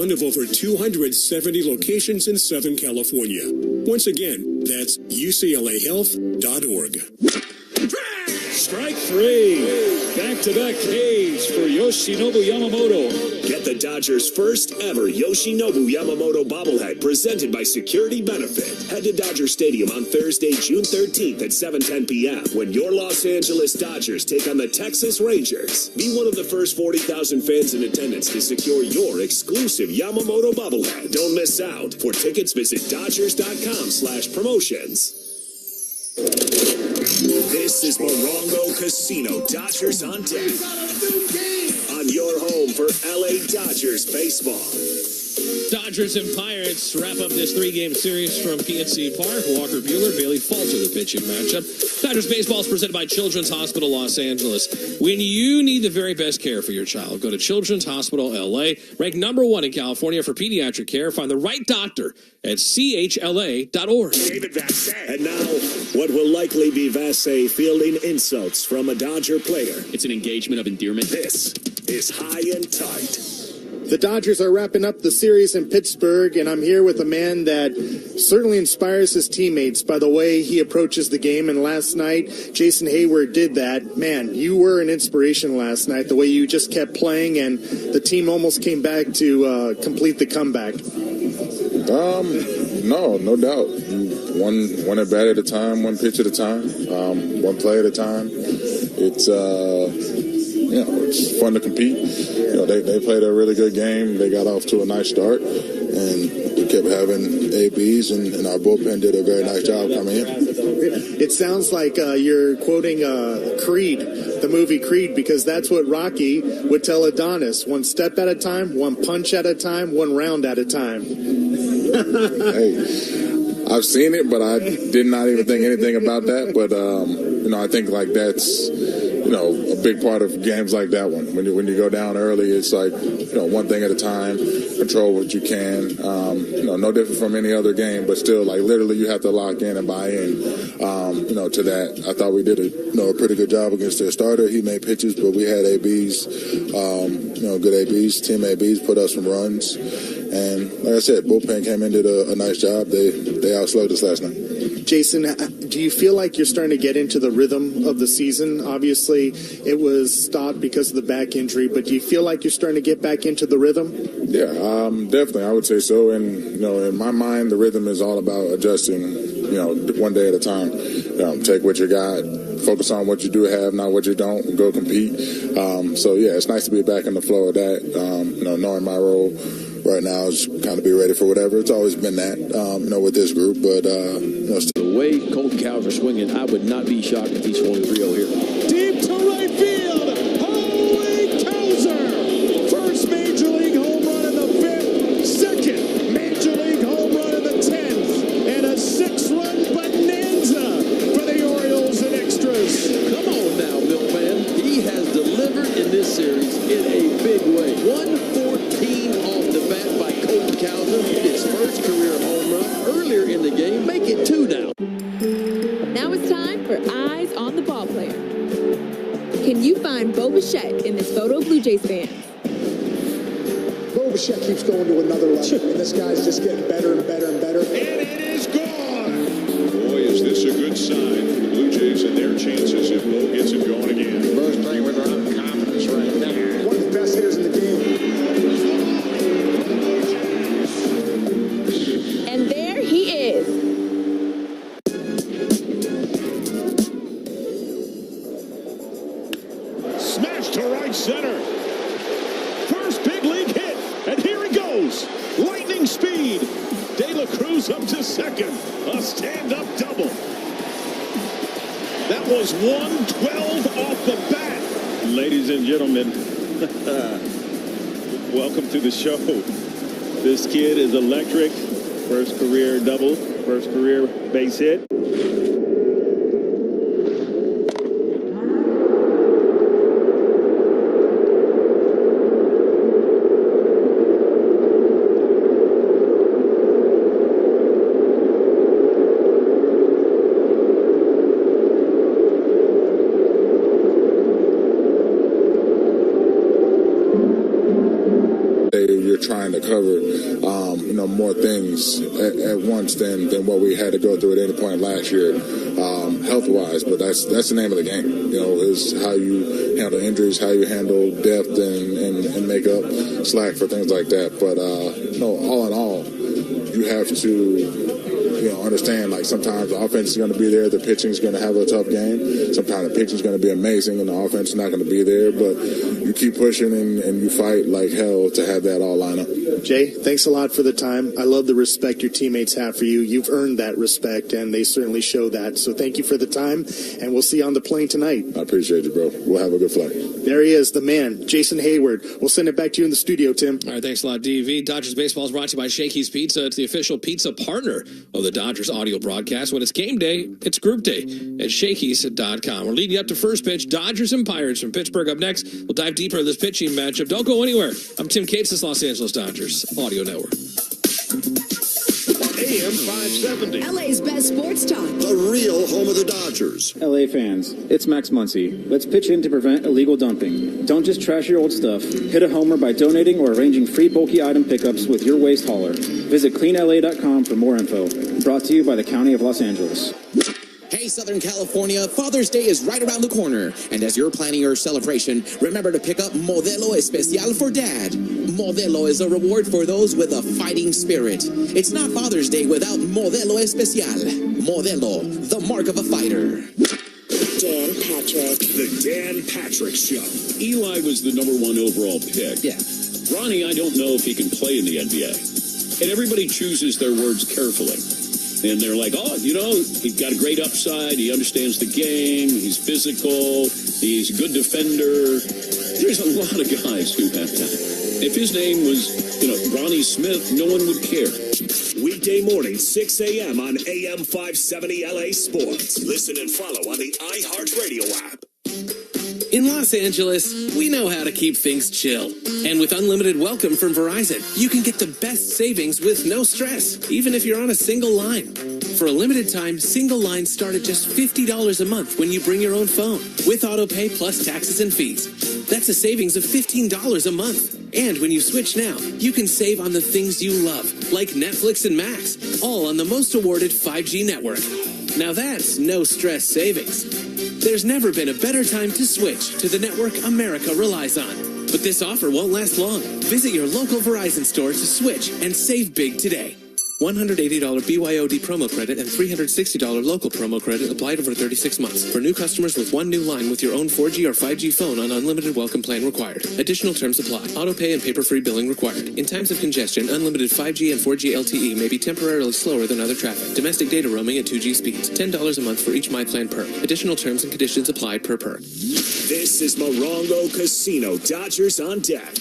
one of over 270 locations in Southern California. Once again, that's uclahealth.org. Strike three. Back-to-back Ks for Yoshinobu Yamamoto. Get the Dodgers' first ever Yoshinobu Yamamoto bobblehead presented by Security Benefit. Head to Dodger Stadium on Thursday, June 13th at 7:10 p.m. when your Los Angeles Dodgers take on the Texas Rangers. Be one of the first 40,000 fans in attendance to secure your exclusive Yamamoto bobblehead. Don't miss out. For tickets, visit Dodgers.com/promotions. This is Morongo Casino Dodgers on deck. On your home for LA Dodgers baseball. Dodgers and Pirates wrap up this three-game series from PNC Park. Walker Buehler, Bailey Falter, the pitching matchup. Dodgers baseball is presented by Children's Hospital Los Angeles. When you need the very best care for your child, go to Children's Hospital LA. Ranked #1 in California for pediatric care. Find the right doctor at chla.org. David Vassay. And now, what will likely be Vassay fielding insults from a Dodger player. It's an engagement of endearment. This is High and Tight. The Dodgers are wrapping up the series in Pittsburgh, and I'm here with a man that certainly inspires his teammates by the way he approaches the game. And last night, Jason Heyward did that. Man, you were an inspiration last night, the way you just kept playing, and the team almost came back to complete the comeback. No doubt. One at bat at a time, one pitch at a time, one play at a time. It's it's fun to compete. They played a really good game. They got off to a nice start, and we kept having ABs, and our bullpen did a very nice job coming in. It sounds like you're quoting Creed, the movie Creed, because that's what Rocky would tell Adonis: one step at a time, one punch at a time, one round at a time. Hey, I've seen it, but I did not even think anything about that. But I think like that's a big part of games like that one. When you go down early, it's like one thing at a time, control what you can. No different from any other game, but still like literally you have to lock in and buy in. To that, I thought we did a pretty good job against their starter. He made pitches, but we had ABs, good ABs, team ABs, put up some runs. And like I said, bullpen came in, did a nice job. They outslowed us last night. Jason, do you feel like you're starting to get into the rhythm of the season? Obviously, it was stopped because of the back injury, but do you feel like you're starting to get back into the rhythm? Yeah, definitely. I would say so. And, in my mind, the rhythm is all about adjusting, one day at a time. Take what you got, focus on what you do have, not what you don't, and go compete. It's nice to be back in the flow of that, knowing my role right now is kind of be ready for whatever. It's always been that, with this group. But, the way Colton Cowser swinging, I would not be shocked if he's swung 3-0 here. Deep to right field. Holy Cowser. First Major League home run in the 5th. Second Major League home run in the 10th. And a 6-run bonanza for the Orioles in extras. Come on now, Milkman. He has delivered in this series in a big way. 114 off the bat by Colton Cowser. His first career home run earlier in the game. Make it 2 now. Now it's time for Eyes on the Ball Player. Can you find Bo Bichette in this photo of Blue Jays fans? Bo Bichette keeps going to another level. I mean, this guy's just getting better and better and better. And it is gone. Boy, is this a good sign for the Blue Jays and their chances if Bo gets it going again. Bo's playing with a lot of confidence right now. One of the best hitters in the game. And there he is. Smash to right center. First big league hit. And here he goes. Lightning speed. De La Cruz up to second. A stand-up double. That was 112 off the bat. Ladies and gentlemen, welcome to the show. This kid is electric. First career double. First career base hit. You're trying to cover cover, more things at once than what we had to go through at any point last year, health-wise. But that's the name of the game, is how you handle injuries, how you handle depth and make up slack for things like that. But, all in all, you have to understand, like, sometimes the offense is going to be there, the pitching is going to have a tough game. Sometimes the pitching is going to be amazing and the offense is not going to be there. But you keep pushing and you fight like hell to have that all line up. Jay, thanks a lot for the time. I love the respect your teammates have for you. You've earned that respect, and they certainly show that. So thank you for the time, and we'll see you on the plane tonight. I appreciate you, bro. We'll have a good flight. There he is, the man, Jason Heyward. We'll send it back to you in the studio, Tim. All right, thanks a lot, DV. Dodgers Baseball is brought to you by Shakey's Pizza. It's the official pizza partner of the Dodgers audio broadcast. When it's game day, it's group day at Shakey's.com. We're leading you up to first pitch. Dodgers and Pirates from Pittsburgh up next. We'll dive deeper into this pitching matchup. Don't go anywhere. I'm Tim Cates, this Los Angeles Dodgers Audio Network. AM 570. LA's best sports talk. The real home of the Dodgers. LA fans, it's Max Muncy. Let's pitch in to prevent illegal dumping. Don't just trash your old stuff. Hit a homer by donating or arranging free bulky item pickups with your waste hauler. Visit cleanla.com for more info. Brought to you by the County of Los Angeles. Hey, Southern California, Father's Day is right around the corner. And as you're planning your celebration, remember to pick up Modelo Especial for Dad. Modelo is a reward for those with a fighting spirit. It's not Father's Day without Modelo Especial. Modelo, the mark of a fighter. Dan Patrick. The Dan Patrick Show. Eli was the #1 overall pick. Yeah. Ronnie, I don't know if he can play in the NBA. And everybody chooses their words carefully. And they're like, he's got a great upside. He understands the game. He's physical. He's a good defender. There's a lot of guys who have that. If his name was, Ronnie Smith, no one would care. Weekday morning, 6 a.m. on AM 570 LA Sports. Listen and follow on the iHeartRadio app. In Los Angeles, we know how to keep things chill. And with unlimited welcome from Verizon, you can get the best savings with no stress, even if you're on a single line. For a limited time, single lines start at just $50 a month when you bring your own phone, with auto pay plus taxes and fees. That's a savings of $15 a month. And when you switch now, you can save on the things you love, like Netflix and Max, all on the most awarded 5G network. Now that's no stress savings. There's never been a better time to switch to the network America relies on. But this offer won't last long. Visit your local Verizon store to switch and save big today. $180 BYOD promo credit and $360 local promo credit applied over 36 months. For new customers with one new line with your own 4G or 5G phone on unlimited welcome plan required. Additional terms apply. Auto pay and paper-free billing required. In times of congestion, unlimited 5G and 4G LTE may be temporarily slower than other traffic. Domestic data roaming at 2G speeds. $10 a month for each MyPlan perk. Additional terms and conditions applied per perk. This is Morongo Casino. Dodgers on deck.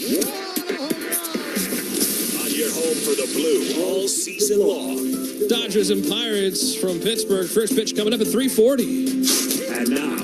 Your home for the blue all season long. Dodgers and Pirates from Pittsburgh. First pitch coming up at 3:40. And now,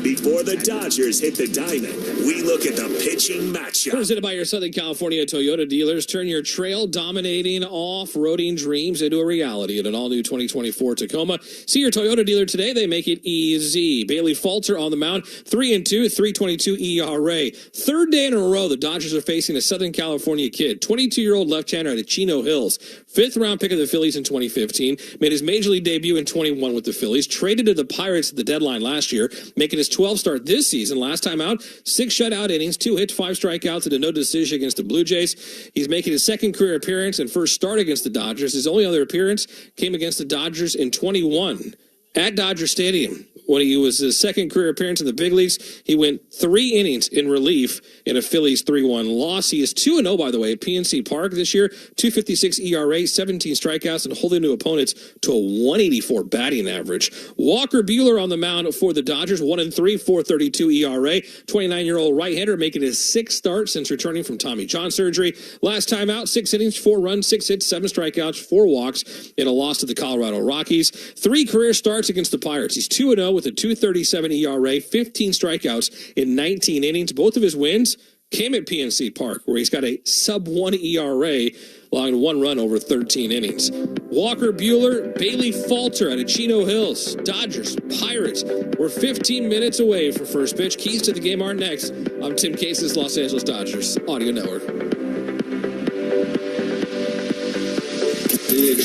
before the Dodgers hit the diamond, we look at the pitching matchup. Presented by your Southern California Toyota dealers. Turn your trail-dominating off-roading dreams into a reality in an all-new 2024 Tacoma. See your Toyota dealer today. They make it easy. Bailey Falter on the mound. 3-2, 3.22 ERA. Third day in a row, the Dodgers are facing a Southern California kid. 22-year-old left-hander out of Chino Hills. Fifth-round pick of the Phillies in 2015. Made his major league debut in 21 with the Phillies. Traded to the Pirates at the deadline last year. Making his 12th start this season. Last time out, 6 shutout innings, 2 hits, 5 strikeouts, and a no decision against the Blue Jays. He's making his second career appearance and first start against the Dodgers. His only other appearance came against the Dodgers in 21 at Dodger Stadium. When he was his second career appearance in the big leagues, he went 3 innings in relief in a Phillies 3-1 loss. He is 2-0, by the way, at PNC Park this year. 2.56 ERA, 17 strikeouts, and holding new opponents to a 184 batting average. Walker Buehler on the mound for the Dodgers, 1-3, 4.32 ERA. 29-year-old right-hander making his 6th start since returning from Tommy John surgery. Last time out, 6 innings, 4 runs, 6 hits, 7 strikeouts, 4 walks in a loss to the Colorado Rockies. 3 career starts against the Pirates. He's 2-0 with a 2.37 ERA, 15 strikeouts in 19 innings. Both of his wins came at PNC Park, where he's got a sub-1 ERA, allowing 1 run over 13 innings. Walker Buehler, Bailey Falter out of Chino Hills. Dodgers, Pirates. We're 15 minutes away from first pitch. Keys to the game are next. I'm Tim Case's Los Angeles Dodgers Audio Network.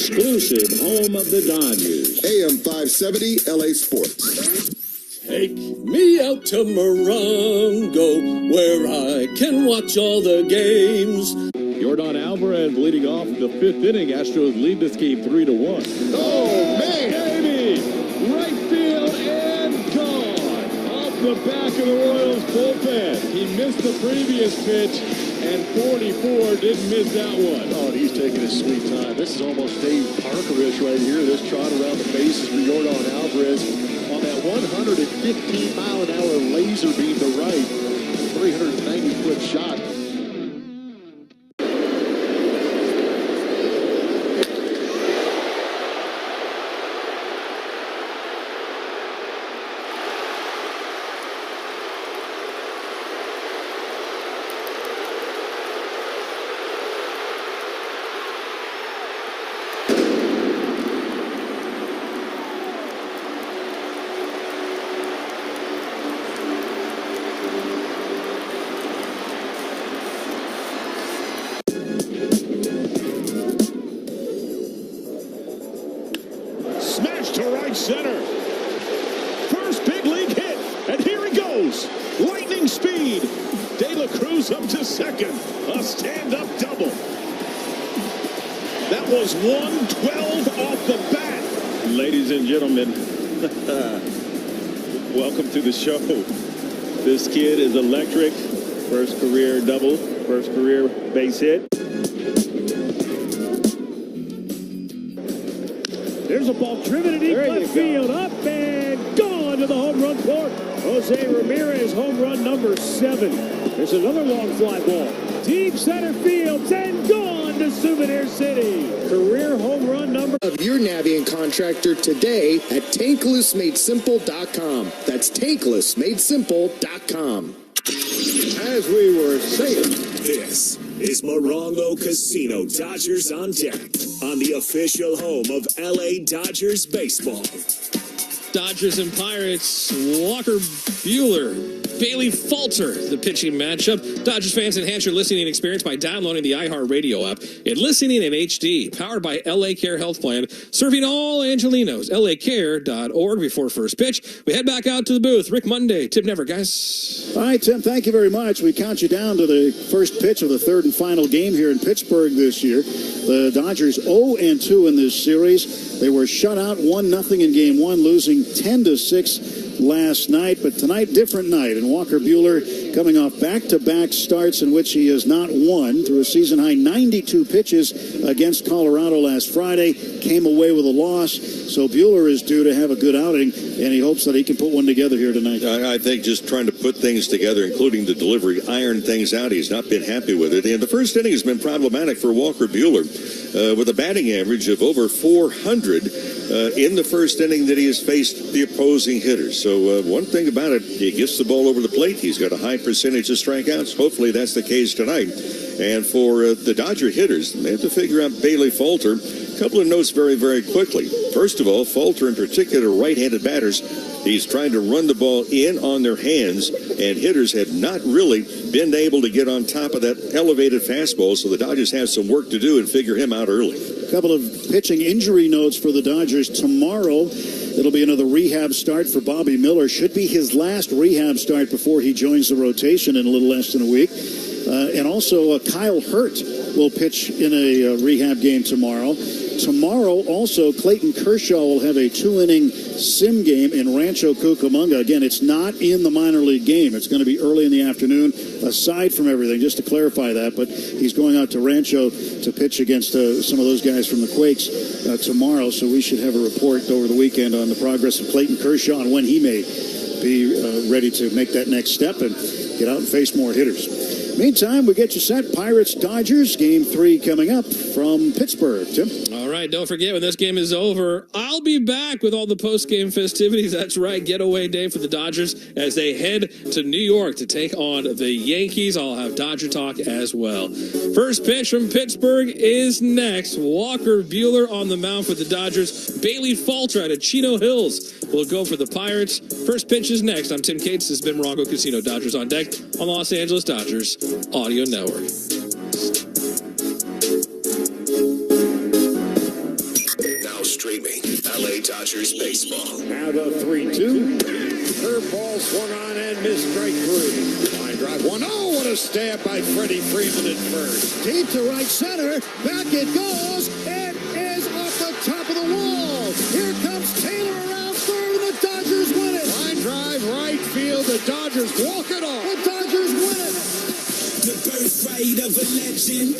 exclusive home of the Dodgers. AM 570 LA Sports. Take me out to Morongo, where I can watch all the games. Yordan Alvarez leading off the 5th inning. Astros lead this game 3-1. Oh, man! Baby! Right field and gone! Off the back of the Royals bullpen. He missed the previous pitch, and 44 didn't miss that one. Oh, and he's taking his sweet time. This is almost Dave Parker-ish right here. This trot around the bases for Yordan Alvarez on that 115-mile-an-hour laser beam to right. 390-foot shot. Center. First big league hit, and here he goes. Lightning speed. De La Cruz up to second. A stand-up double. That was 112 off the bat. Ladies and gentlemen, welcome to the show. This kid is electric. First career double, first career base hit. There's a ball driven in deep left field, up and gone to the home run court. Jose Ramirez, home run number 7. There's another long fly ball. Deep center field, and gone to Souvenir City. Career home run number of your Navien contractor today at tanklessmadesimple.com. That's tanklessmadesimple.com. As we were saying, this is Morongo Casino Dodgers on deck on the official home of LA Dodgers baseball. Dodgers and Pirates, Walker Buehler, Bailey Falter, the pitching matchup. Dodgers fans, enhance your listening experience by downloading the iHeartRadio app and listening in HD, powered by LA Care Health Plan, serving all Angelinos. LACare.org. Before first pitch, we head back out to the booth. Rick Monday, Tip Never, guys. All right, Tim, thank you very much. We count you down to the first pitch of the third and final game here in Pittsburgh this year. The Dodgers 0-2 in this series. They were shut out 1-0 in game 1, losing 10-6 last night. But tonight, different night. And Walker Buehler coming off back-to-back starts in which he has not won, through a season-high 92 pitches against Colorado last Friday. Came away with a loss. So Buehler is due to have a good outing, and he hopes that he can put one together here tonight. I think just trying to put things together, including the delivery, iron things out. He's not been happy with it. And the first inning has been problematic for Walker Buehler, with a batting average of over 400 in the first inning that he has faced the opposing hitters. So one thing about it, he gets the ball over the plate. He's got a high percentage of strikeouts. Hopefully that's the case tonight. And for the Dodger hitters, they have to figure out Bailey Falter. A couple of notes very, very quickly. First of all, Falter in particular, right-handed batters, he's trying to run the ball in on their hands, and hitters have not really been able to get on top of that elevated fastball, so the Dodgers have some work to do and figure him out early. A couple of pitching injury notes for the Dodgers tomorrow. It'll be another rehab start for Bobby Miller. Should be his last rehab start before he joins the rotation in a little less than a week. And also Kyle Hurt will pitch in a rehab game tomorrow. Tomorrow, also, Clayton Kershaw will have a 2-inning sim game in Rancho Cucamonga. Again, it's not in the minor league game. It's going to be early in the afternoon, aside from everything, just to clarify that. But he's going out to Rancho to pitch against some of those guys from the Quakes tomorrow. So we should have a report over the weekend on the progress of Clayton Kershaw and when he may be ready to make that next step and get out and face more hitters. Meantime, we get you set. Pirates-Dodgers, Game 3 coming up from Pittsburgh. Tim? All right, don't forget, when this game is over, I'll be back with all the post-game festivities. That's right, getaway day for the Dodgers as they head to New York to take on the Yankees. I'll have Dodger talk as well. First pitch from Pittsburgh is next. Walker Buehler on the mound for the Dodgers. Bailey Falter out of Chino Hills will go for the Pirates. First pitch is next. I'm Tim Cates. This has been Morongo Casino. Dodgers on deck on the Los Angeles Dodgers Audio Network. Dodgers baseball. Now the 3-2. Curveball swung on and missed strike three. Line drive 1-0. What a stab by Freddie Freeman at first. Deep to right center. Back it goes. It is off the top of the wall. Here comes Taylor around third, and the Dodgers win it. Line drive right field. The Dodgers walk it off. The Dodgers win it. The birthright of a legend.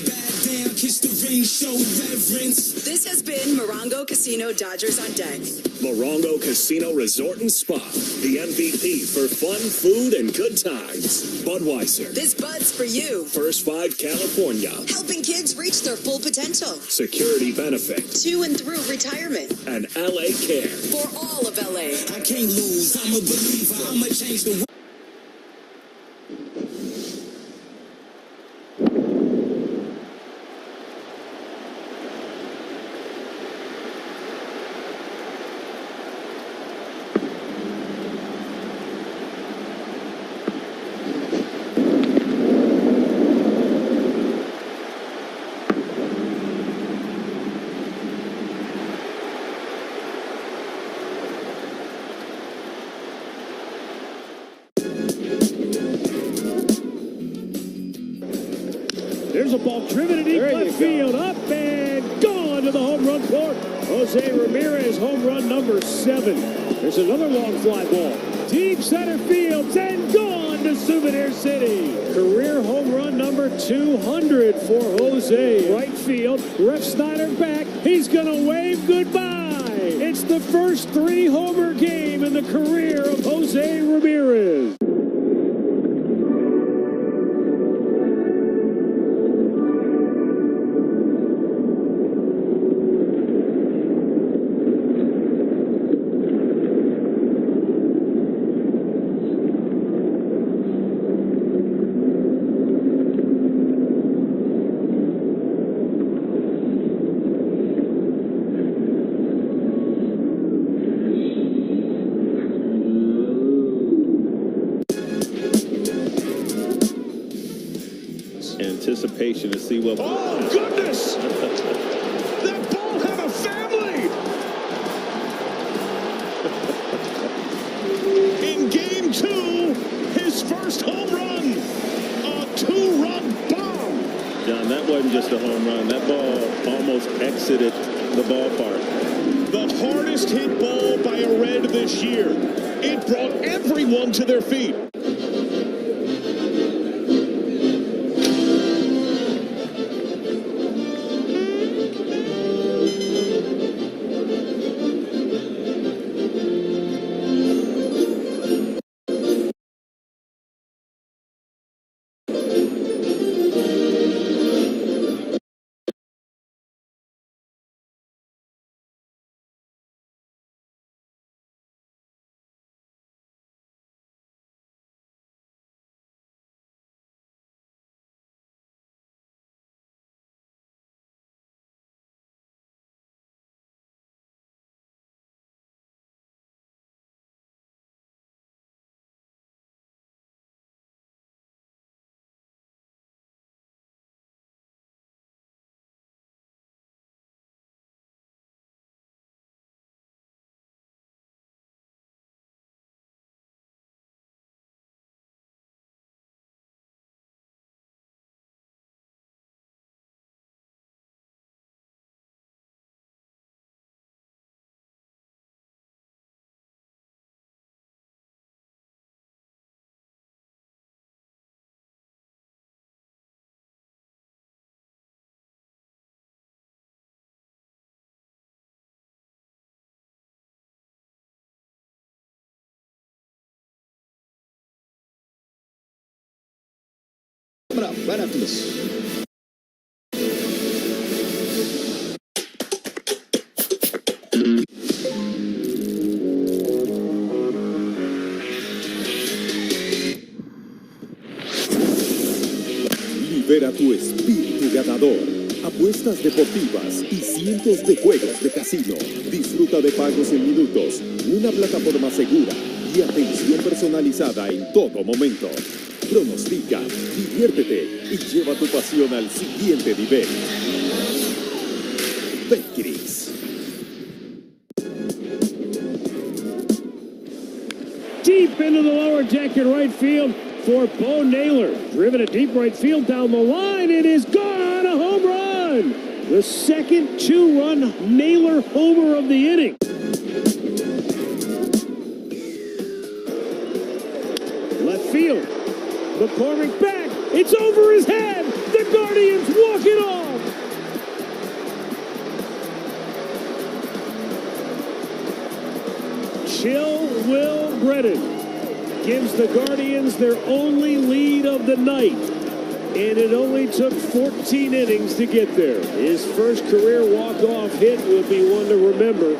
Bad down, kiss the ring, show reverence. This has been Morongo Casino Dodgers on Deck. Morongo Casino Resort and Spa, the MVP for fun, food, and good times. Budweiser. This Bud's for you. First Five California. Helping kids reach their full potential. Security Benefit. To and through retirement. And LA Care. For all of LA. I can't lose, I'm a believer, I'ma change the world. There's a ball driven in deep left field, up and gone to the home run court. Jose Ramirez, home run number 7. There's another long fly ball. Deep center field, and gone to Souvenir City. Career home run number 200 for Jose. Right field, Ref Snyder back. He's going to wave goodbye. It's the first 3-homer game in the career of Jose Ramirez. Anticipation to see what. Oh, goodness! That ball had a family! In game 2, his first home run. A 2-run bomb. John, that wasn't just a home run. That ball almost exited the ballpark. The hardest hit ball by a Red this year. It brought everyone to their feet. Coming up right after this. Libera tu espíritu ganador. Apuestas deportivas y cientos de juegos de casino. Disfruta de pagos en minutos, una plataforma segura y atención personalizada en todo momento. Pronostica, diviértete y lleva tu pasión al siguiente nivel. Betcris. Deep into the lower deck in right field for Bo Naylor. Driven to deep right field down the line. It is gone. A home run. The second two-run Naylor homer of the inning. Left field. McCormick back. It's over his head. The Guardians walk it off. Chill Will Brennan gives the Guardians their only lead of the night. And it only took 14 innings to get there. His first career walk-off hit will be one to remember.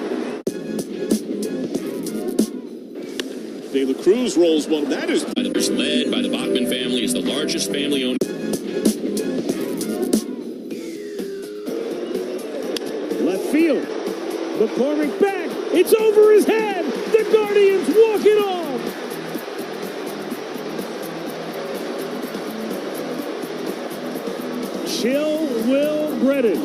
De La Cruz rolls one. That is led by the Bachman family, is the largest family owned. Left field. McCormick back. It's over his head. The Guardians walk it off. Chill Will Brennan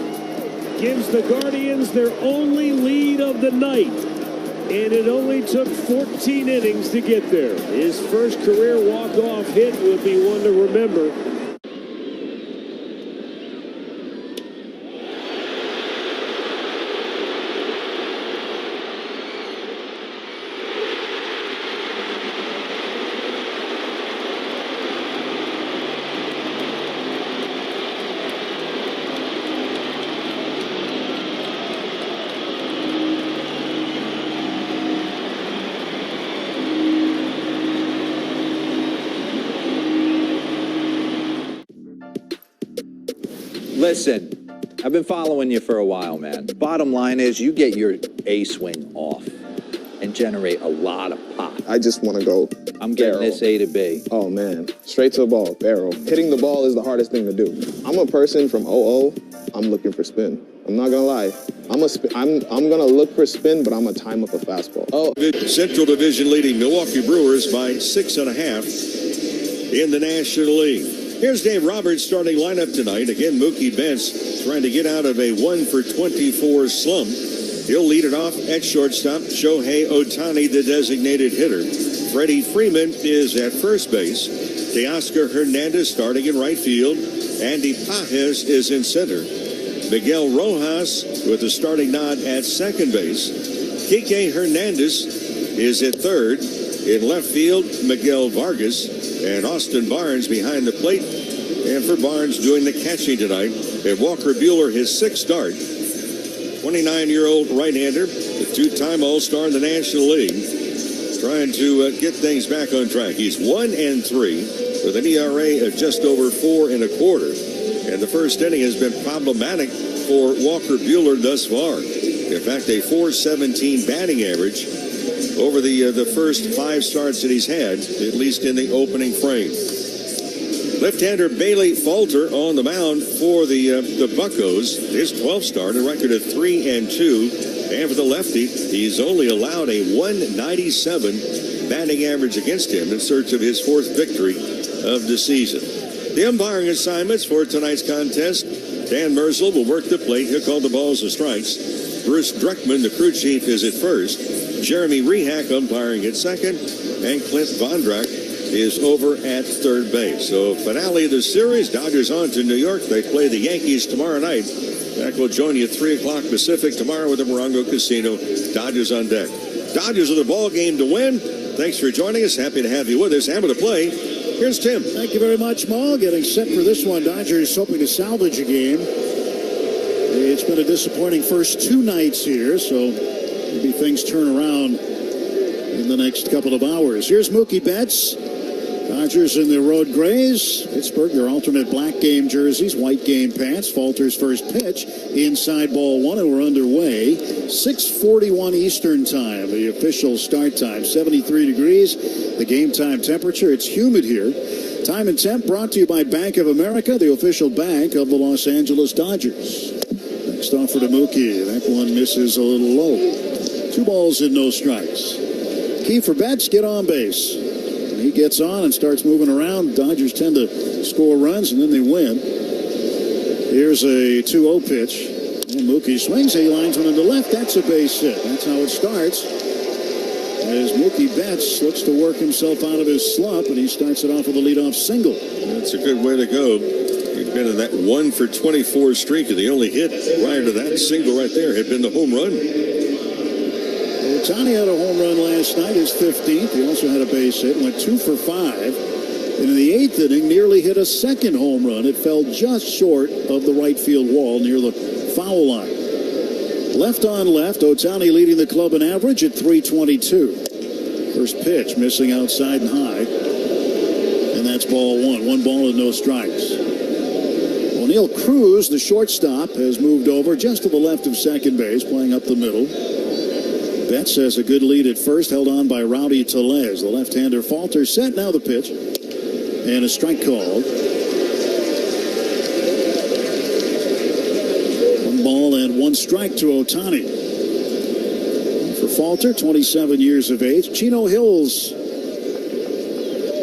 gives the Guardians their only lead of the night. And it only took 14 innings to get there. His first career walk-off hit will be one to remember. Listen, I've been following you for a while, man. Bottom line is you get your A swing off and generate a lot of pop. I just want to go I'm getting barrel. this A to B. Oh, man. Straight to the ball, barrel. Hitting the ball is the hardest thing to do. I'm a person from 0-0. I'm looking for spin. I'm not going to lie. I'm going to look for spin, but I'm going to time up a fastball. Oh, Central Division leading Milwaukee Brewers by 6.5 in the National League. Here's Dave Roberts' starting lineup tonight. Again, Mookie Betts trying to get out of a 1-for-24 slump. He'll lead it off at shortstop. Shohei Ohtani, the designated hitter. Freddie Freeman is at first base. Teoscar Hernandez starting in right field. Andy Pajes is in center. Miguel Rojas with the starting nod at second base. Kike Hernandez is at third. In left field, Miguel Vargas. And Austin Barnes behind the plate. And for Barnes doing the catching tonight. And Walker Buehler, his sixth start. 29-year-old right-hander, the two-time All-Star in the National League. Trying to get things back on track. He's 1-3 with an ERA of just over 4.25. And the first inning has been problematic for Walker Buehler thus far. In fact, a .417 batting average over the first 5 starts that he's had, at least in the opening frame. Left-hander Bailey Falter on the mound for the Buccos. His 12th start, a record of 3-2. And for the lefty, he's only allowed a .197 batting average against him in search of his 4th victory of the season. The umpiring assignments for tonight's contest: Dan Merzel will work the plate. He'll call the balls and strikes. Bruce Druckman, the crew chief, is at first. Jeremy Rehack umpiring at second. And Clint Vondrack is over at third base. So finale of the series, Dodgers on to New York. They play the Yankees tomorrow night. That will join you at 3 o'clock Pacific tomorrow with the Morongo Casino. Dodgers on deck. Dodgers are the ball game to win. Thanks for joining us. Happy to have you with us. And with the play, here's Tim. Thank you very much, Mo. Getting set for this one. Dodgers hoping to salvage a game. It's been a disappointing first 2 nights here, so maybe things turn around in the next couple of hours. Here's Mookie Betts. Dodgers in their road grays. Pittsburgh, their alternate black game jerseys, white game pants. Falter's first pitch, inside ball 1, and we're underway. 6:41 Eastern time, the official start time. 73 degrees, the game time temperature. It's humid here. Time and temp brought to you by Bank of America, the official bank of the Los Angeles Dodgers. Next offer to Mookie. That one misses a little low. 2 balls and no strikes. Key for Betts, get on base. He gets on and starts moving around. Dodgers tend to score runs, and then they win. Here's a 2-0 pitch. And Mookie swings. He lines one into left. That's a base hit. That's how it starts. as Mookie Betts looks to work himself out of his slump, and he starts it off with a leadoff single. That's a good way to go. He'd been in that 1-for-24 streak, and the only hit prior to that single right there had been the home run. Ohtani had a home run last night, his 15th. He also had a base hit, went 2 for 5. And in the 8th inning, nearly hit a second home run. It fell just short of the right field wall near the foul line. Left on left, Ohtani leading the club in average at .322. First pitch missing outside and high. And that's ball one. 1 ball and no strikes. O'Neill Cruz, the shortstop, has moved over just to the left of second base, playing up the middle. Betts has a good lead at first, held on by Rowdy Tellez. The left-hander falters, set, now the pitch. And a strike called. 1 ball and 1 strike to Ohtani. For Falter, 27 years of age. Chino Hills,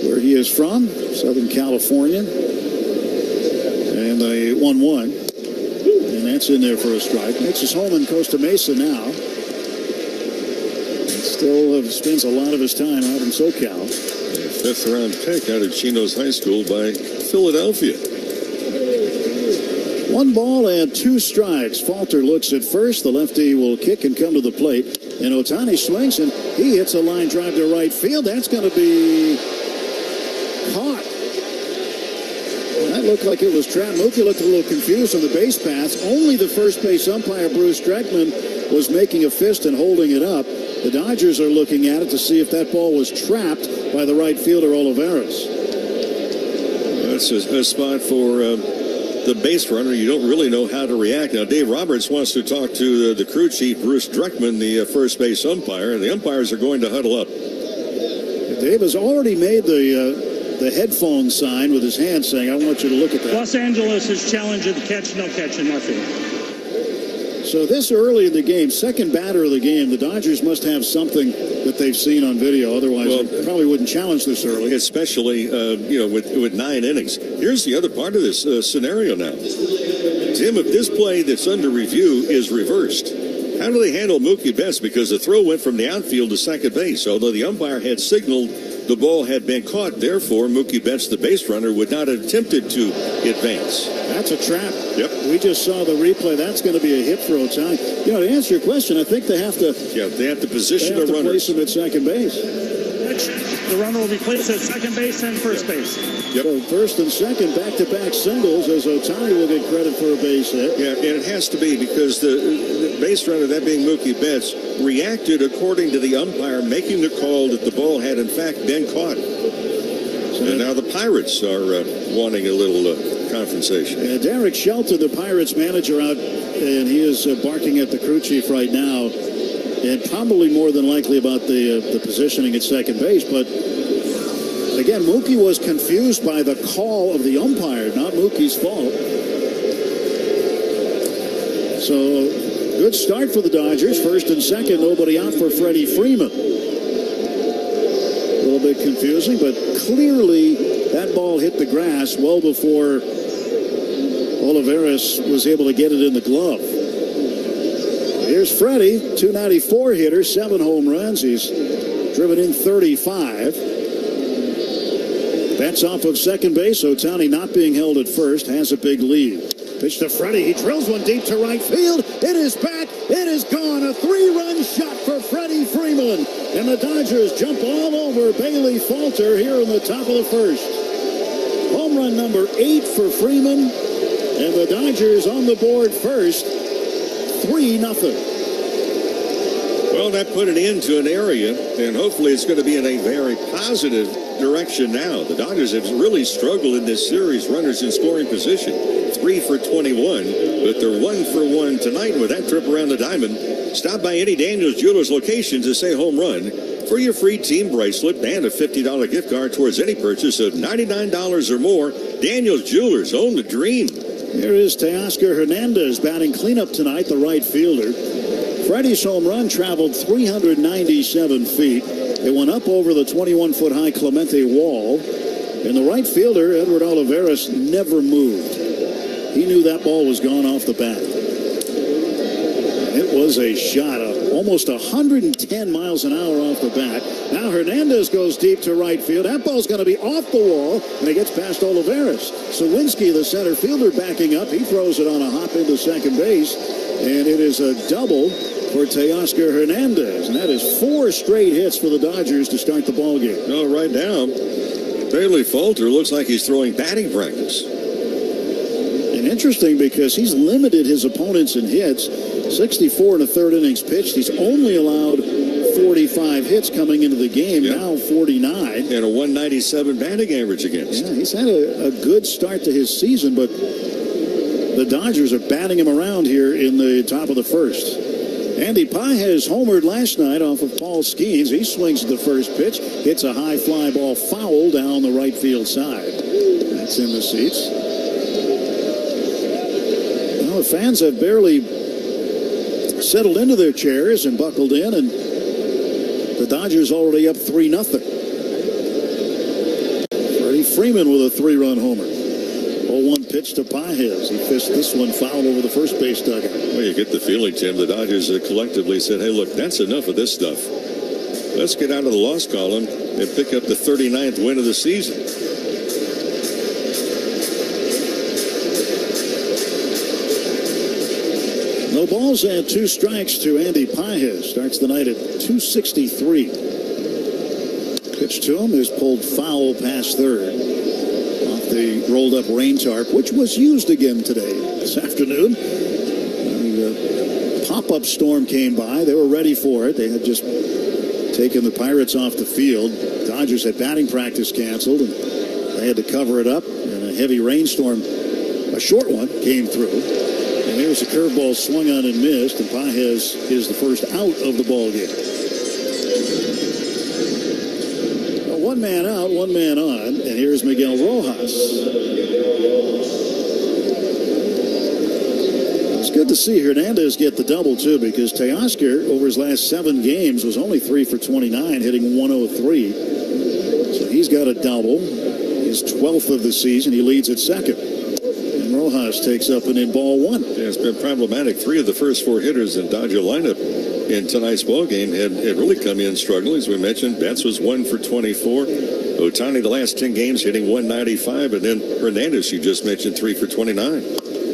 where he is from, Southern California. And a 1-1. And that's in there for a strike. Makes his home in Costa Mesa now. Still spends a lot of his time out in SoCal. 5th round pick out of Chino's High School by Philadelphia. 1 ball and 2 strikes. Falter looks at first. The lefty will kick and come to the plate. And Ohtani swings, and he hits a line drive to right field. That's going to be caught. That looked like it was trapped. Mookie looked a little confused on the base paths. Only the first base umpire, Bruce Streckman, was making a fist and holding it up. The Dodgers are looking at it to see if that ball was trapped by the right fielder, Olivares. That's a spot for the base runner. You don't really know how to react. Now, Dave Roberts wants to talk to the crew chief, Bruce Dreckman, the first base umpire, and the umpires are going to huddle up. Dave has already made the headphone sign with his hand saying, I want you to look at that. Los Angeles has challenged the catch, no catch in left field. So this early in the game, second batter of the game, the Dodgers must have something that they've seen on video. Otherwise, they probably wouldn't challenge this early. Especially, with 9 innings. Here's the other part of this scenario now. Tim, if this play that's under review is reversed, how do they handle Mookie Betts? Because the throw went from the outfield to second base, although the umpire had signaled the ball had been caught. Therefore, Mookie Betts, the base runner, would not have attempted to advance. That's a trap. Yep. We just saw the replay. That's going to be a hit for Ohtani. To answer your question, I think they have to. Yeah, they have to position the runner. Place him at second base. The runner will be placed at second base and first base. Yep. So first and second, back-to-back singles, as Ohtani will get credit for a base hit. Yeah, and it has to be because the base runner, that being Mookie Betts, reacted according to the umpire making the call that the ball had in fact been caught. And now the Pirates are wanting a little confrontation. Derek Shelton, the Pirates manager, out, and he is barking at the crew chief right now, and probably more than likely about the positioning at second base. But again, Mookie was confused by the call of the umpire, not Mookie's fault. So good start for the Dodgers. First and second, nobody out for Freddie Freeman. A little bit confusing, but clearly that ball hit the grass well before Olivares was able to get it in the glove. Here's Freddie, 294 hitter, 7 home runs. He's driven in 35. Betts off of second base. Ohtani not being held at first, has a big lead. Pitch to Freddie. He drills one deep to right field. It is back. It is gone. A 3-run shot for Freddie Freeman. And the Dodgers jump all over Bailey Falter here in the top of the first. Home run number 8 for Freeman. And the Dodgers on the board first. 3-0. Well, that put an end to an area, and hopefully it's going to be in a very positive direction now. The Dodgers have really struggled in this series, runners in scoring position. 3 for 21, but they're 1 for 1 tonight with that trip around the diamond. Stop by any Daniels Jewelers location to say home run for your free team bracelet and a $50 gift card towards any purchase of $99 or more. Daniels Jewelers, own the dream. Here is Teoscar Hernandez batting cleanup tonight, the right fielder. Freddie's home run traveled 397 feet. It went up over the 21-foot high Clemente wall. And the right fielder, Edward Olivares, never moved. He knew that ball was gone off the bat. It was a shot, a almost 110 miles an hour off the bat. Now Hernandez goes deep to right field. That ball's going to be off the wall, and it gets past Olivares. Sawinski, the center fielder, backing up. He throws it on a hop into second base, and it is a double for Teoscar Hernandez. And that is 4 straight hits for the Dodgers to start the ball game. No, right now, Bailey Falter looks like he's throwing batting practice. And interesting because he's limited his opponents in hits. 64 in the third innings pitched. He's only allowed 45 hits coming into the game, now 49. And a 197 batting average against. Yeah, he's had a good start to his season, but the Dodgers are batting him around here in the top of the first. Andy Pages homered last night off of Paul Skenes. He swings at the first pitch, hits a high fly ball foul down the right field side. That's in the seats. Well, the fans have barely settled into their chairs and buckled in, and the Dodgers already up 3-0. Freddie Freeman with a 3-run homer. 0-1 pitch to Pages. He fished this one foul over the first base dugout. Well, you get the feeling, Tim, the Dodgers collectively said, hey, look, that's enough of this stuff. Let's get out of the loss column and pick up the 39th win of the season. No balls and 2 strikes to Andy Pages. Starts the night at 263. Pitch to him is pulled foul past third. Off the rolled up rain tarp, which was used again today, this afternoon. The pop-up storm came by. They were ready for it. They had just taken the Pirates off the field. Dodgers had batting practice canceled, and they had to cover it up. And a heavy rainstorm, a short one, came through. And there's a curveball swung on and missed, and Pages is the first out of the ball game. Well, 1 man out, 1 man on, and here's Miguel Rojas. It's good to see Hernandez get the double, too, because Teoscar, over his last 7 games, was only 3 for 29, hitting 103. So he's got a double. His 12th of the season. He leads at second. Rojas takes up an in ball 1. Yeah, it's been problematic. 3 of the first 4 hitters in Dodger lineup in tonight's ball game had really come in struggling. As we mentioned, Betts was 1 for 24. Ohtani, the last 10 games, hitting 195. And then Hernandez, you just mentioned, 3 for 29.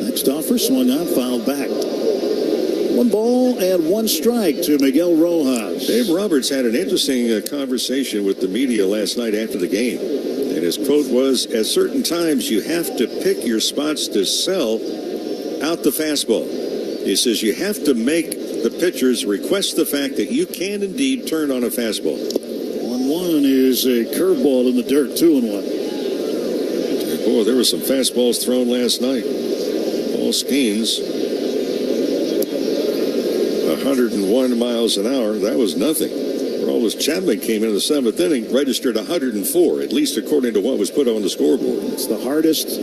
Next offer swung on, fouled back. 1 ball and 1 strike to Miguel Rojas. Dave Roberts had an interesting conversation with the media last night after the game. And his quote was, at certain times you have to pick your spots to sell out the fastball. He says you have to make the pitchers request the fact that you can indeed turn on a fastball. 1-1 is a curveball in the dirt, 2-1. Boy, there were some fastballs thrown last night. Paul Skenes, 101 miles an hour. That was nothing. Aroldis Chapman came in the 7th inning, registered 104, at least according to what was put on the scoreboard. It's the hardest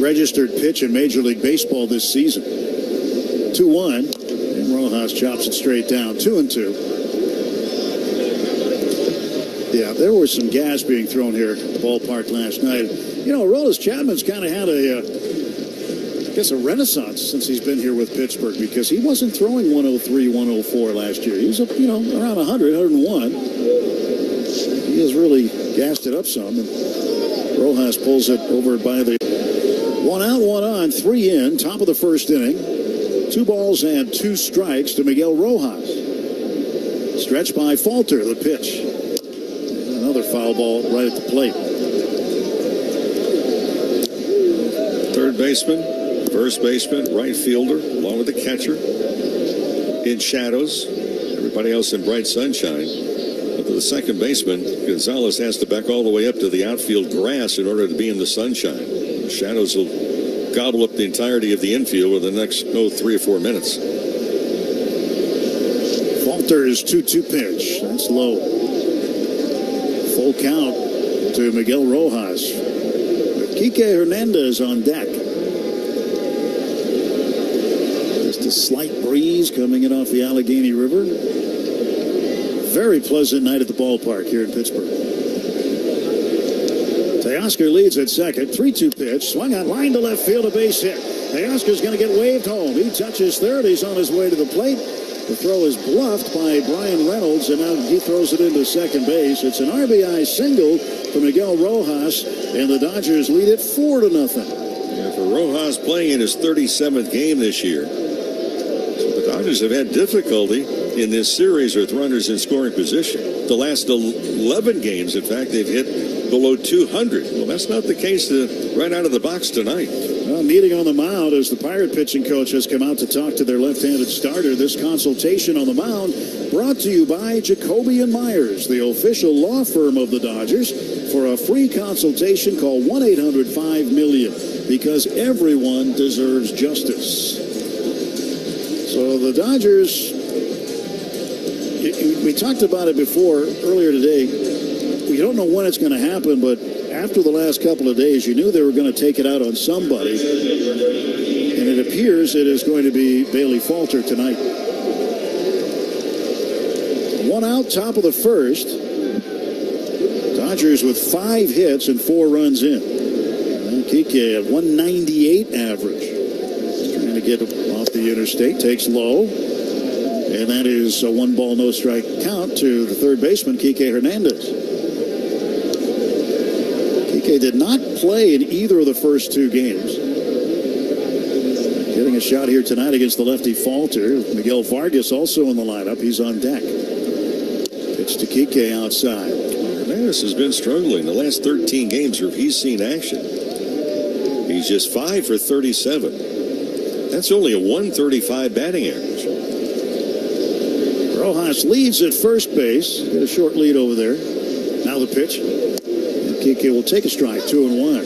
registered pitch in Major League Baseball this season. 2-1, and Rojas chops it straight down. 2-2. Yeah, there was some gas being thrown here at the ballpark last night. You know, Aroldis Chapman's kind of had a renaissance since he's been here with Pittsburgh, because he wasn't throwing 103, 104 last year. He was, around 100, 101. He has really gassed it up some, and Rojas pulls it over by the 1 out, 1 on, 3 in, top of the first inning. 2 balls and 2 strikes to Miguel Rojas. Stretched by Falter, the pitch. And another foul ball right at the plate. Third baseman, first baseman, right fielder, along with the catcher, in shadows. Everybody else in bright sunshine. But for the second baseman, Gonzalez has to back all the way up to the outfield grass in order to be in the sunshine. The shadows will gobble up the entirety of the infield within the next 3 or 4 minutes. Falter's 2-2 pitch. That's low. Full count to Miguel Rojas. Kike Hernandez on deck. Just a slight breeze coming in off the Allegheny River. Very pleasant night at the ballpark here in Pittsburgh. Teoscar leads at second. 3-2 pitch. Swung on line to left field, a base hit. Teoscar's going to get waved home. He touches third. He's on his way to the plate. The throw is bluffed by Brian Reynolds, and now he throws it into second base. It's an RBI single for Miguel Rojas, and the Dodgers lead it 4-0. Yeah, for Rojas playing in his 37th game this year. So the Dodgers have had difficulty in this series with runners in scoring position. The last 11 games, in fact, they've hit below 200. Well, that's not the case right out of the box tonight. Well, meeting on the mound as the Pirate pitching coach has come out to talk to their left-handed starter. This consultation on the mound brought to you by Jacoby & Myers, the official law firm of the Dodgers. For a free consultation, call 1-800-5-MILLION, because everyone deserves justice. So the Dodgers, we talked about it before earlier today. We don't know when it's going to happen, but after the last couple of days, you knew they were going to take it out on somebody. And it appears it is going to be Bailey Falter tonight. 1 out, top of the first. Dodgers with 5 hits and 4 runs in. And Kike at 198 average. Trying to get off the interstate. Takes low. And that is a 1-ball, no strike count to the third baseman, Kike Hernandez. Kike did not play in either of the first 2 games. Getting a shot here tonight against the lefty Falter. Miguel Vargas also in the lineup. He's on deck. Pitch to Kike outside. Hernandez has been struggling the last 13 games where he's seen action. He's just 5 for 37. That's only a 135 batting average. Rojas leads at first base. Got a short lead over there. Now the pitch. And Kike will take a strike, 2-1.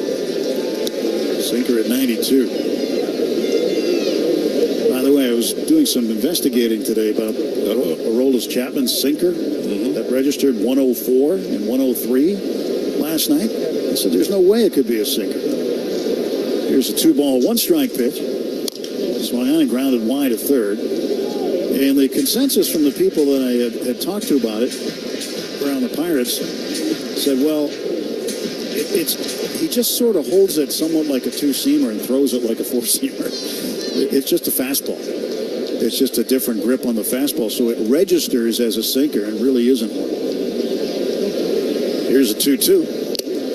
Sinker at 92. By the way, I was doing some investigating today about Aroldis Chapman's sinker that registered 104 and 103 last night. I said, there's no way it could be a sinker. Here's a 2-ball, 1-strike pitch. Swung on and grounded wide to third. And the consensus from the people that I had talked to about it around the Pirates said, well, he just sort of holds it somewhat like a 2-seamer and throws it like a 4-seamer. It's just a fastball. It's just a different grip on the fastball, so it registers as a sinker and really isn't one. Here's a 2-2.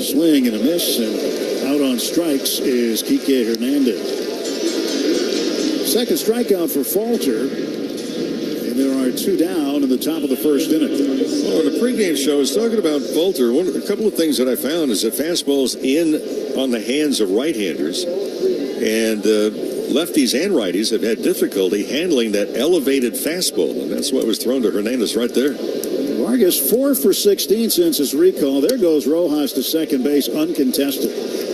Swing and a miss, and out on strikes is Kike Hernandez. Second strikeout for Falter. And there are 2 down in the top of the first inning. Well, in the pregame show, I was talking about Falter. A couple of things that I found is that fastballs in on the hands of right-handers, and lefties and righties have had difficulty handling that elevated fastball, and that's what was thrown to Hernandez right there. Vargas 4 for 16 since his recall. There goes Rojas to second base uncontested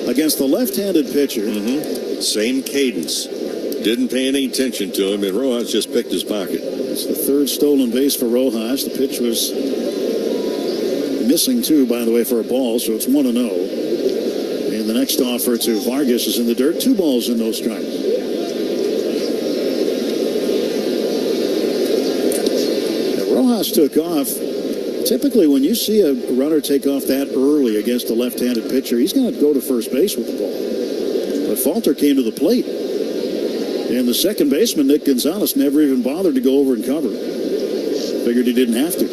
against the left-handed pitcher. Same cadence. Didn't pay any attention to him, and Rojas just picked his pocket. It's the 3rd stolen base for Rojas. The pitch was missing, too, by the way, for a ball, so it's 1-0. And the next offer to Vargas is in the dirt. 2 balls and no strikes. Now, Rojas took off. Typically, when you see a runner take off that early against a left-handed pitcher, he's going to go to first base with the ball. But Falter came to the plate. And the second baseman, Nick Gonzalez, never even bothered to go over and cover. Figured he didn't have to.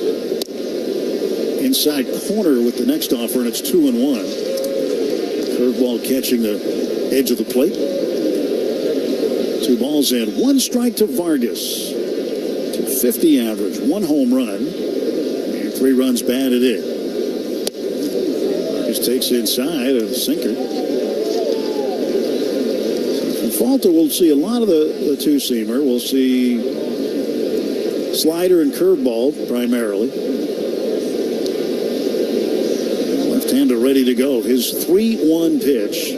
Inside corner with the next offer, and it's 2-1. Curveball catching the edge of the plate. 2 balls and 1 strike to Vargas. 250 average, 1 home run, and 3 runs batted in. Vargas takes inside a sinker. Falter will see a lot of the 2-seamer. We'll see slider and curveball primarily. Left-hander ready to go. His 3-1 pitch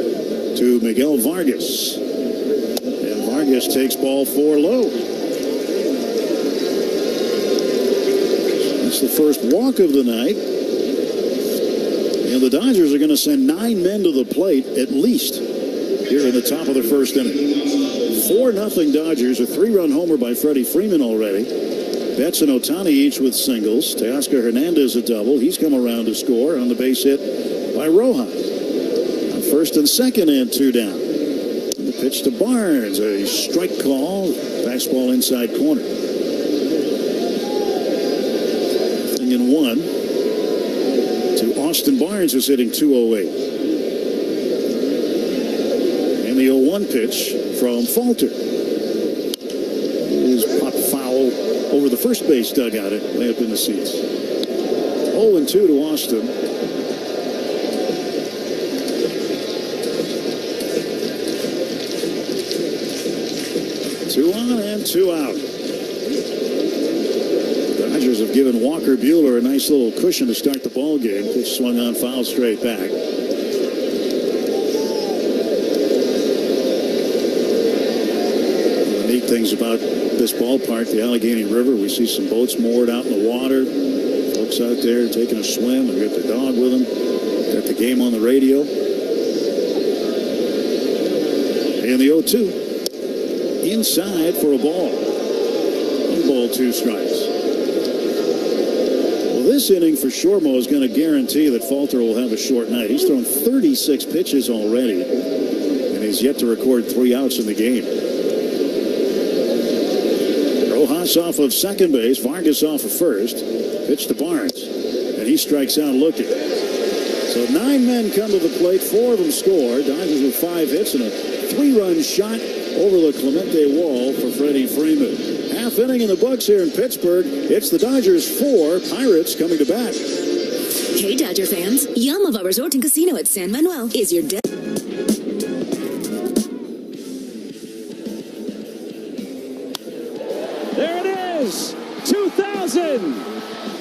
to Miguel Vargas. And Vargas takes ball 4 low. That's the first walk of the night. And the Dodgers are going to send 9 men to the plate at least here in the top of the first inning. 4-0 Dodgers, a 3-run homer by Freddie Freeman already. Betts and Ohtani each with singles. Teoscar Hernandez a double. He's come around to score on the base hit by Rojas. First and second and 2 down. And the pitch to Barnes, a strike call. Fastball inside corner. 1 to Austin Barnes, who's hitting .208. And the 0-1 pitch from Falter is popped foul over the first base dugout, way up in the seats. 0-2 to Austin. Two on and 2 out. The Dodgers have given Walker Buehler a nice little cushion to start the ball game. Pitch swung on, foul straight back. The neat things about this ballpark, the Allegheny River, we see some boats moored out in the water. Folks out there taking a swim. They've got their dog with them. Got the game on the radio. And the 0-2. Inside for a ball. 1 ball, 2 strikes. Well, this inning for Shormo is going to guarantee that Falter will have a short night. He's thrown 36 pitches already, and he's yet to record 3 outs in the game. Rojas off of second base, Vargas off of first. Pitch to Barnes, and he strikes out looking. So 9 men come to the plate, 4 of them score. Dodgers with 5 hits and a 3-run shot over the Clemente wall for Freddie Freeman. Half inning in the books here in Pittsburgh. It's the Dodgers 4, Pirates coming to bat. Hey Dodger fans, Yamava Resort and Casino at San Manuel is your There it is, 2000,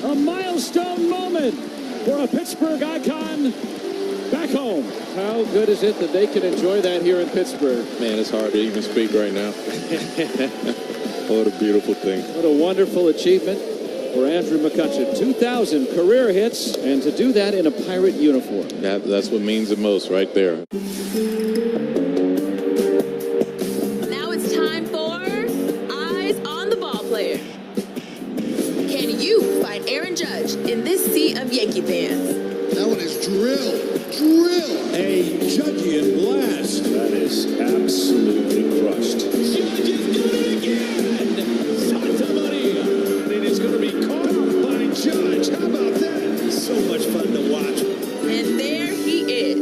a milestone moment for a Pittsburgh icon back home. How good is it that they can enjoy that here in Pittsburgh? Man, it's hard to even speak right now. What a beautiful thing. What a wonderful achievement for Andrew McCutchen. 2,000 career hits, and to do that in a Pirate uniform. That's what means the most right there. Now it's time for Eyes on the Ball Player. Can you find Aaron Judge in this sea of Yankee fans? That one is drill. A Judgian blast. That is absolutely crushed. Judge is doing it again. Santa Maria. And it is going to be caught off by Judge. How about that? So much fun to watch. And there he is.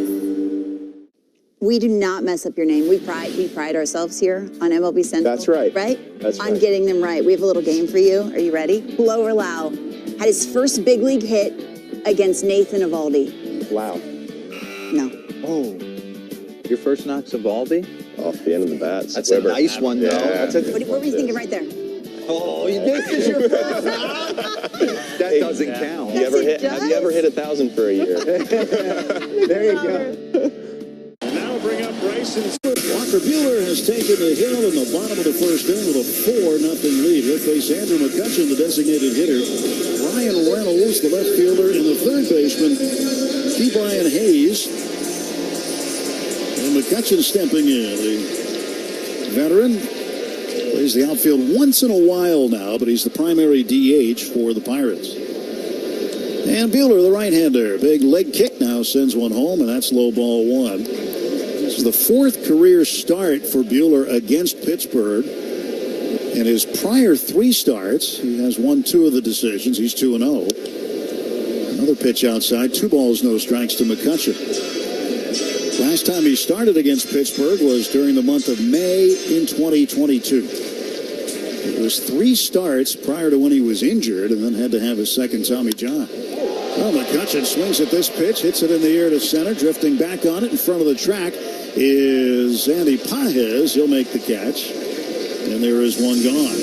We do not mess up your name. We pride ourselves here on MLB Central. That's right. Right? That's on right. getting them right. We have a little game for you. Are you ready? Blow or Lau had his first big league hit against Nathan Eovaldi. Wow. No. Oh. Your first knock's Eovaldi? Off the end of the bats. That's a nice one, though. Yeah. What were you thinking right there? Oh, this is your first knock? That doesn't count. Have you ever hit 1,000 for a year? There you go. Now bring up Bryson. Walker Buehler has taken the hill in the bottom of the first inning with a 4-0 lead. He'll face Andrew McCutchen, the designated hitter. Ryan Reynolds, the left fielder, and the third baseman, Brian Hayes. And McCutchen stepping in. The veteran plays the outfield once in a while now, but he's the primary DH for the Pirates. And Buehler, the right-hander. Big leg kick now sends one home, and that's low ball 1. This is the 4th career start for Buehler against Pittsburgh. In his prior 3 starts, he has won 2 of the decisions. He's 2-0. Another pitch outside. 2 balls, no strikes to McCutchen. Last time he started against Pittsburgh was during the month of May in 2022. It was 3 starts prior to when he was injured and then had to have his second Tommy John. Well, McCutchen swings at this pitch, hits it in the air to center. Drifting back on it in front of the track is Andy Pages. He'll make the catch. And there is one gone.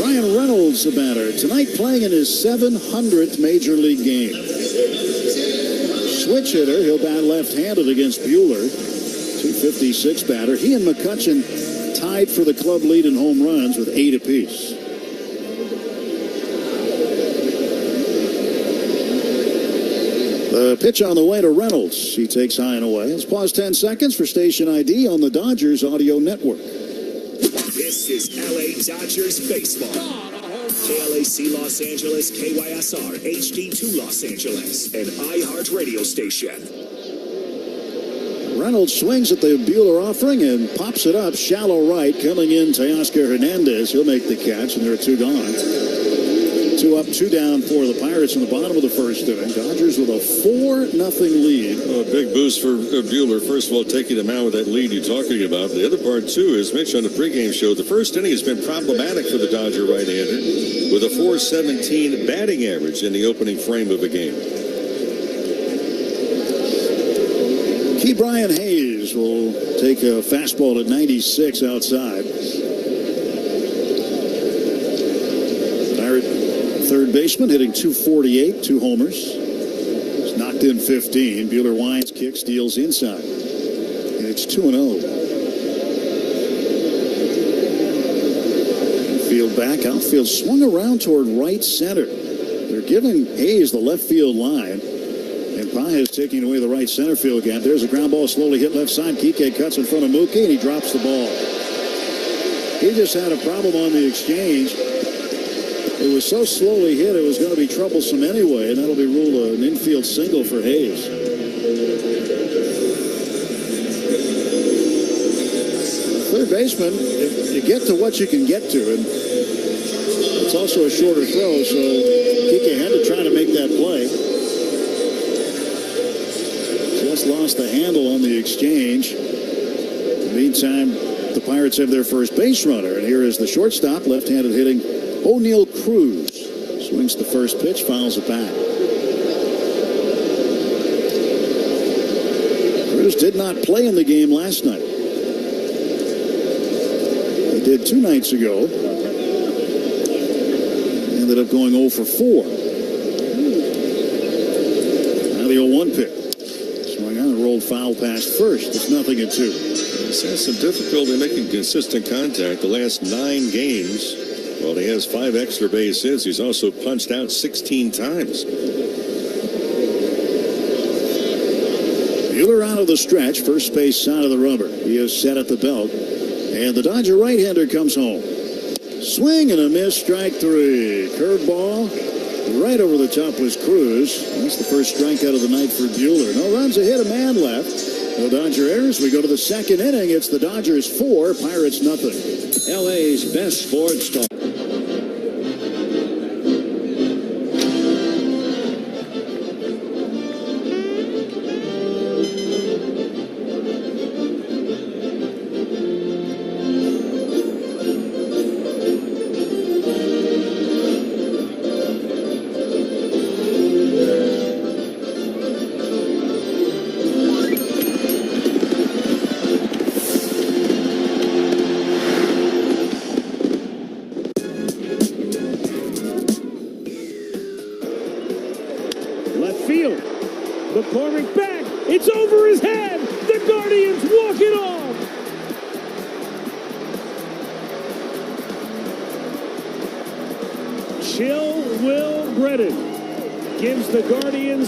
Ryan Reynolds, the batter, tonight playing in his 700th Major League game. Switch hitter, he'll bat left-handed against Buehler. 256 batter. He and McCutchen tied for the club lead in home runs with 8 apiece. The pitch on the way to Reynolds. He takes high and away. Let's pause 10 seconds for station ID on the Dodgers Audio Network. This is LA Dodgers baseball. KLAC Los Angeles, KYSR, HD2 Los Angeles, and iHeart radio station. Reynolds swings at the Buehler offering and pops it up shallow right. Coming in, Teoscar Hernandez. He'll make the catch, and there are two gone. 2 up, 2 down for the Pirates in the bottom of the first inning. Dodgers with a 4-0 lead. Oh, a big boost for Buehler. First of all, taking him out with that lead you're talking about. The other part, too, is Mitch on the pregame show. The first inning has been problematic for the Dodger right-hander with a .417 batting average in the opening frame of the game. Key Brian Hayes will take a fastball at 96 outside. Pirate third baseman hitting .248, 2 homers. He's knocked in 15. Buehler winds, kicks, deals inside. And it's 2-0. Field back, outfield swung around toward right center. They're giving Hayes the left field line. And Paez taking away the right center field gap. There's a ground ball slowly hit left side. Kike cuts in front of Mookie, and he drops the ball. He just had a problem on the exchange. It was so slowly hit, it was going to be troublesome anyway, and that'll be ruled an infield single for Hayes. Third baseman, you get to what you can get to, and it's also a shorter throw, so Kike had to try to make that play. Just lost the handle on the exchange. In the meantime, the Pirates have their first base runner, and here is the shortstop, left-handed hitting O'Neal Cruz. Swings the first pitch, fouls it back. Cruz did not play in the game last night. He did 2 nights ago. Ended up going 0 for 4. Now the 0-1 pitch. Swung on and rolled foul past first. It's 0-2. He's had some difficulty making consistent contact the last 9 games. Well, he has 5 extra base hits. He's also punched out 16 times. Buehler out of the stretch, first base side of the rubber. He is set at the belt. And the Dodger right-hander comes home. Swing and a miss, strike 3. Curveball right over the top was Cruz. That's the first strikeout of the night for Buehler. No runs, a hit, a man left. No Dodger errors. We go to the second inning. It's the Dodgers 4, Pirates nothing. LA's best sports talk.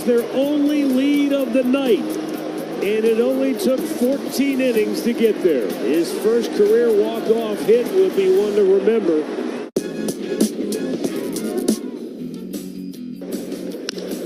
Their only lead of the night, and it only took 14 innings to get there. His first career walk-off hit will be one to remember.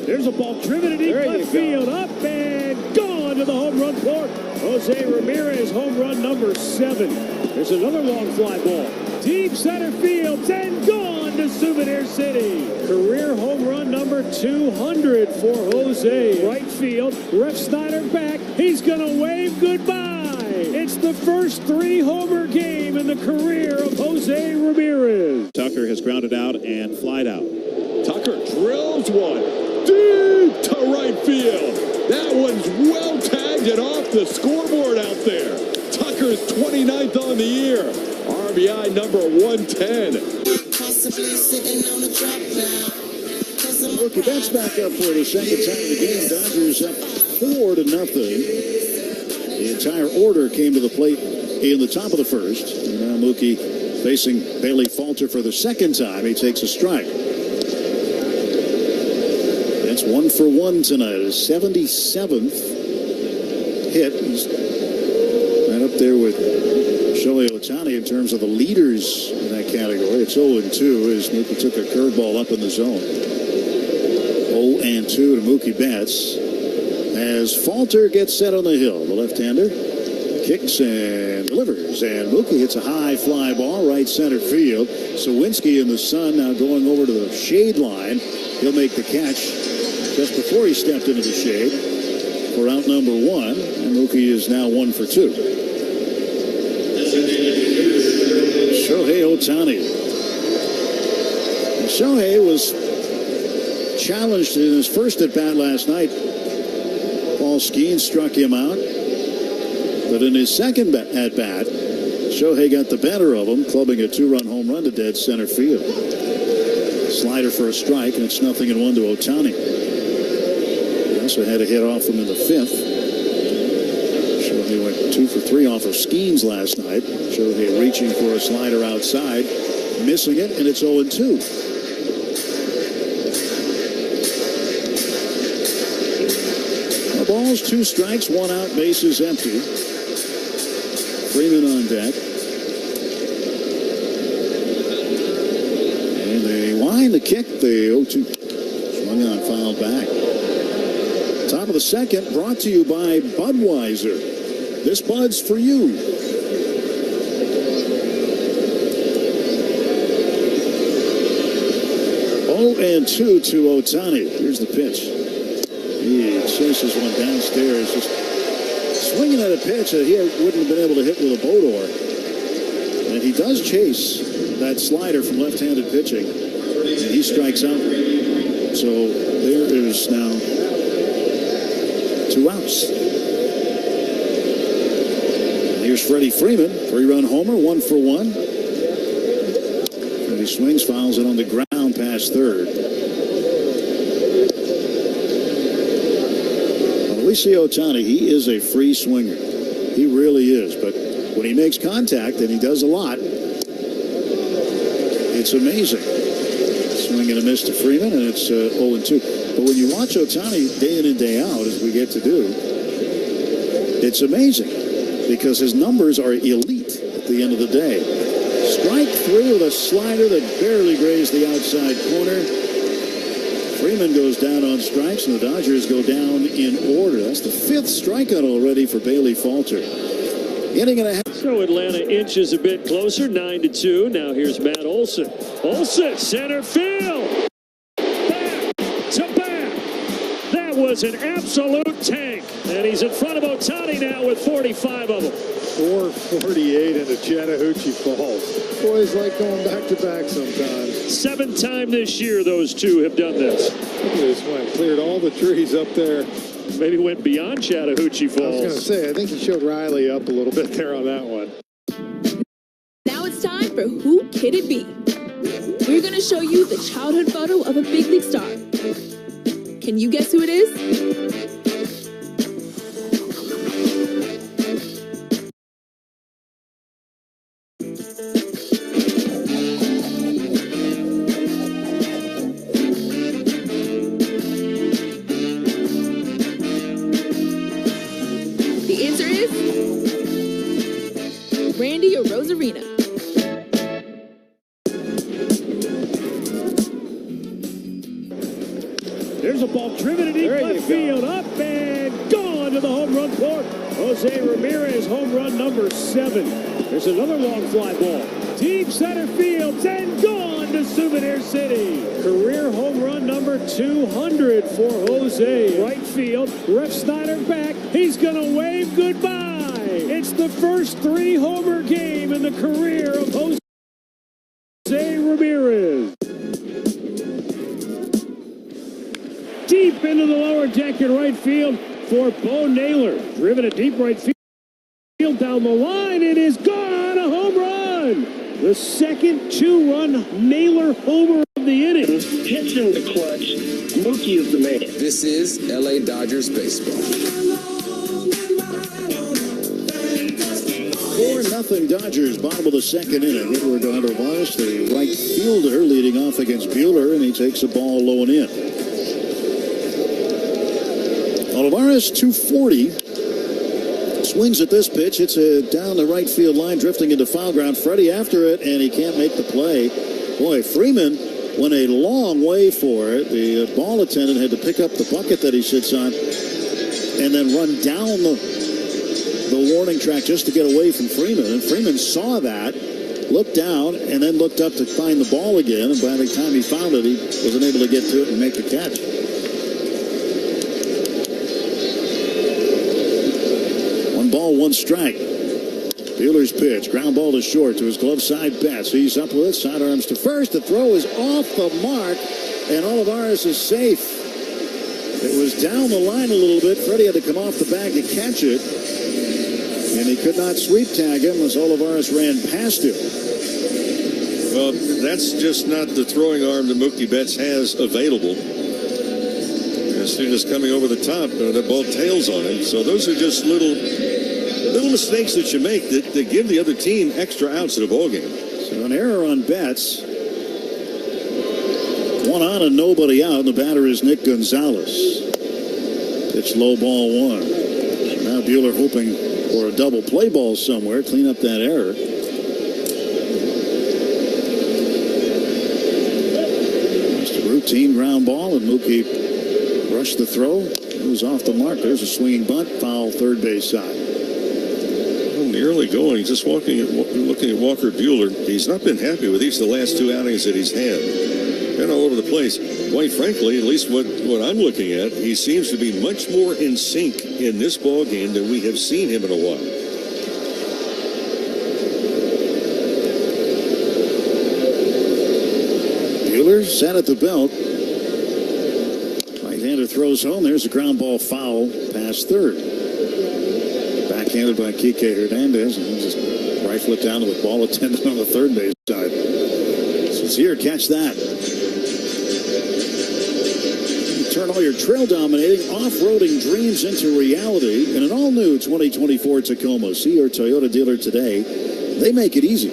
There's a ball driven in deep left field, up and gone to the home run court. Jose Ramirez, home run number 7. There's another long fly ball, deep center field, and gone to Souvenir City. Career home run number 200 for Jose. Right field, Ref Snyder back. He's going to wave goodbye. It's the first 3-homer game in the career of Jose Ramirez. Tucker has grounded out and flied out. Tucker drills one deep to right field. That one's well tagged and off the scoreboard out there. Tucker's 29th on the year. RBI number 110. Mookie Betts back up for the second time of the game. Dodgers up 4-0. The entire order came to the plate in the top of the first. And now Mookie facing Bailey Falter for the second time. He takes a strike. That's 1 for 1 tonight. His 77th hit. He's right up there with shohei Ohtani in terms of the leaders in that category. It's 0-2 as Mookie took a curveball up in the zone. 0-2 to Mookie Betts. as Falter gets set on the hill. The left-hander kicks and delivers, and Mookie hits a high fly ball right center field. Sawinski in the sun now going over to the shade line. He'll make the catch just before he stepped into the shade for out number one, and Mookie is now 1 for 2. Shohei Ohtani. And Shohei was challenged in his first at-bat last night. Paul Skenes struck him out. But in his second at-bat, Shohei got the better of him, clubbing a 2-run home run to dead center field. Slider for a strike, and it's 0-1 to Ohtani. He also had a hit off him in the 5th. Shohei went 2 for 3 off of Skenes last night. Shohei reaching for a slider outside, missing it, and it's 0-2. The balls, 2 strikes, 1 out, bases empty. Freeman on deck. And they wind the kick, the 0-2. Swung on, fouled back. Top of the second, brought to you by Budweiser. This Bud's for you. Oh, and 2 to Ohtani. Here's the pitch. He chases one downstairs, just swinging at a pitch that he wouldn't have been able to hit with a boat oar. And he does chase that slider from left-handed pitching, and he strikes out. So there is now 2 outs. And here's Freddie Freeman, 3-run homer, 1 for 1. Freddie swings, fouls it on the ground past third. We see Ohtani, he is a free swinger. He really is. But when he makes contact, and he does a lot, it's amazing. Swing and a miss to Freeman, and it's 0-2. But when you watch Ohtani day in and day out, as we get to do, it's amazing because his numbers are elite at the end of the day. Strike 3 with a slider that barely grazed the outside corner. Freeman goes down on strikes, and the Dodgers go down in order. That's the 5th strikeout already for Bailey Falter. Inning and a half. So Atlanta inches a bit closer, 9-2. Now here's Matt Olson. Olson, center field. Back to back. That was an absolute tank. And he's in front of Ohtani now with 45 of them. 448 into Chattahoochee Falls. Boys like going back-to-back sometimes. 7th time this year those two have done this. Look at this one. Cleared all the trees up there. Maybe went beyond Chattahoochee Falls. I was going to say, I think he showed Riley up a little bit there on that one. Now it's time for Who Could It Be? We're going to show you the childhood photo of a big league star. Can you guess who it is? Rosarina. There's a ball driven to deep left field, up and gone to the home run court. Jose Ramirez, home run number 7. There's another long fly ball. Deep center field, and gone to Souvenir City. Career home run number 200 for Jose. Right field, Ref Snyder back. He's going to wave goodbye. It's the first 3-homer game in the career of Jose Ramirez. Deep into the lower deck in right field for Bo Naylor. Driven to deep right field down the line. It is gone, a home run. The second 2-run Naylor homer of the inning. Hits in the clutch. Mookie is the man. This is LA Dodgers baseball. 4-0 Dodgers, bottom of the second inning. Heyward to Olivares, the right fielder, leading off against Buehler, and he takes a ball low and in. Olivares, 240. Swings at this pitch. It's down the right field line, drifting into foul ground. Freddie after it, and he can't make the play. Boy, Freeman went a long way for it. The ball attendant had to pick up the bucket that he sits on and then run down the warning track just to get away from Freeman. And Freeman saw that, looked down, and then looked up to find the ball again. And by the time he found it, he wasn't able to get to it and make the catch. 1 ball, 1 strike. Buehler's pitch, ground ball to short to his glove side Betts. He's up with it, sidearms to first. The throw is off the mark, and Olivares is safe. It was down the line a little bit. Freddie had to come off the bag to catch it, and he could not sweep tag him as Olivares ran past him. Well, that's just not the throwing arm that Mookie Betts has available. As soon as coming over the top, the ball tails on him. So those are just little mistakes that you make that give the other team extra outs in a ball game. So an error on Betts. 1 on and nobody out. The batter is Nick Gonzalez. It's low ball 1. Now Buehler hoping for a double play ball somewhere. Clean up that error. Just a routine ground ball, and Mookie rushed the throw. It was off the mark. There's a swinging bunt. Foul third base side. Early going, just looking at Walker Buehler. He's not been happy with these the last 2 outings that he's had. Been all over the place. Quite frankly, at least what I'm looking at, he seems to be much more in sync in this ball game than we have seen him in a while. Buehler set at the belt. Right-hander throws home. There's a ground ball foul past third. Backhanded by Kike Hernandez, and he'll just rifle it down to the ball attendant on the third base side. So it's here, catch that. You turn all your trail dominating off-roading dreams into reality in an all-new 2024 Tacoma. See your Toyota dealer today. They make it easy.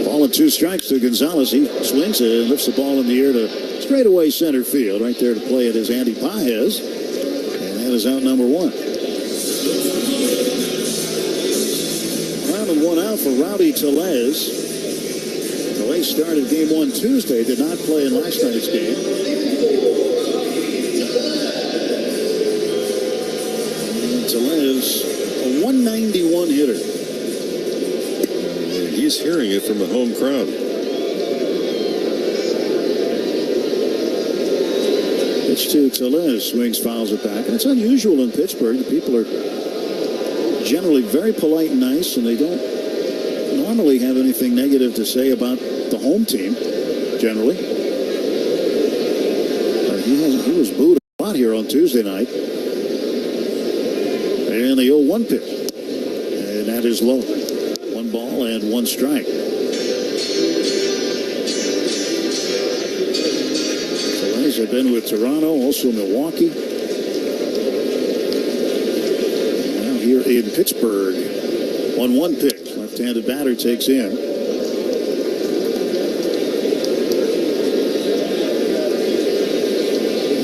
Ball and 2 strikes to Gonzalez. He swings it and lifts the ball in the air to straightaway center field. Right there to play it is Andy Paez, and that is out number 1. 1 out for Rowdy Tellez. Tellez started game 1 Tuesday, did not play in last night's game. And Tellez, a 191 hitter. He's hearing it from the home crowd. Pitch to Tellez, swings, fouls it back. And it's unusual in Pittsburgh. The people are generally very polite and nice, and they don't normally have anything negative to say about the home team, generally. He was booed a lot here on Tuesday night. And the 0-1 pitch. And that is low. 1 ball and 1 strike. Tellez had been with Toronto, also Milwaukee. Now here in Pittsburgh. 1-1 pitch. Left-handed batter takes in.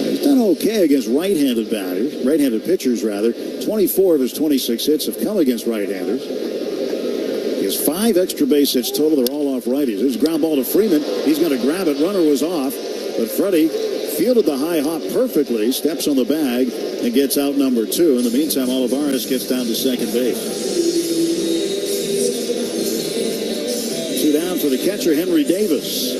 He's done okay against right-handed batters, right-handed pitchers rather. 24 of his 26 hits have come against right-handers. He has 5 extra base hits total. They're all off righties. There's a ground ball to Freeman. He's going to grab it. Runner was off, but Freddie fielded the high hop perfectly, steps on the bag, and gets out number 2. In the meantime, Olivares gets down to second base. 2 down for the catcher, Henry Davis.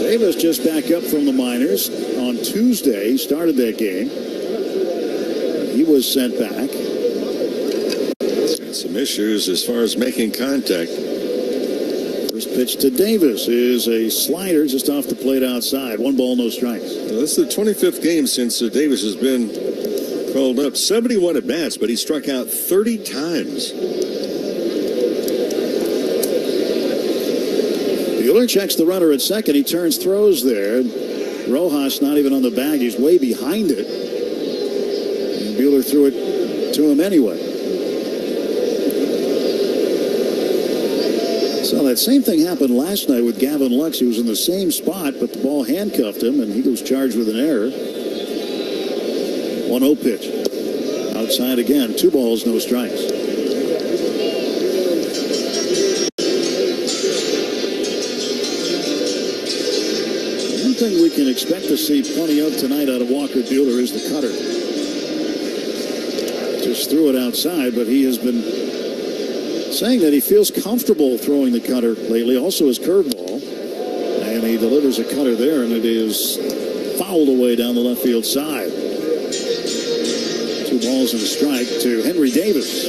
Davis just back up from the minors on Tuesday. He started that game. He was sent back. And some issues as far as making contact. First pitch to Davis is a slider just off the plate outside. 1 ball, no strikes. Well, this is the 25th game since Davis has been called up. 71 at bats, but he struck out 30 times. Buehler checks the runner at second. He turns, throws there. Rojas not even on the bag. He's way behind it. And Buehler threw it to him anyway. So that same thing happened last night with Gavin Lux. He was in the same spot, but the ball handcuffed him, and he was charged with an error. 1-0 pitch. Outside again. 2 balls, no strikes. thing we can expect to see plenty of tonight out of Walker Buehler is the cutter. Just threw it outside, but he has been saying that he feels comfortable throwing the cutter lately. Also his curveball. And he delivers a cutter there, and it is fouled away down the left field side. 2 balls and a strike to Henry Davis.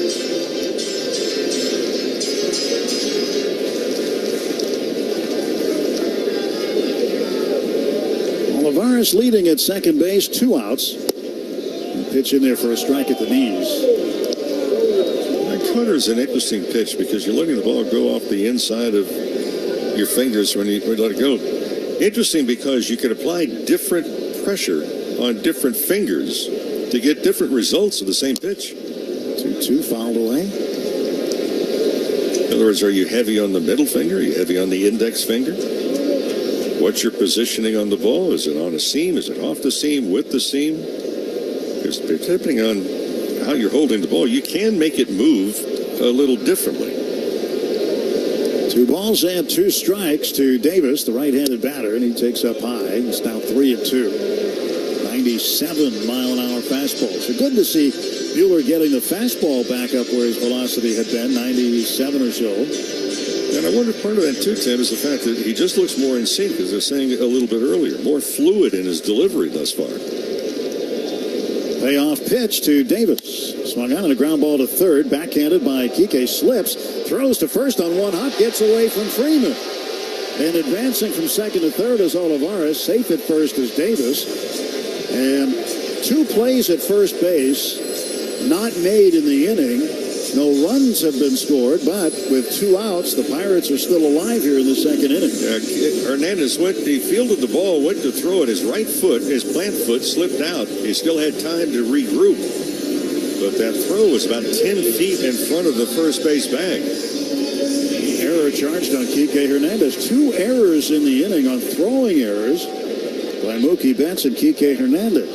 Olivares leading at second base, 2 outs. And pitch in there for a strike at the knees. That cutter's an interesting pitch because you're letting the ball go off the inside of your fingers when you let it go. Interesting because you can apply different pressure on different fingers to get different results of the same pitch. 2-2 fouled away. In other words, are you heavy on the middle finger? Are you heavy on the index finger? What's your positioning on the ball? Is it on a seam? Is it off the seam? With the seam? Because depending on how you're holding the ball, you can make it move a little differently. 2 balls and 2 strikes to Davis, the right-handed batter, and he takes up high. It's now 3-2. 97-mile-an-hour fastball. So good to see Buehler getting the fastball back up where his velocity had been, 97 or so. And I wonder if part of that, too, Tim, is the fact that he just looks more in sync, as I was saying a little bit earlier, more fluid in his delivery thus far. Payoff pitch to Davis. Swung on and a ground ball to third. Backhanded by Kike. Slips. Throws to first on one hop. Gets away from Freeman. And advancing from second to third is Olivares. Safe at first is Davis. And 2 plays at first base. Not made in the inning. No runs have been scored, but with 2 outs, the Pirates are still alive here in the second inning. Hernandez he fielded the ball, went to throw it. His right foot, his plant foot, slipped out. He still had time to regroup. But that throw was about 10 feet in front of the first base bag. Error charged on Kike Hernandez. 2 errors in the inning on throwing errors by Mookie Betts and Kike Hernandez.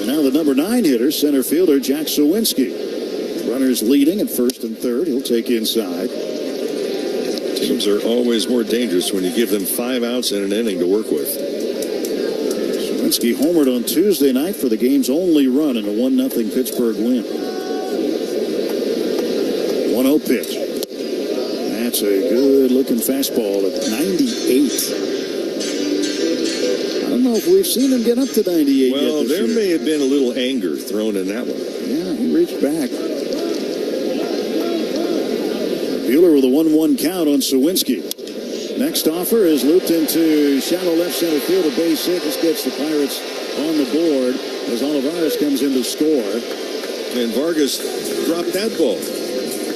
And now the number 9 hitter, center fielder Jack Sawinski. Runners leading at first and third. He'll take inside. Teams are always more dangerous when you give them 5 outs in an inning to work with. Sawinski homered on Tuesday night for the game's only run in a 1-0 Pittsburgh win. 1-0 pitch. That's a good-looking fastball at 98. I don't know if we've seen him get up to 98 well, yet this there year. may have been a little anger thrown in that one. Yeah, he reached back. Buehler with a 1-1 count on Sawinski. Next offer is looped into shallow left center field, a base hit. This gets the Pirates on the board as Olivares comes in to score. And Vargas dropped that ball,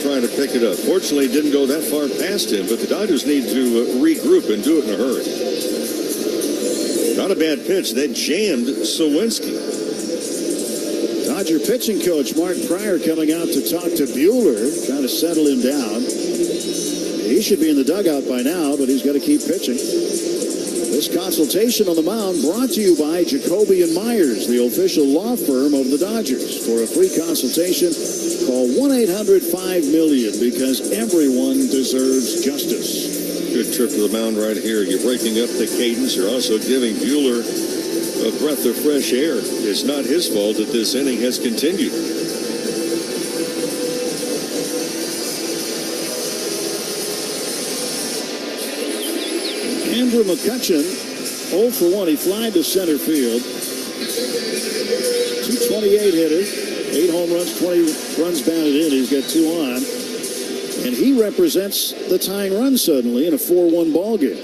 trying to pick it up. Fortunately, it didn't go that far past him, but the Dodgers need to regroup and do it in a hurry. Not a bad pitch. That jammed Sawinski. Dodger pitching coach Mark Pryor coming out to talk to Buehler, trying to settle him down. He should be in the dugout by now, but he's got to keep pitching. This consultation on the mound brought to you by Jacoby & Myers, the official law firm of the Dodgers. For a free consultation, call 1-800-5-MILLION because everyone deserves justice. Good trip to the mound right here. You're breaking up the cadence. You're also giving Buehler a breath of fresh air. It's not his fault that this inning has continued. Andrew McCutchen, 0 for 1. He flied to center field. 228 hitter, 8 home runs, 20 runs batted in. He's got 2 on. And he represents the tying run suddenly in a 4-1 ball game.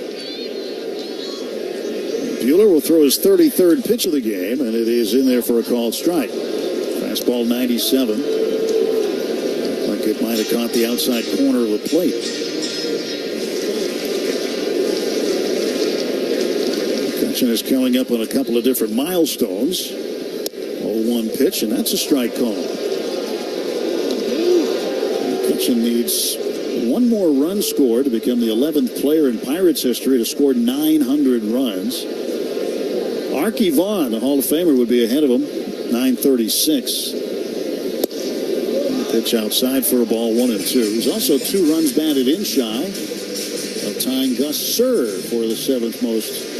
Buehler will throw his 33rd pitch of the game, and it is in there for a called strike. Fastball 97. Like it might have caught the outside corner of the plate. McCutchen is coming up on a couple of different milestones. 0-1 pitch, and that's a strike call. McCutchen needs 1 more run score to become the 11th player in Pirates history to score 900 runs. Archie Vaughn, the Hall of Famer, would be ahead of him, 936. Pitch outside for a ball, 1-2. He's also 2 runs batted in shy of tying Gus Sir for the 7th most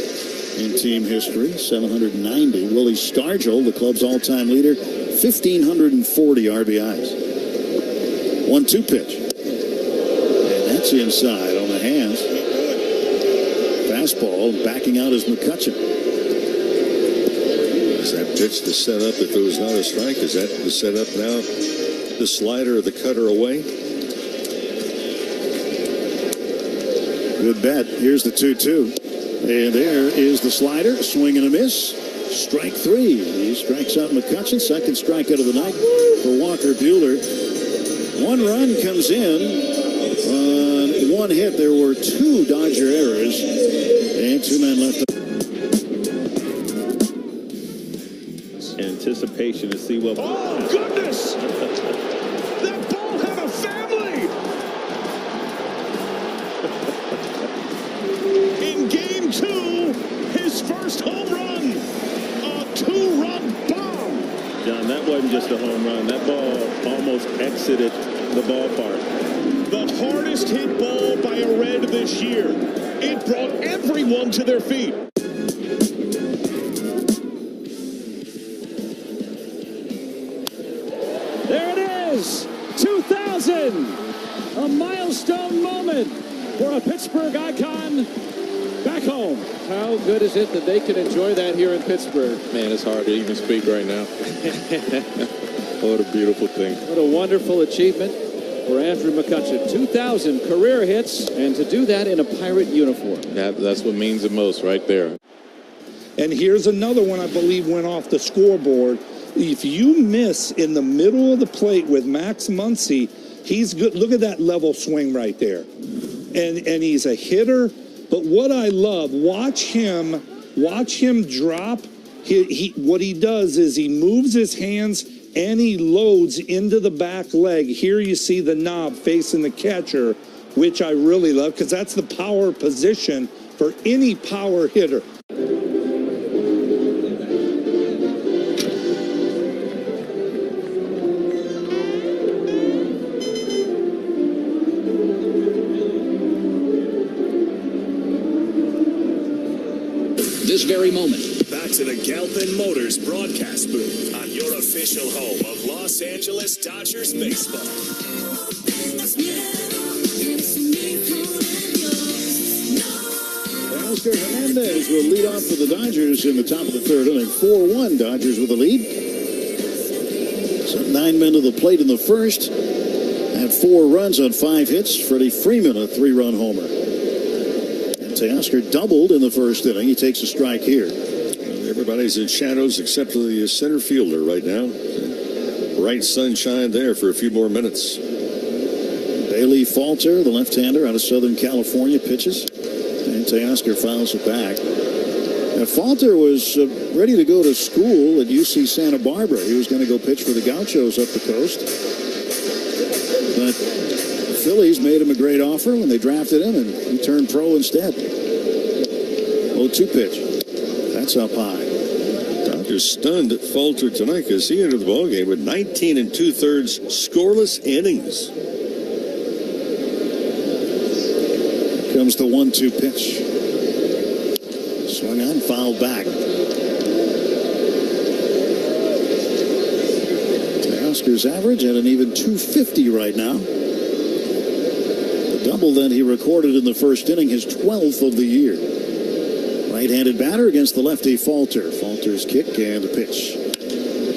in team history, 790. Willie Stargell, the club's all-time leader, 1,540 RBIs. 1-2 pitch. And that's inside on the hands. Fastball backing out is McCutchen. Is that pitch to set up if it was not a strike? Is that to set up now the slider or the cutter away? Good bet. Here's the 2-2. And there is the slider. Swing and a miss. Strike 3. He strikes out McCutchen. Second strikeout of the night for Walker Buehler. 1 run comes in on 1 hit. There were 2 Dodger errors and 2 men left. Anticipation to see what. Oh, goodness! That ball had a family! In game 2, his first home run. A 2-run bomb. John, that wasn't just a home run. That ball almost exited the ballpark. The hardest hit ball by a Red this year. It brought everyone to their feet. There it is, 2000, a milestone moment for a Pittsburgh icon back home. How good is it that they can enjoy that here in Pittsburgh? Man, it's hard to even speak right now. What a beautiful thing. What a wonderful achievement for Andrew McCutchen. 2,000 career hits, and to do that in a Pirate uniform. That's what means the most right there. And here's another one I believe went off the scoreboard. If you miss in the middle of the plate with Max Muncy, he's good. Look at that level swing right there. And he's a hitter. But what I love, watch him drop. What he does is he moves his hands and he loads into the back leg. Here you see the knob facing the catcher, which I really love because that's the power position for any power hitter. This very moment. Back to the Galpin Motors broadcast booth on your official home of Los Angeles Dodgers baseball. Oscar Hernandez will lead off for the Dodgers in the top of the third inning. 4-1 Dodgers with the lead. So 9 men to the plate in the first. Had 4 runs on 5 hits. Freddie Freeman, a 3-run homer. Oscar doubled in the first inning. He takes a strike here. Everybody's in shadows except for the center fielder right now. Bright sunshine there for a few more minutes. Bailey Falter, the left-hander out of Southern California, pitches. And Teoscar fouls it back. Now, Falter was ready to go to school at UC Santa Barbara. He was going to go pitch for the Gauchos up the coast. But the Phillies made him a great offer when they drafted him, and he turned pro instead. 0-2 pitch. That's up high. Dodgers stunned at Falter tonight because he entered the ballgame with 19 2/3 scoreless innings. Here comes the 1-2 pitch. Swung on, fouled back. Teoscar's average at an even .250 right now. The double that he recorded in the first inning, his 12th of the year. Right-handed batter against the lefty Falter. Falter's kick and a pitch.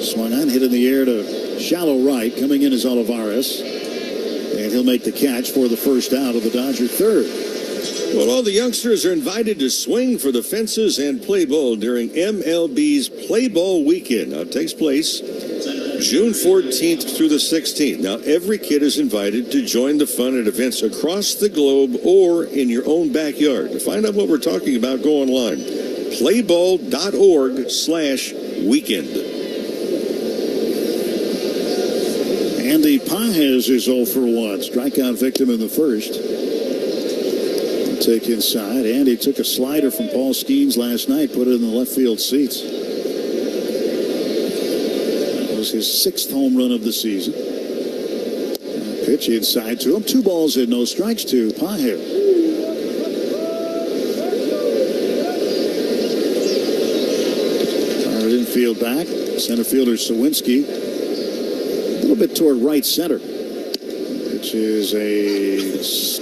Swung on, hit in the air to shallow right. Coming in is Olivares. And he'll make the catch for the first out of the Dodger third. Well, all the youngsters are invited to swing for the fences and play ball during MLB's Play Ball Weekend. Now, it takes place June 14th through the 16th. Now, every kid is invited to join the fun at events across the globe or in your own backyard. To find out what we're talking about, go online. Playball.org/weekend. Andy Pages is 0 for 1. Strikeout victim in the first. Take inside. Andy took a slider from Paul Skenes last night, put it in the left field seats. That was his 6th home run of the season. Pitch inside to him. 2 balls and no strikes to Pages. field back. Center fielder Sawinski a little bit toward right center, which is a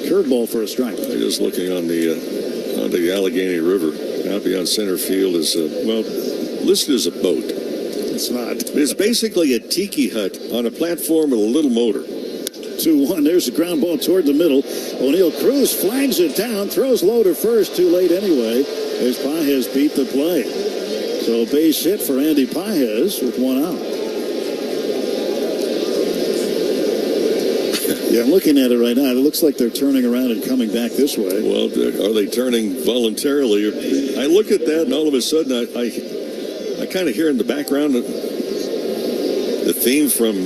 curveball for a strike. I'm just looking on the Allegheny River. Out beyond center field is, listed as a boat. It's not. It's basically a tiki hut on a platform with a little motor. 2-1. There's a ground ball toward the middle. O'Neill Cruz flags it down, throws low to first. Too late anyway, as Pages beat the play. So a base hit for Andy Pages with 1 out. Yeah, I'm looking at it right now. It looks like they're turning around and coming back this way. Well, are they turning voluntarily? I look at that, and all of a sudden, I kind of hear in the background the theme from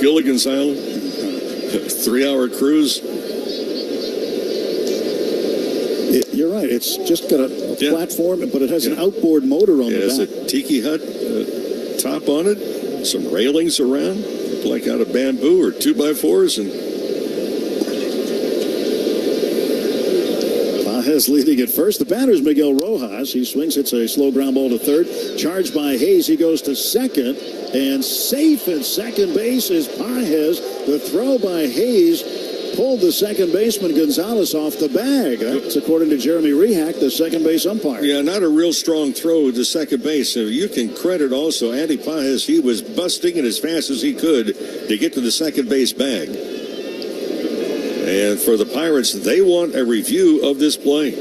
Gilligan's Island, 3-hour cruise. You're right. It's just got a platform, but it has an outboard motor on the back. It has a tiki hut top on it, some railings around, like out of bamboo or 2x4s, and Pages leading at first. The batter's Miguel Rojas. He swings. It's a slow ground ball to third. Charged by Hayes. He goes to second, and safe at second base is Pages. The throw by Hayes pulled the second baseman Gonzalez off the bag. That's according to Jeremy Rehack, the second base umpire. Yeah, not a real strong throw to second base. So you can credit also Andy Pages. He was busting it as fast as he could to get to the second base bag. And for the Pirates, they want a review of this play. So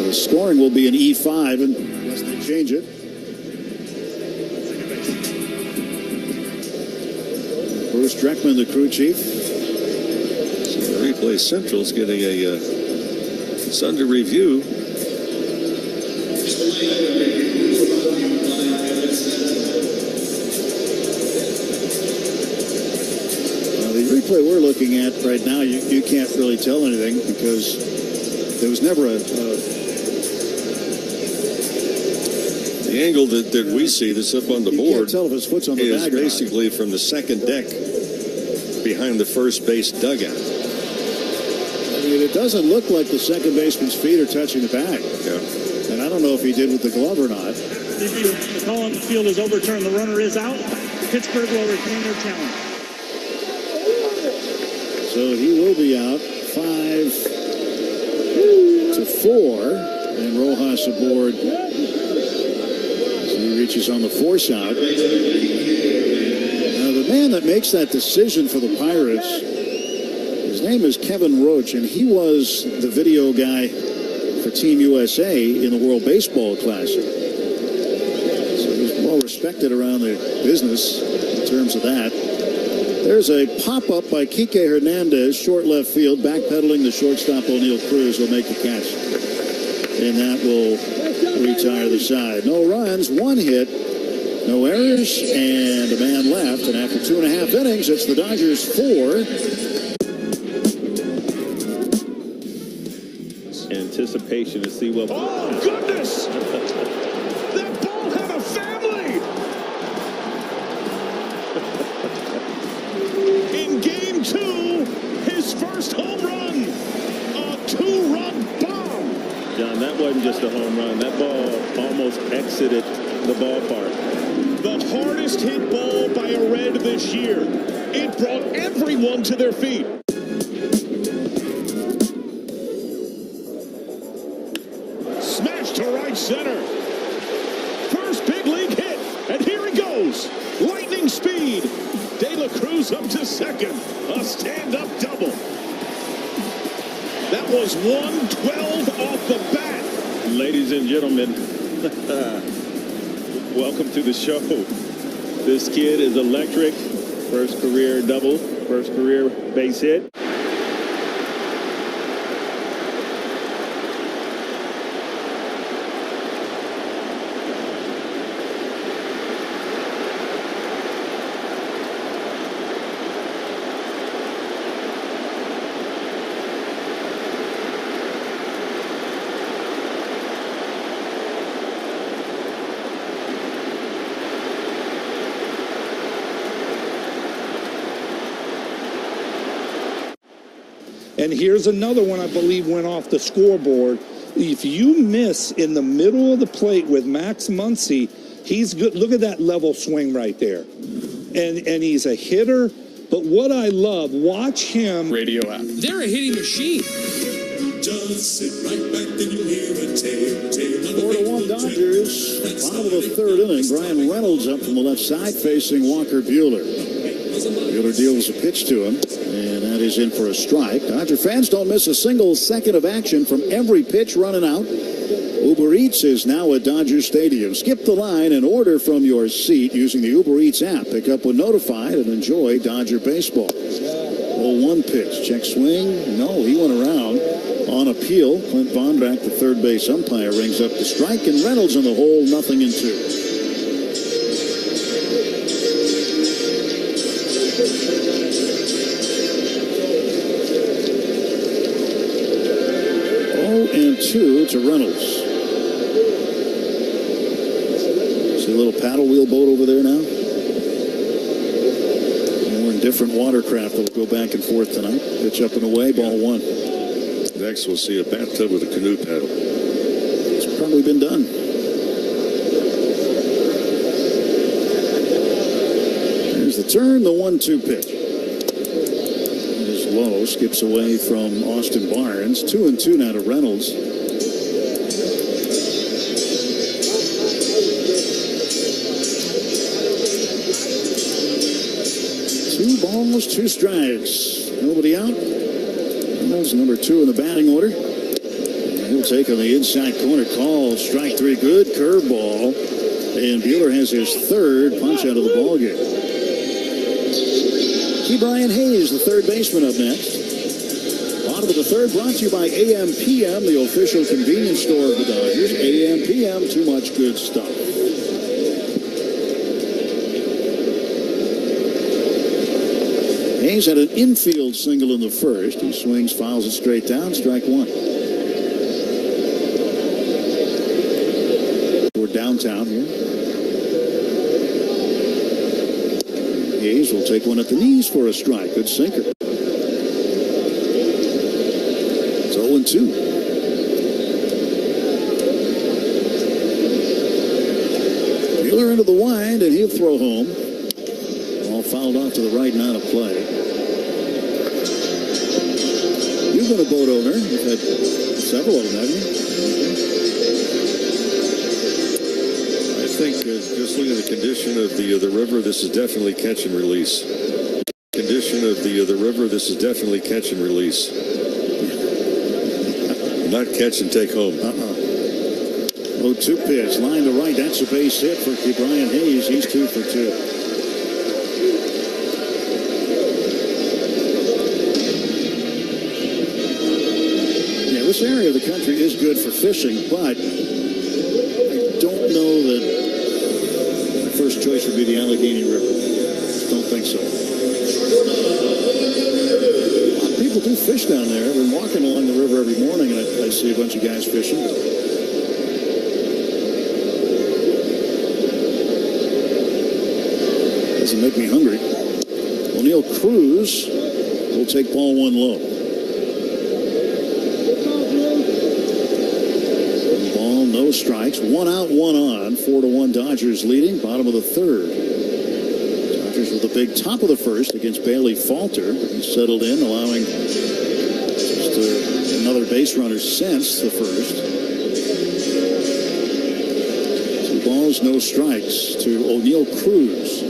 the scoring will be an E5 unless they change it. Bruce Dreckman, the crew chief. So Replay Central's getting it's under review. Now, the replay we're looking at right now, you can't really tell anything because there was never the angle that we see that's up on the board can't tell if his foot's on the is bag or not. basically from the second deck behind the first base dugout. I mean, it doesn't look like the second baseman's feet are touching the bag. Yeah. And I don't know if he did with the glove or not. The call on the field is overturned. The runner is out. Pittsburgh will retain their challenge. So he will be out 5-4. And Rojas aboard. He reaches on the force out. Now, the man that makes that decision for the Pirates, his name is Kevin Roach, and he was the video guy for Team USA in the World Baseball Classic. So he's well respected around the business in terms of that. There's a pop-up by Kike Hernandez, short left field, backpedaling the shortstop O'Neill Cruz will make the catch. And that will retire the side. No runs, 1 hit, no errors, and a man left. And after 2.5 innings, it's the Dodgers 4. Anticipation to see what... Oh, goodness! That ball had a family! In Game 2, his first home run. A 2-run bomb. John, that wasn't just a home run. That ball almost exited the ballpark. The hardest hit ball by a Red this year. It brought everyone to their feet. Smash to right center. First big league hit. And here he goes. Lightning speed. De La Cruz up to second. A stand-up double. That was 112 off the bat. Ladies and gentlemen, welcome to the show. This kid is electric. First career double, first career base hit. And here's another one I believe went off the scoreboard. If you miss in the middle of the plate with Max Muncy, he's good. Look at that level swing right there. And he's a hitter. But what I love, watch him. Radio app. They're a hitting machine. Just sit right back and you'll hear a tale. 4-1 Dodgers. Bottom of the third inning. Brian Reynolds up from the left side facing Walker Buehler. Buehler deals a pitch to him, and that is in for a strike. Dodger fans don't miss a single second of action from every pitch running out. Uber Eats is now at Dodger Stadium. Skip the line and order from your seat using the Uber Eats app. Pick up when notified and enjoy Dodger baseball. 0-1 pitch. Check swing. No, he went around. On appeal, Clint Vondrack, the third base umpire, rings up the strike, and Reynolds in the hole, 0-2. And 2 to Reynolds. See a little paddle wheel boat over there now? More different watercraft that will go back and forth tonight. Pitch up and away, ball 1. Next, we'll see a bathtub with a canoe paddle. It's probably been done. There's the turn, the 1-2 pitch. It is low, skips away from Austin Barnes. 2-2 now to Reynolds. Two balls, 2 strikes. Nobody out. Reynolds, number 2 in the batting order. He'll take on the inside corner call. Strike 3, good curveball. And Buehler has his third punch out of the ballgame. Brian Hayes, the third baseman, up next. Bottom of the third, brought to you by AM/PM, the official convenience store of the Dodgers. AM/PM, too much good stuff. Hayes had an infield single in the first. He swings, fouls it straight down, strike 1. We're downtown here. Hayes will take one at the knees for a strike. Good sinker. It's 0-2. Buehler into the wind, and he'll throw home. All fouled off to the right and out of play. You've been a boat owner. You've had several of them, haven't you? I think just looking at the condition of the river, this is definitely catch and release. Condition of the river, this is definitely catch and release. Not catch and take home. 0-2 pitch, line to right. That's a base hit for Brian Hayes. He's 2 for 2. Yeah, this area of the country is good for fishing, but I don't know that my first choice would be the Allegheny River. Don't think so. A lot of people do fish down there. I've been walking along the river every morning, and I see a bunch of guys fishing. Doesn't make me hungry. O'Neill Cruz will take ball 1 low. Ball, no strikes. 1 out, 1 on. 4-1 Dodgers leading. Bottom of the third. Dodgers with a big top of the first against Bailey Falter. He's settled in, allowing just another base runner since the first. 2 balls, no strikes to O'Neill Cruz.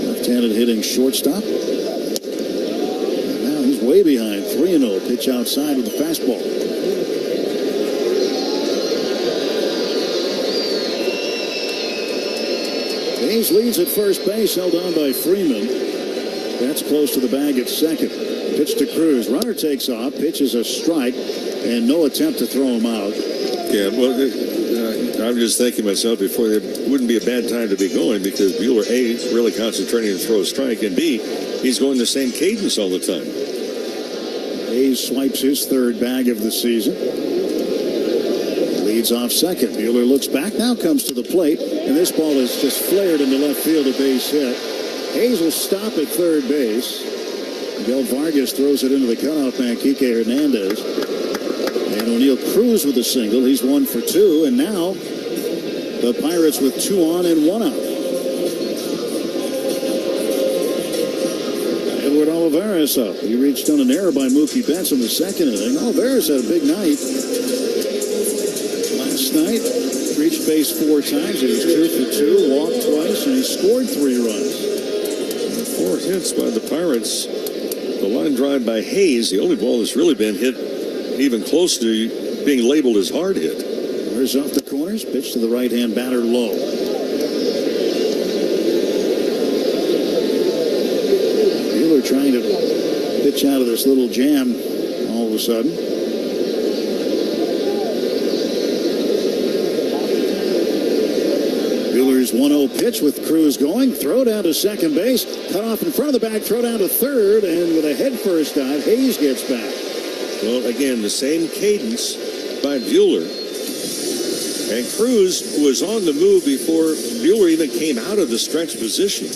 Left-handed hitting shortstop. And now he's way behind. 3-0. Pitch outside with the fastball. Hayes leads at first base, held on by Freeman. That's close to the bag at second. Pitch to Cruz. Runner takes off. Pitch is a strike, and no attempt to throw him out. Yeah, well, I'm just thinking myself before, it wouldn't be a bad time to be going because Buehler, A, really concentrating to throw a strike, and B, he's going the same cadence all the time. Hayes swipes his third bag of the season. Leads off second. Buehler looks back, now comes to the plate, and this ball is just flared into left field, a base hit. Hayes will stop at third base. Miguel Vargas throws it into the cutoff man, Kike Hernandez. And O'Neill Cruz with a single. He's 1 for 2. And now the Pirates with 2 on and 1 out. Heyward Olivares up. He reached on an error by Mookie Betts in the second inning. Olivares had a big night last night. Reached base 4 times. He was 2 for 2, walked twice, and he scored 3 runs. 4 hits by the Pirates. The line drive by Hayes, the only ball that's really been hit even close to being labeled as hard hit. There's off the corners. Pitch to the right-hand batter low. Buehler trying to pitch out of this little jam all of a sudden. Buehler's 1-0 pitch with Cruz going. Throw down to second base. Cut off in front of the bag. Throw down to third. And with a head-first dive, Hayes gets back. Well, again, the same cadence by Buehler. And Cruz was on the move before Buehler even came out of the stretch position.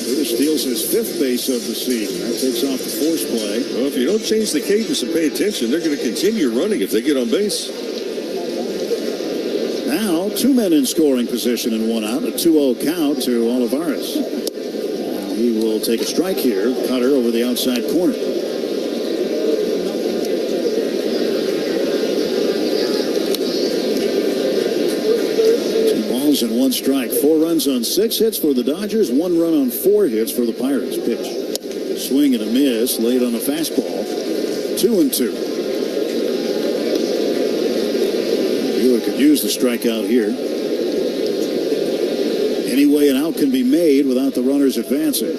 Cruz steals his 5th base of the season. That takes off the force play. Well, if you don't change the cadence and pay attention, they're going to continue running if they get on base. Now, 2 men in scoring position and 1 out. A 2-0 count to Olivares. He will take a strike here. Cutter over the outside corner. 2 balls and 1 strike. 4 runs on 6 hits for the Dodgers. 1 run on 4 hits for the Pirates. Pitch. Swing and a miss. Late on a fastball. 2-2. Could use the strikeout here. Anyway, an out can be made without the runners advancing.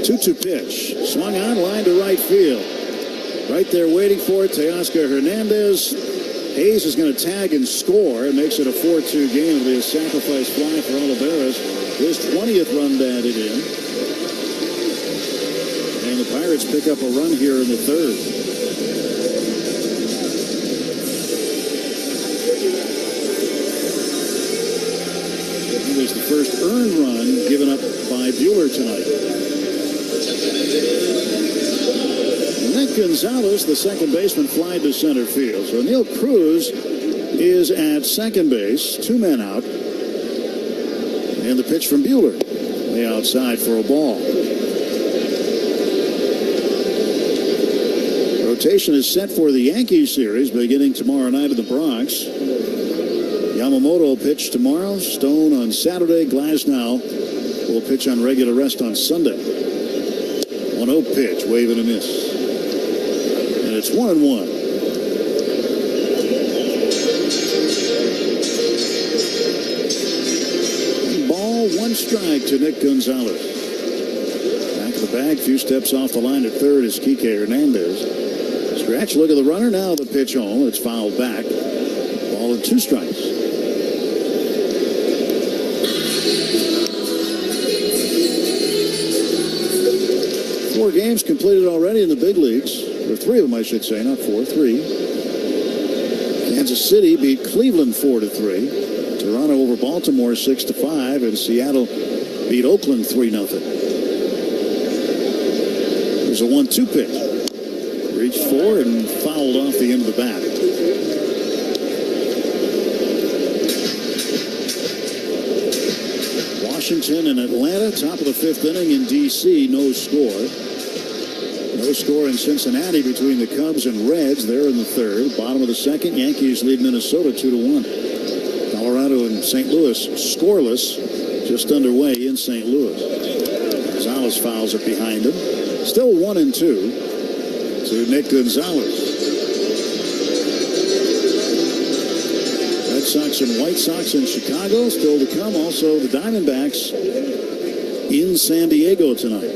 2-2 pitch. Swung on, line to right field. Right there waiting for it, Teoscar Hernandez. Hayes is going to tag and score. It makes it a 4-2 game. It'll be a sacrifice fly for Olivares. His 20th run batted in. And the Pirates pick up a run here in the 3rd. Was the first earned run given up by Buehler tonight. Nick Gonzalez, the second baseman, flied to center field. So O'Neill Cruz is at second base, 2 men out. And the pitch from Buehler, way outside for a ball. Rotation is set for the Yankees series beginning tomorrow night in the Bronx. Yamamoto will pitch tomorrow. Stone on Saturday. Glasnow will pitch on regular rest on Sunday. 1-0 pitch. Wave and a miss. And it's 1-1. Ball, 1 strike to Nick Gonzalez. Back of the bag. Few steps off the line at third is Kike Hernandez. Stretch. Look at the runner. Now the pitch home. It's fouled back. Ball and 2 strikes. 4 games completed already in the big leagues. Or 3 of them, I should say, not 4, 3. Kansas City beat Cleveland 4-3. Toronto over Baltimore 6-5. And Seattle beat Oakland 3-0. There's a 1-2 pitch. Reached for and fouled off the end of the bat. Washington and Atlanta, top of the 5th inning in D.C., no score. No score in Cincinnati between the Cubs and Reds. They're in the 3rd. Bottom of the 2nd, Yankees lead Minnesota 2-1. Colorado and St. Louis scoreless, just underway in St. Louis. Gonzalez fouls it behind him. Still 1-2 to Nick Gonzalez. Red Sox and White Sox in Chicago still to come. Also the Diamondbacks in San Diego tonight.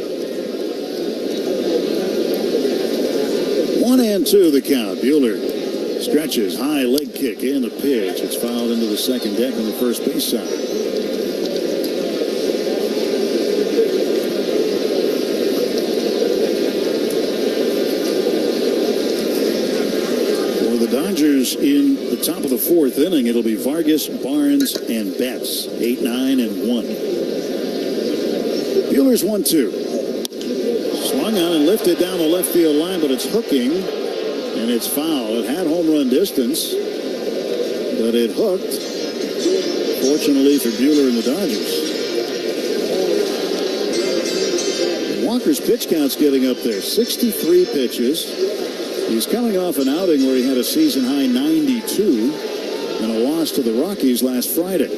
1-2 the count. Buehler stretches, high leg kick and a pitch. It's fouled into the second deck on the first base side. For the Dodgers in the top of the 4th inning, it'll be Vargas, Barnes, and Betts. 8, 9, and 1. Buehler's 1-2. Swung on and lifted down the left field line, but it's hooking, and it's foul. It had home run distance, but it hooked. Fortunately for Buehler and the Dodgers. Walker's pitch count's getting up there. 63 pitches. He's coming off an outing where he had a season-high 92 and a loss to the Rockies last Friday.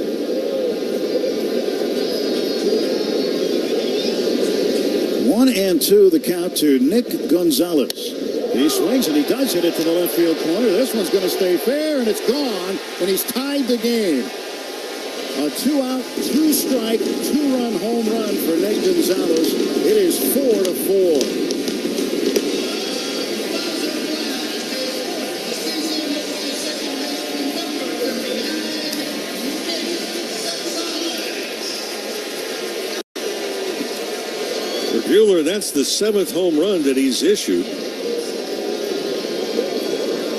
One and two, the count to Nick Gonzalez. He swings and he does hit it to the left field corner. This one's going to stay fair, and it's gone, and he's tied the game. A 2-out, 2-strike, 2-run home run for Nick Gonzalez. It is 4-4. For Buehler, that's the 7th home run that he's issued.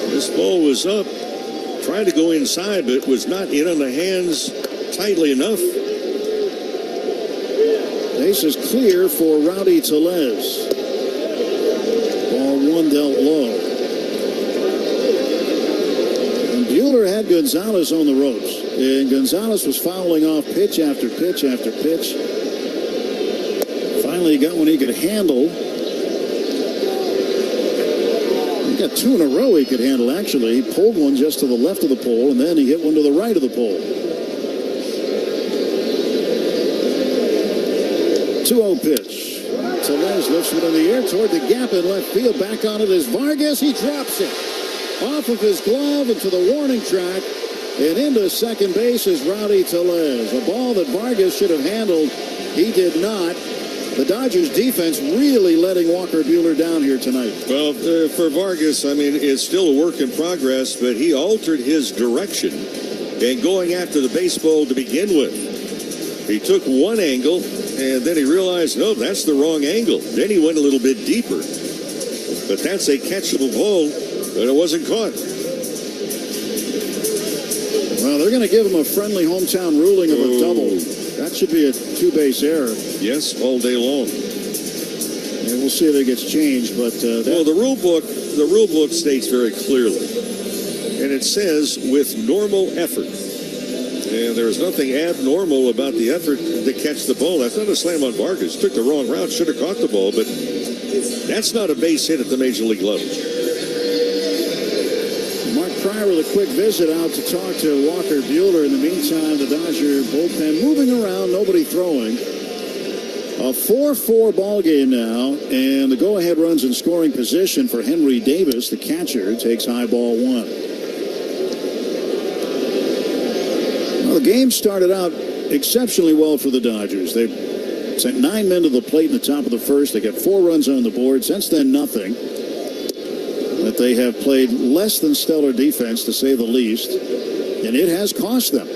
This ball was up, tried to go inside, but was not in on the hands tightly enough. Base is clear for Rowdy Tellez. Ball one dealt low. And Buehler had Gonzalez on the ropes. And Gonzalez was fouling off pitch after pitch after pitch. Finally, he got one he could handle. He got two in a row he could handle, actually. He pulled one just to the left of the pole, and then he hit one to the right of the pole. 2-0 pitch. Tellez lifts it in the air toward the gap in left field. Back on it is Vargas. He drops it off of his glove into the warning track. And into second base is Rowdy Tellez. A ball that Vargas should have handled. He did not. The Dodgers defense really letting Walker Buehler down here tonight. Well, for Vargas, I mean, it's still a work in progress, but he altered his direction and going after the baseball to begin with. He took one angle, and then he realized, no, that's the wrong angle. Then he went a little bit deeper. But that's a catchable ball, but it wasn't caught. Well, they're going to give him a friendly hometown ruling of a double. That should be a two-base error. Yes, all day long. And we'll see if it gets changed. But well, the rule book states very clearly, and it says with normal effort. And there is nothing abnormal about the effort to catch the ball. That's not a slam on Vargas. Took the wrong route, should have caught the ball, but that's not a base hit at the major league level. Mark Pryor with a quick visit out to talk to Walker Buehler. In the meantime, the Dodger bullpen moving around, nobody throwing. A 4-4 ball game now, and the go-ahead runs in scoring position for Henry Davis. The catcher takes high ball one. Well, the game started out exceptionally well for the Dodgers. They sent 9 men to the plate in the top of the first. They got 4 runs on the board. Since then, nothing. But they have played less than stellar defense, to say the least, and it has cost them.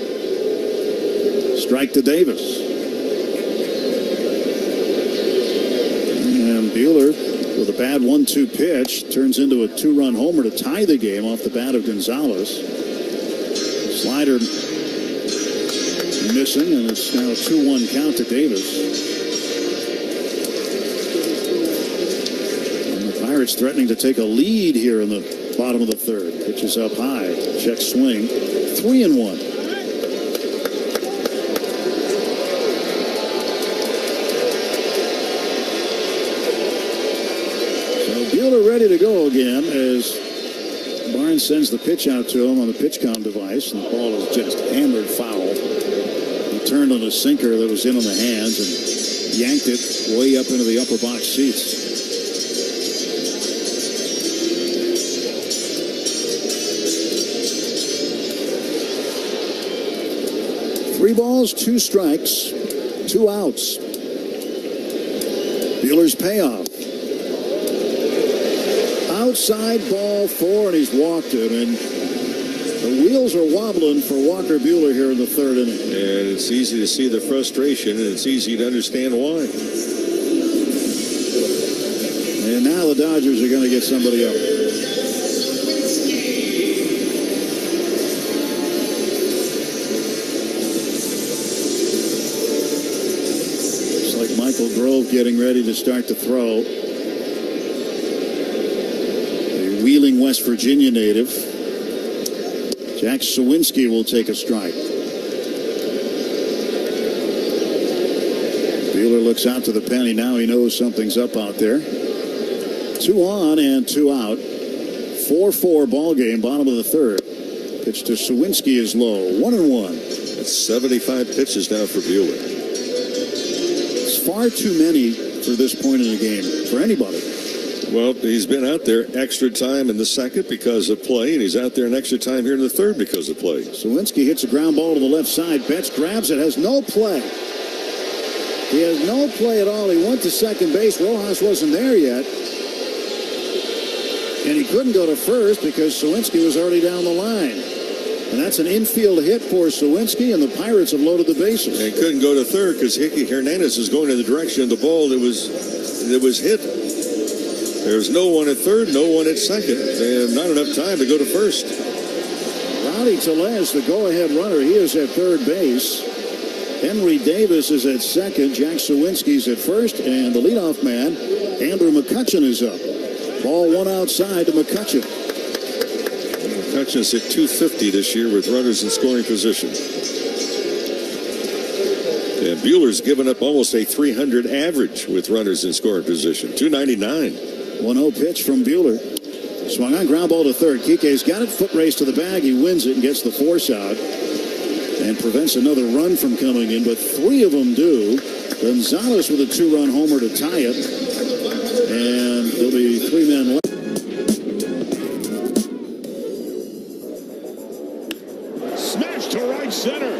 Strike to Davis. And Buehler, with a bad 1-2 pitch, turns into a 2-run homer to tie the game off the bat of Gonzalez. Slider missing, and it's now a 2-1 count to Davis. Pirates threatening to take a lead here in the bottom of the third. Pitch is up high. Check swing. 3-1. So Buehler ready to go again as Barnes sends the pitch out to him on the PitchCom device, and the ball is just hammered foul. He turned on a sinker that was in on the hands and yanked it way up into the upper box seats. 3 balls, 2 strikes, 2 outs. Buehler's payoff. Outside ball 4, and he's walked it. And the wheels are wobbling for Walker Buehler here in the third inning. And it's easy to see the frustration, and it's easy to understand why. And now the Dodgers are going to get somebody up. Michael Grove getting ready to start to throw. Wheeling, West Virginia native. Jack Sawinski will take a strike. Buehler looks out to the pen. Now he knows something's up out there. 2 on and 2 out. 4-4 ball game, bottom of the third. Pitch to Sawinski is low. 1-1. That's 75 pitches now for Buehler. It's far too many for this point in the game for anybody. Well, he's been out there extra time in the second because of play, and he's out there an extra time here in the third because of play. Sawinski hits a ground ball to the left side. Betts grabs it, has no play. He has no play at all. He went to second base. Rojas wasn't there yet. And he couldn't go to first because Sawinski was already down the line. And that's an infield hit for Sawinski, and the Pirates have loaded the bases. And couldn't go to third because Hickey Hernandez is going in the direction of the ball that was hit. There's no one at third, no one at second. And not enough time to go to first. Rowdy Tellez, the go-ahead runner, he is at third base. Henry Davis is at second. Jack Sawinski's at first. And the leadoff man, Andrew McCutchen, is up. Ball one outside to McCutchen. McCutchen's at 250 this year with runners in scoring position. And Buehler's given up almost a 300 average with runners in scoring position. 299. 1-0 pitch from Buehler. Swung on, ground ball to third. Kike's got it. Foot race to the bag. He wins it and gets the force out. And prevents another run from coming in, but 3 of them do. Gonzalez with a 2-run homer to tie it. And there'll be 3 men left. Smash to right center.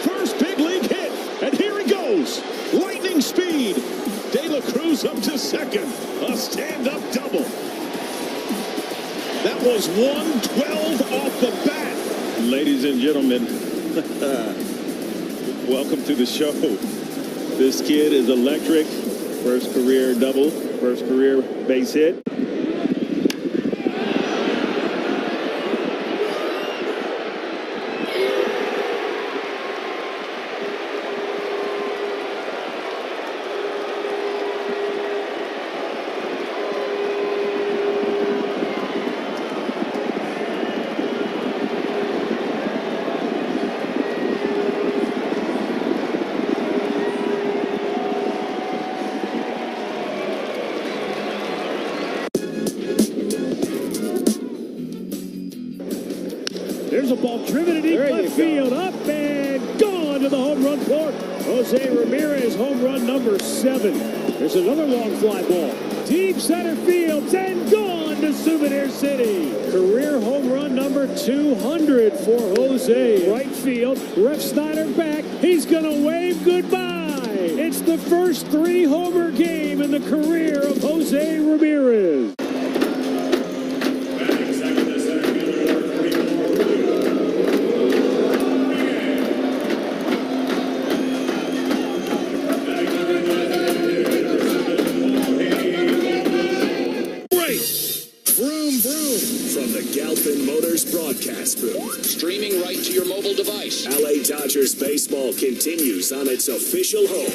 First big league hit, and here he goes. Lightning speed. De La Cruz up to second. A stand-up double. That was 112 off the bat. Ladies and gentlemen, welcome to the show. This kid is electric. First career double, first career base hit. There's a ball driven to deep left field, up and gone to the home run court. Jose Ramirez, home run number 7. There's another long fly ball. Deep center field, and gone to Souvenir City. Career home run number 200 for Jose. Right field, Ref Snyder back. He's going to wave goodbye. It's the first 3-homer game in the career of Jose Ramirez. Broadcast booth. Streaming right to your mobile device. LA Dodgers baseball continues on its official home.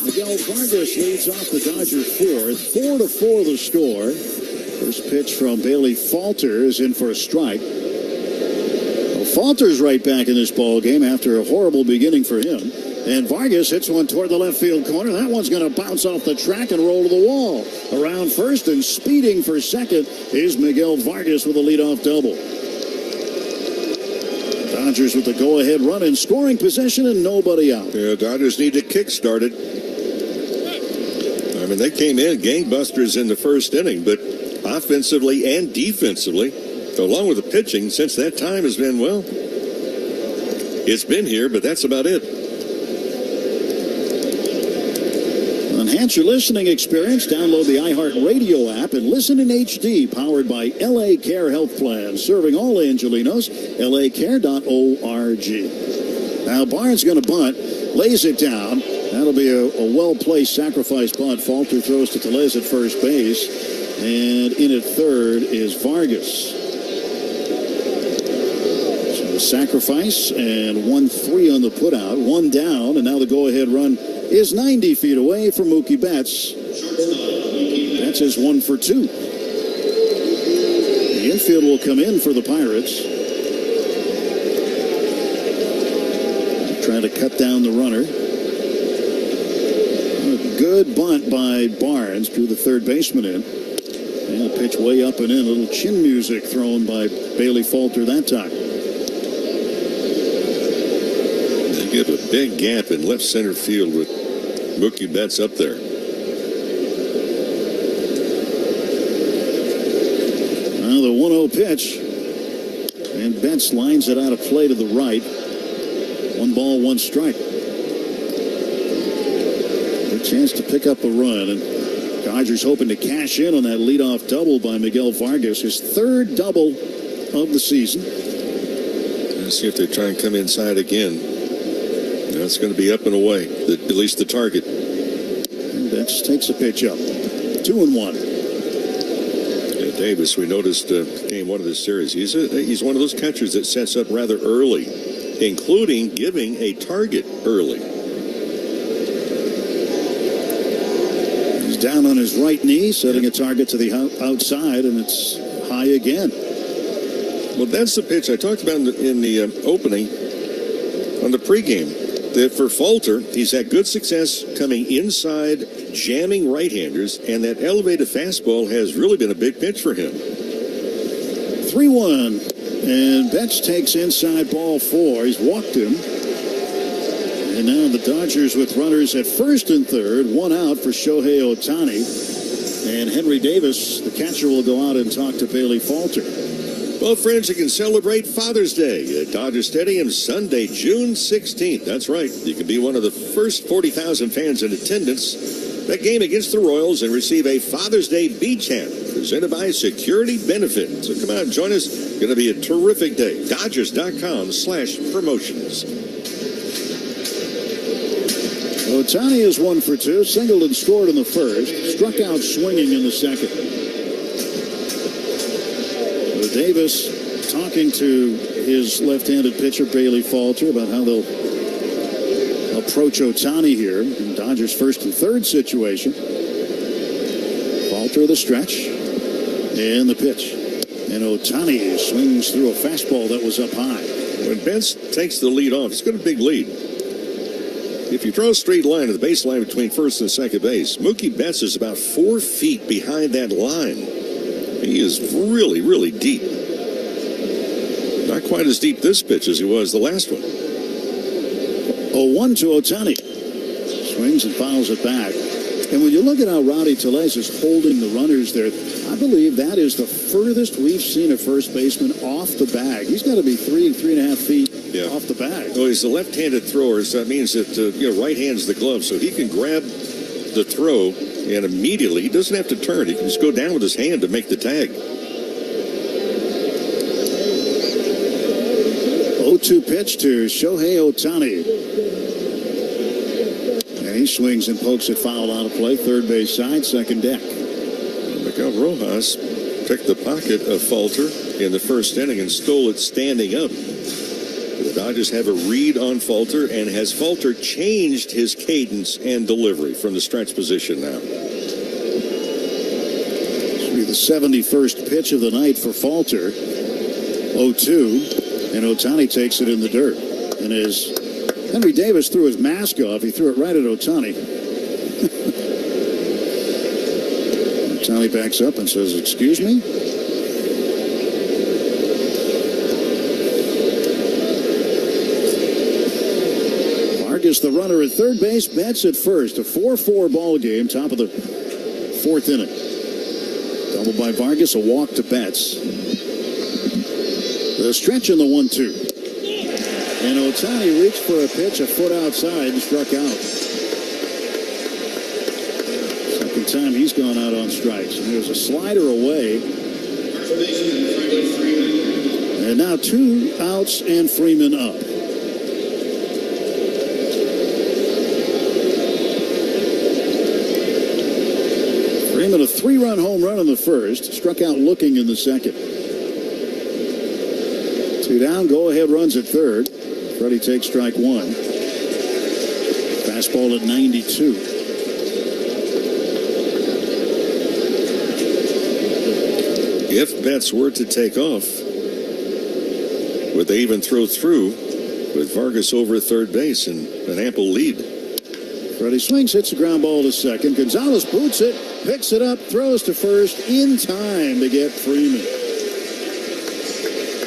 Miguel Vargas leads off the Dodgers fourth. 4-4 the score. First pitch from Bailey Falters in for a strike. Well, Falters right back in this ball game after a horrible beginning for him. And Vargas hits one toward the left field corner. That one's going to bounce off the track and roll to the wall. Around first and speeding for second is Miguel Vargas with a leadoff double. Dodgers with the go-ahead run in scoring position and nobody out. Yeah, Dodgers need to kick-start it. I mean, they came in gangbusters in the first inning, but offensively and defensively, along with the pitching, since that time has been, well, it's been here, but that's about it. Enhance your listening experience. Download the iHeartRadio app and listen in HD, powered by LA Care Health Plan, serving all Angelinos. LACare.org. Now Barnes going to bunt, lays it down. That'll be a well-placed sacrifice bunt. Falter throws to Tellez at first base, and in at third is Vargas. So the sacrifice and 1-3 on the putout, 1 down, and now the go-ahead run is 90 feet away from Mookie Betts. Betts is 1 for 2. The infield will come in for the Pirates. Trying to cut down the runner. A good bunt by Barnes, drew the third baseman in. And a pitch way up and in. A little chin music thrown by Bailey Falter that time. They give a big gap in left center field with Mookie Betts up there. Now the 1-0 pitch. And Betts lines it out of play to the right. 1 ball, 1 strike. A chance to pick up a run. And Dodgers hoping to cash in on that leadoff double by Miguel Vargas. His 3rd double of the season. Let's see if they try and come inside again. That's going to be up and away. At least the target. And Betts takes a pitch up. 2-1. Davis, we noticed game 1 of this series. He's one of those catchers that sets up rather early, including giving a target early. He's down on his right knee, setting a target to the outside, and it's high again. Well, that's the pitch I talked about in the opening on the pregame. That for Falter, he's had good success coming inside, jamming right-handers, and that elevated fastball has really been a big pitch for him. 3-1, and Betts takes inside ball 4. He's walked him. And now the Dodgers with runners at first and third, 1 out for Shohei Ohtani. And Henry Davis, the catcher, will go out and talk to Bailey Falter. Well, friends, you can celebrate Father's Day at Dodger Stadium Sunday, June 16th. That's right. You can be one of the first 40,000 fans in attendance that game against the Royals and receive a Father's Day beach hat presented by Security Benefit. So come out and join us. It's going to be a terrific day. Dodgers.com/promotions. Ohtani is 1 for 2. Singled and scored in the first. Struck out swinging in the second. Davis talking to his left-handed pitcher, Bailey Falter, about how they'll approach Ohtani here in Dodgers' first and third situation. Falter the stretch and the pitch. And Ohtani swings through a fastball that was up high. When Betts takes the lead off, he's got a big lead. If you draw a straight line at the baseline between first and second base, Mookie Betts is about 4 feet behind that line. He is really, really deep. Not quite as deep this pitch as he was the last one. 0-1 to Ohtani. Swings and fouls it back. And when you look at how Rowdy Tellez is holding the runners there, I believe that is the furthest we've seen a first baseman off the bag. He's got to be 3.5 feet off the bag. Well, he's a left-handed thrower, so that means that right hand's the glove, so he can grab the throw. And immediately, he doesn't have to turn. He can just go down with his hand to make the tag. 0-2 pitch to Shohei Ohtani. And he swings and pokes it foul out of play. Third base side, second deck. Miguel Rojas picked the pocket of Falter in the first inning and stole it standing up. The Dodgers have a read on Falter, and has Falter changed his cadence and delivery from the stretch position now? This will be the 71st pitch of the night for Falter. 0-2, and Ohtani takes it in the dirt. And as Henry Davis threw his mask off, he threw it right at Ohtani. Ohtani backs up and says, "Excuse me?" Is the runner at third base, Betts at first. A 4-4 ball game, top of the 4th inning. Double by Vargas, a walk to Betts. The stretch in the 1-2. And Ohtani reached for a pitch a foot outside and struck out. Second time he's gone out on strikes. And there's a slider away. And now 2 outs and Freeman up. Freeman, a 3-run home run in the first, struck out looking in the second. 2 down, go-ahead runs at third. Freddie takes strike 1. Fastball at 92. If bets were to take off, would they even throw through with Vargas over third base and an ample lead? Freddie swings, hits the ground ball to second. Gonzalez boots it, picks it up, throws to first in time to get Freeman.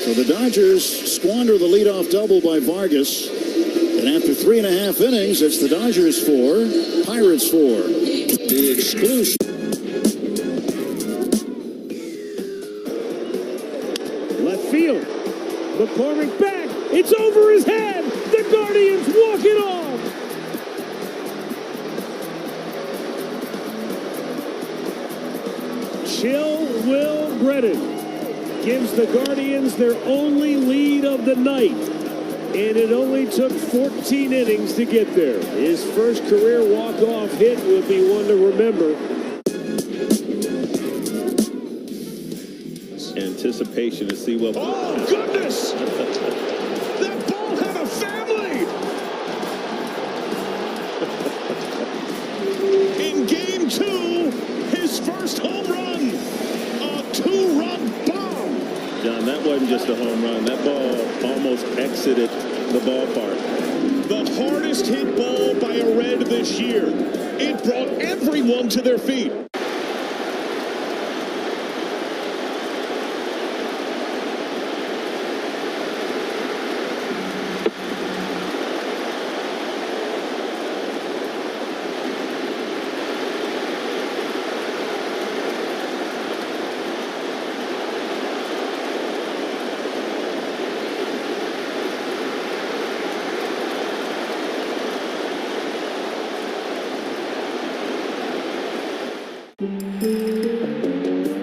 So the Dodgers squander the leadoff double by Vargas. And after 3.5 innings, it's the Dodgers 4, Pirates 4. The exclusive. Left field. McCormick back. It's over his head. The Guardians walk it off. Chill Will Brennan gives the Guardians their only lead of the night. And it only took 14 innings to get there. His first career walk-off hit will be one to remember. Anticipation to see what... Oh, goodness! That ball had a family! In game 2, his first home run. A 2-run bomb. John, that wasn't just a home run. That ball almost exited the ballpark. The hardest hit ball by a Red this year. It brought everyone to their feet.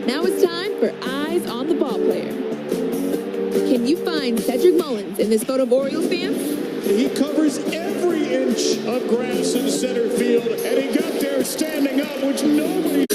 Now it's time for Eyes on the Ball Player. Can you find Cedric Mullins in this photo of Orioles fans? He covers every inch of grass in center field, and he got there standing up, which nobody...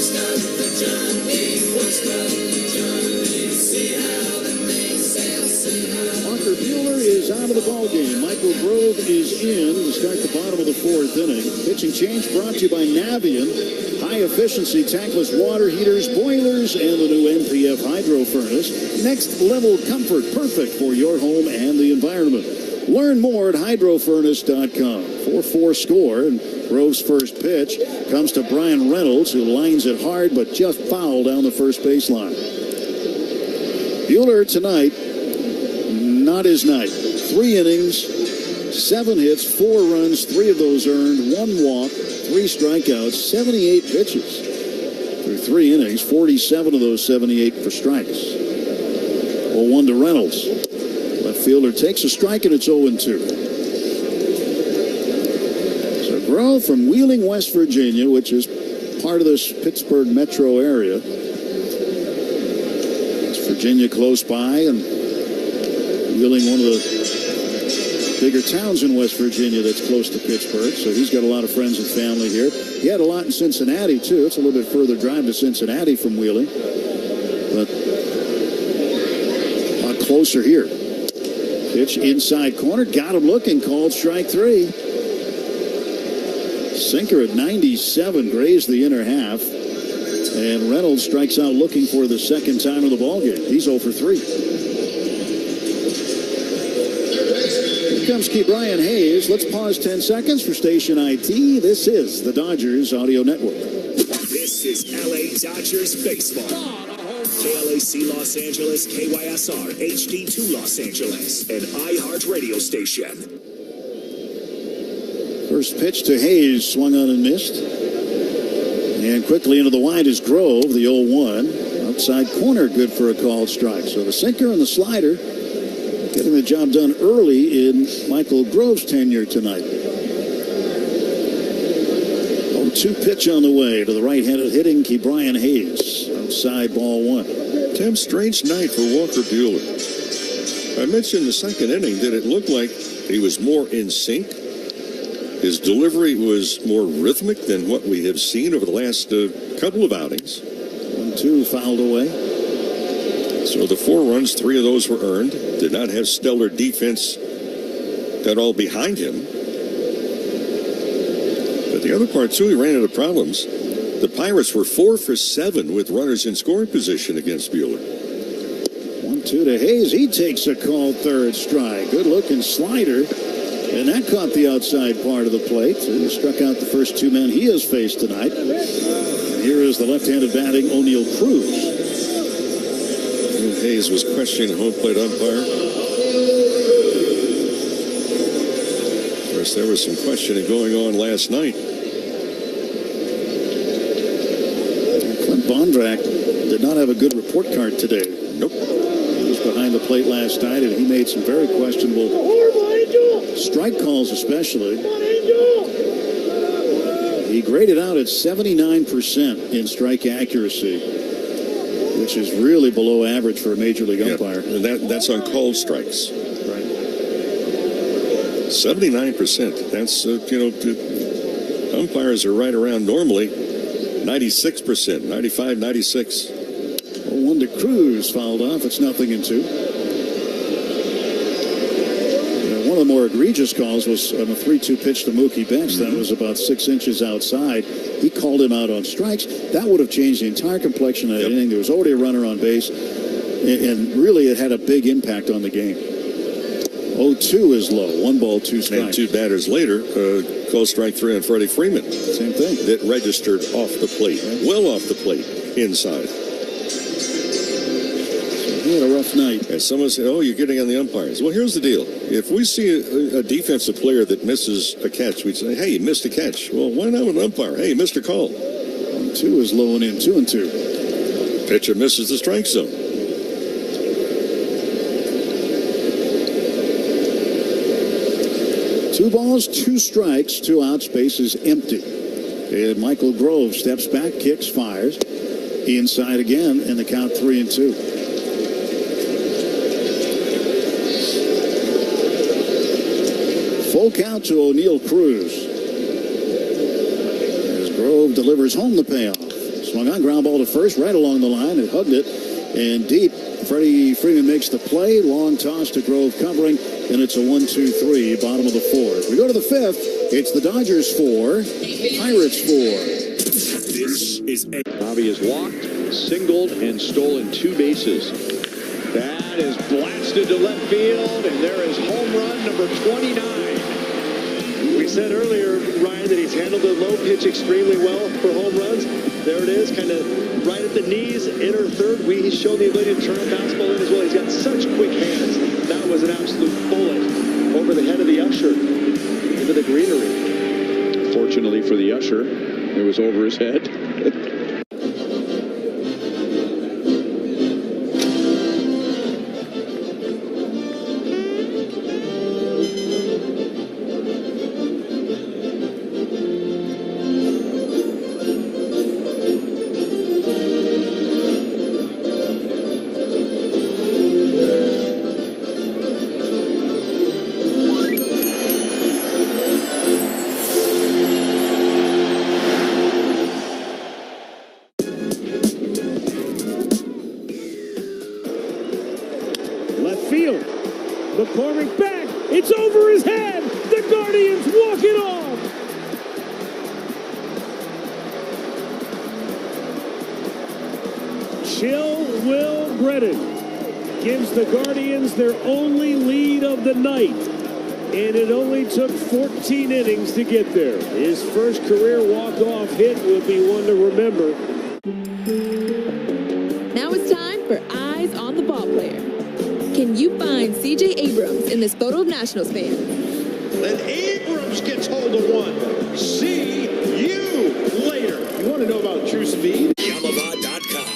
Walker Buehler is out of the ballgame. Michael Grove is in to start the bottom of the 4th inning. Pitching change brought to you by Navien. High-efficiency tankless water heaters, boilers, and the new NPF hydro furnace. Next-level comfort, perfect for your home and the environment. Learn more at hydrofurnace.com. 4-4 score, and Grove's first pitch comes to Brian Reynolds, who lines it hard but just fouled down the first baseline. Buehler tonight, not his night. 3 innings, 7 hits, 4 runs, 3 of those earned, 1 walk, 3 strikeouts, 78 pitches. Through 3 innings, 47 of those 78 for strikes. 0-1 to Reynolds. Left fielder takes a strike, and it's 0-2. So Grove from Wheeling, West Virginia, which is part of this Pittsburgh metro area. It's Virginia close by, and Wheeling, one of the bigger towns in West Virginia that's close to Pittsburgh, so he's got a lot of friends and family here. He had a lot in Cincinnati, too. It's a little bit further drive to Cincinnati from Wheeling, but a lot closer here. Pitch inside corner, got him looking, called strike 3. Sinker at 97, grazed the inner half, and Reynolds strikes out looking for the second time of the ballgame. He's 0 for 3. Comes Brian Hayes. Let's pause 10 seconds for station IT. This is the Dodgers Audio Network. This is LA Dodgers baseball. KLAC Los Angeles, KYSR, HD2 Los Angeles, and iHeart radio station. First pitch to Hayes, swung on and missed. And quickly into the wide is Grove, the 0-1. Outside corner, good for a called strike. So the sinker and the slider getting the job done early in Michael Grove's tenure tonight. 0-2 pitch on the way to the right-handed hitting Brian Hayes. Outside ball 1. Tim, strange night for Walker Buehler. I mentioned the second inning that it looked like he was more in sync. His delivery was more rhythmic than what we have seen over the last couple of outings. 1-2 fouled away. So the 4 runs, 3 of those were earned. Did not have stellar defense at all behind him. But the other part, too, he ran into problems. The Pirates were 4 for 7 with runners in scoring position against Buehler. 1-2 to Hayes. He takes a called third strike. Good-looking slider. And that caught the outside part of the plate. He struck out the first 2 men he has faced tonight. Here is the left-handed batting O'Neill Cruz. Hayes was questioning the home plate umpire. Of course, there was some questioning going on last night. Clint Bondrak did not have a good report card today. Nope. He was behind the plate last night, and he made some very questionable strike calls, especially. He graded out at 79% in strike accuracy, which is really below average for a major league umpire. And that's on called strikes. Right. 79%. That's, umpires are right around normally 96%, 95, 96. 1 to Cruz, fouled off. It's 0-2. One of the more egregious calls was on a 3-2 pitch to Mookie Betts. That was about 6 inches outside. He called him out on strikes. That would have changed the entire complexion of that inning. There was already a runner on base, and really it had a big impact on the game. 0-2 is low. 1 ball, 2 strikes. And 2 batters later, called strike 3 on Freddie Freeman. Same thing. That registered off the plate, well off the plate, inside. He had a rough night. And someone said, oh, you're getting on the umpires. Well, here's the deal. If we see a defensive player that misses a catch, we'd say, hey, you missed a catch. Well, why not with an umpire? Hey, you missed a call. 1-2 is low and in. 2-2. Pitcher misses the strike zone. 2 balls, 2 strikes, 2 outs, bases empty. And Michael Grove steps back, kicks, fires. Inside again, and the count 3-2. Full count to O'Neill Cruz. As Grove delivers home the payoff. Swung on, ground ball to first, right along the line. It hugged it, and deep. Freddie Freeman makes the play. Long toss to Grove covering, and it's a 1-2-3, bottom of the 4th. We go to the 5th. It's the Dodgers 4, Pirates 4. This is Bobby has walked, singled, and stolen 2 bases. That is blasted to left field, and there is home run number 29. We said earlier, Ryan, that he's handled the low pitch extremely well for home runs. There it is, kind of right at the knees, inner third. He's shown the ability to turn a fastball in as well. He's got such quick hands. That was an absolute bullet over the head of the usher into the greenery. Fortunately for the usher, it was over his head. McCormick back. It's over his head. The Guardians walk it off. Chill Will Brennan gives the Guardians their only lead of the night. And it only took 14 innings to get there. His first career walk-off hit will be one to remember. Now it's time for Eyes on the Ball Player. Can you find C.J. Abrams in this photo of Nationals fans? Then Abrams gets hold of one. See you later. You want to know about true speed? Yamava.com.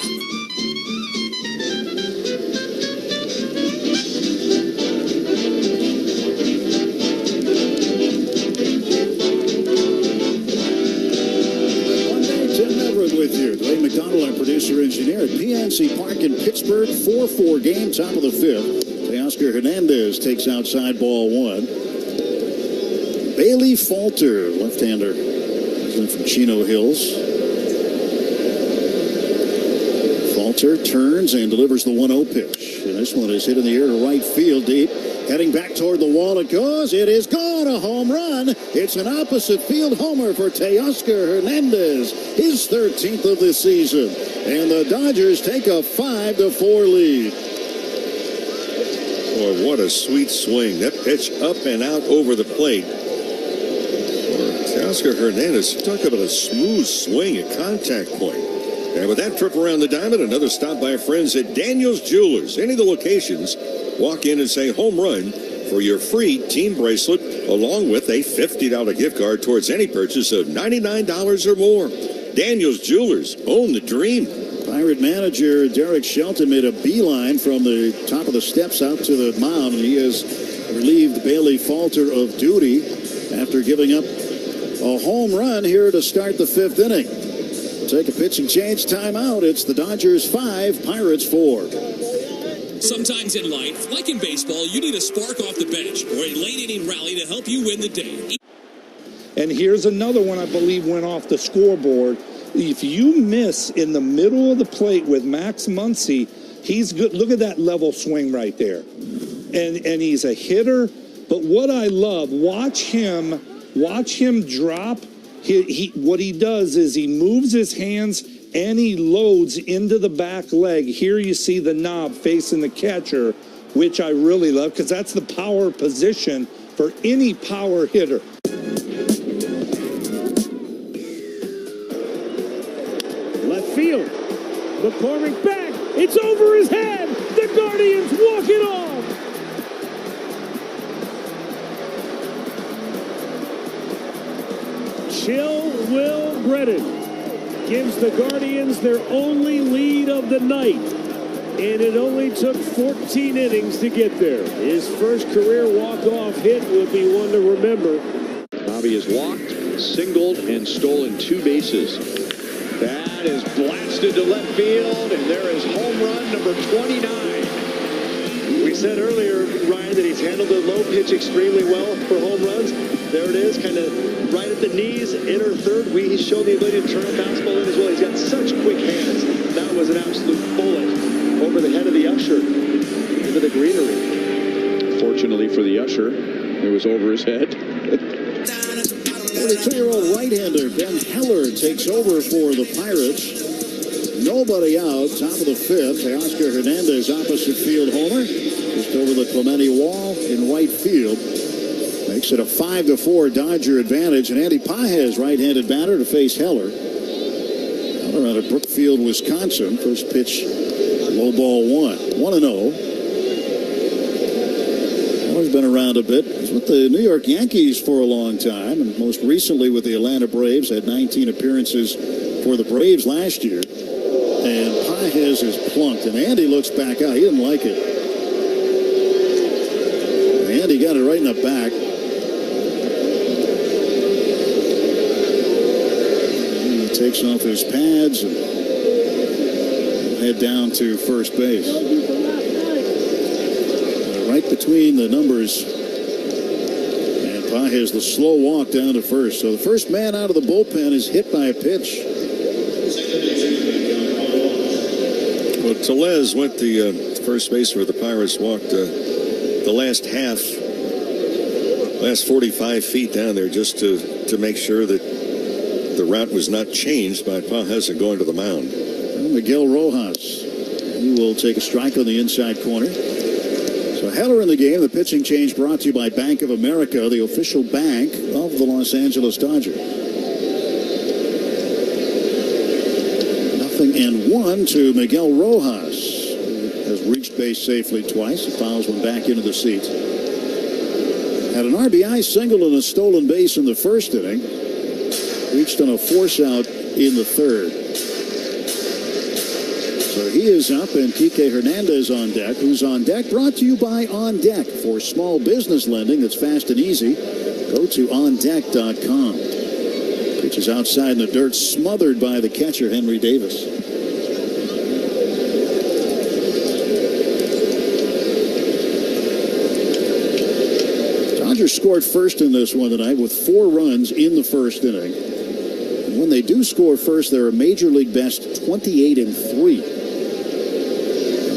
With you. Dwayne McDonald, our producer-engineer at PNC Park in Pittsburgh. 4-4 game, top of the 5th. Teoscar Hernandez takes outside ball 1. Bailey Falter, left-hander, from Chino Hills. Falter turns and delivers the 1-0 pitch. And this one is hit in the air to right field deep. Heading back toward the wall it goes. It is gone. got a home run. It's an opposite field homer for Teoscar Hernandez, his 13th of the season. And the Dodgers take a 5-4 lead. Boy, what a sweet swing. That pitch up and out over the plate. Oscar Hernandez, talk about a smooth swing at contact point. And with that trip around the diamond, another stop by our friends at Daniel's Jewelers. Any of the locations, walk in and say home run for your free team bracelet, along with a $50 gift card towards any purchase of $99 or more. Daniel's Jewelers, own the dream. Pirate manager Derek Shelton made a beeline from the top of the steps out to the mound. He has relieved Bailey Falter of duty after giving up a home run here to start the 5th inning. We'll take a pitching change timeout. It's the Dodgers 5, Pirates 4. Sometimes in life, like in baseball, you need a spark off the bench or a late-inning rally to help you win the day. And here's another one I believe went off the scoreboard. If you miss in the middle of the plate with Max Muncy, he's good. Look at that level swing right there. And he's a hitter. But what I love, watch him drop. What he does is he moves his hands and he loads into the back leg. Here you see the knob facing the catcher, which I really love because that's the power position for any power hitter. Left field. McCormick back. It's over his head. The Guardians walk it off. Chill Will Brennan gives the Guardians their only lead of the night. And it only took 14 innings to get there. His first career walk-off hit will be one to remember. Bobby has walked, singled, and stolen 2 bases. That is blasted to left field, and there is home run number 29. We said earlier, Ryan, that he's handled the low pitch extremely well for home runs. There it is, kind of right at the knees, inner third. He's shown the ability to turn a fastball in as well. He's got such quick hands. That was an absolute bullet over the head of the usher into the greenery. Fortunately for the usher, it was over his head. 42-year-old right-hander Ben Heller takes over for the Pirates. Nobody out, top of the 5th. Teoscar Hernandez, opposite field homer, just over the Clemente wall in right field. Makes it a 5-4 Dodger advantage. And Andy Pages, right-handed batter, to face Heller. Heller out of Brookfield, Wisconsin. First pitch, low ball 1-0. Heller's been around a bit. He's with the New York Yankees for a long time, and most recently with the Atlanta Braves. Had 19 appearances for the Braves last year. And Pages is plunked, and Andy looks back out. He didn't like it. And Andy got it right in the back. Takes off his pads and head down to first base. Right between the numbers. And Pages, the slow walk down to first. So the first man out of the bullpen is hit by a pitch. Well, Tellez went the first base where the Pirates walked the last 45 feet down there just to make sure that the route was not changed by Pages going to the mound. Miguel Rojas, he will take a strike on the inside corner. So Heller in the game. The pitching change brought to you by Bank of America, the official bank of the Los Angeles Dodgers. 0-1 to Miguel Rojas, who has reached base safely twice. He fouls one back into the seats. Had an RBI single and a stolen base in the first inning. Reached on a force out in the third. So he is up, and Kike Hernandez on deck. Who's on deck? Brought to you by On Deck. For small business lending that's fast and easy, go to ondeck.com. Pitch is outside in the dirt, smothered by the catcher, Henry Davis. Dodgers scored first in this one tonight with 4 runs in the first inning. And when they do score first, they're a Major League best 28-3.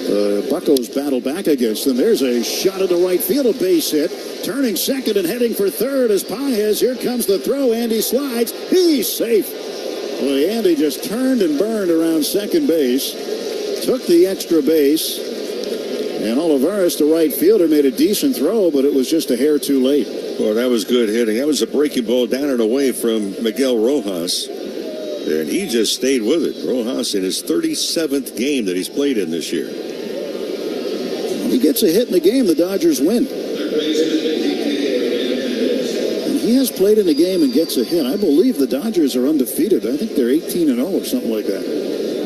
Buccos battle back against them. There's a shot at the right field, a base hit. Turning second and heading for third is Paez. Here comes the throw. Andy slides. He's safe. Boy, Andy just turned and burned around second base. Took the extra base. And Olivares, the right fielder, made a decent throw, but it was just a hair too late. Well, that was good hitting. That was a breaking ball down and away from Miguel Rojas. And he just stayed with it. Rojas in his 37th game that he's played in this year. He gets a hit in the game, the Dodgers win. And he has played in the game and gets a hit. I believe the Dodgers are undefeated. I think they're 18-0 or something like that.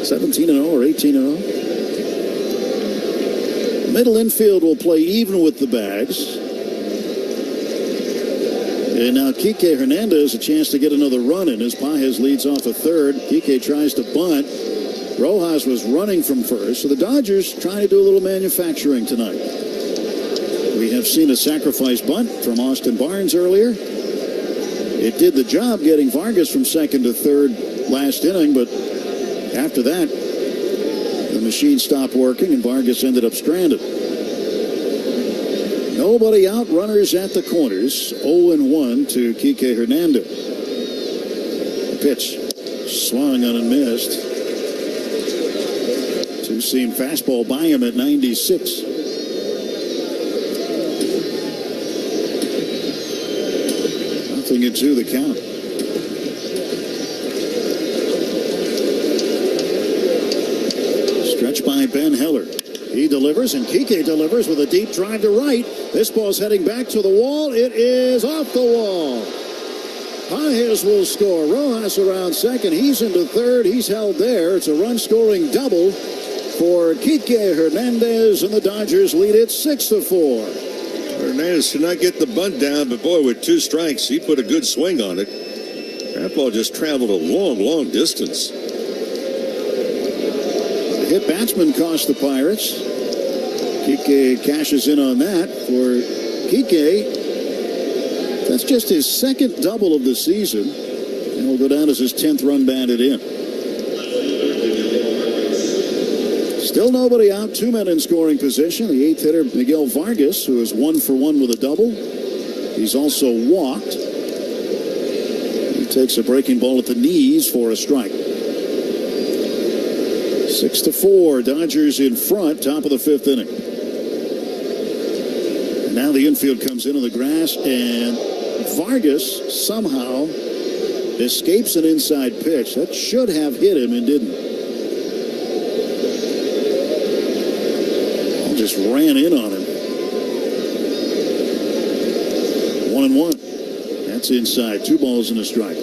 17-0 or 18-0. Middle infield will play even with the Bags. And now Kike Hernandez a chance to get another run in as Paez leads off a third. Kike tries to bunt. Rojas was running from first, so the Dodgers trying to do a little manufacturing tonight. We have seen a sacrifice bunt from Austin Barnes earlier. It did the job getting Vargas from second to third last inning, but after that, the machine stopped working and Vargas ended up stranded. Nobody out, runners at the corners. 0-1 to Kike Hernandez. The pitch swung on and missed. Two-seam fastball by him at 96. Nothing into the count. Stretch by Ben Heller. He delivers, and Kike delivers with a deep drive to right. This ball's heading back to the wall. It is off the wall. Paez will score. Rojas around second. He's into third. He's held there. It's a run-scoring double for Kike Hernandez, and the Dodgers lead it 6-4. Hernandez did not get the bunt down, but boy, with 2 strikes, he put a good swing on it. That ball just traveled a long, long distance. The hit batsman cost the Pirates. Kike cashes in on that. For Kike, that's just his second double of the season, and will go down as his 10th run batted in. Still nobody out, 2 men in scoring position. The 8th hitter, Miguel Vargas, who is 1 for 1 with a double. He's also walked. He takes a breaking ball at the knees for a strike. 6-4, Dodgers in front, top of the 5th inning. And now the infield comes in on the grass, and Vargas somehow escapes an inside pitch. That should have hit him and didn't. Just ran in on him. 1-1. That's inside. 2 balls and a strike.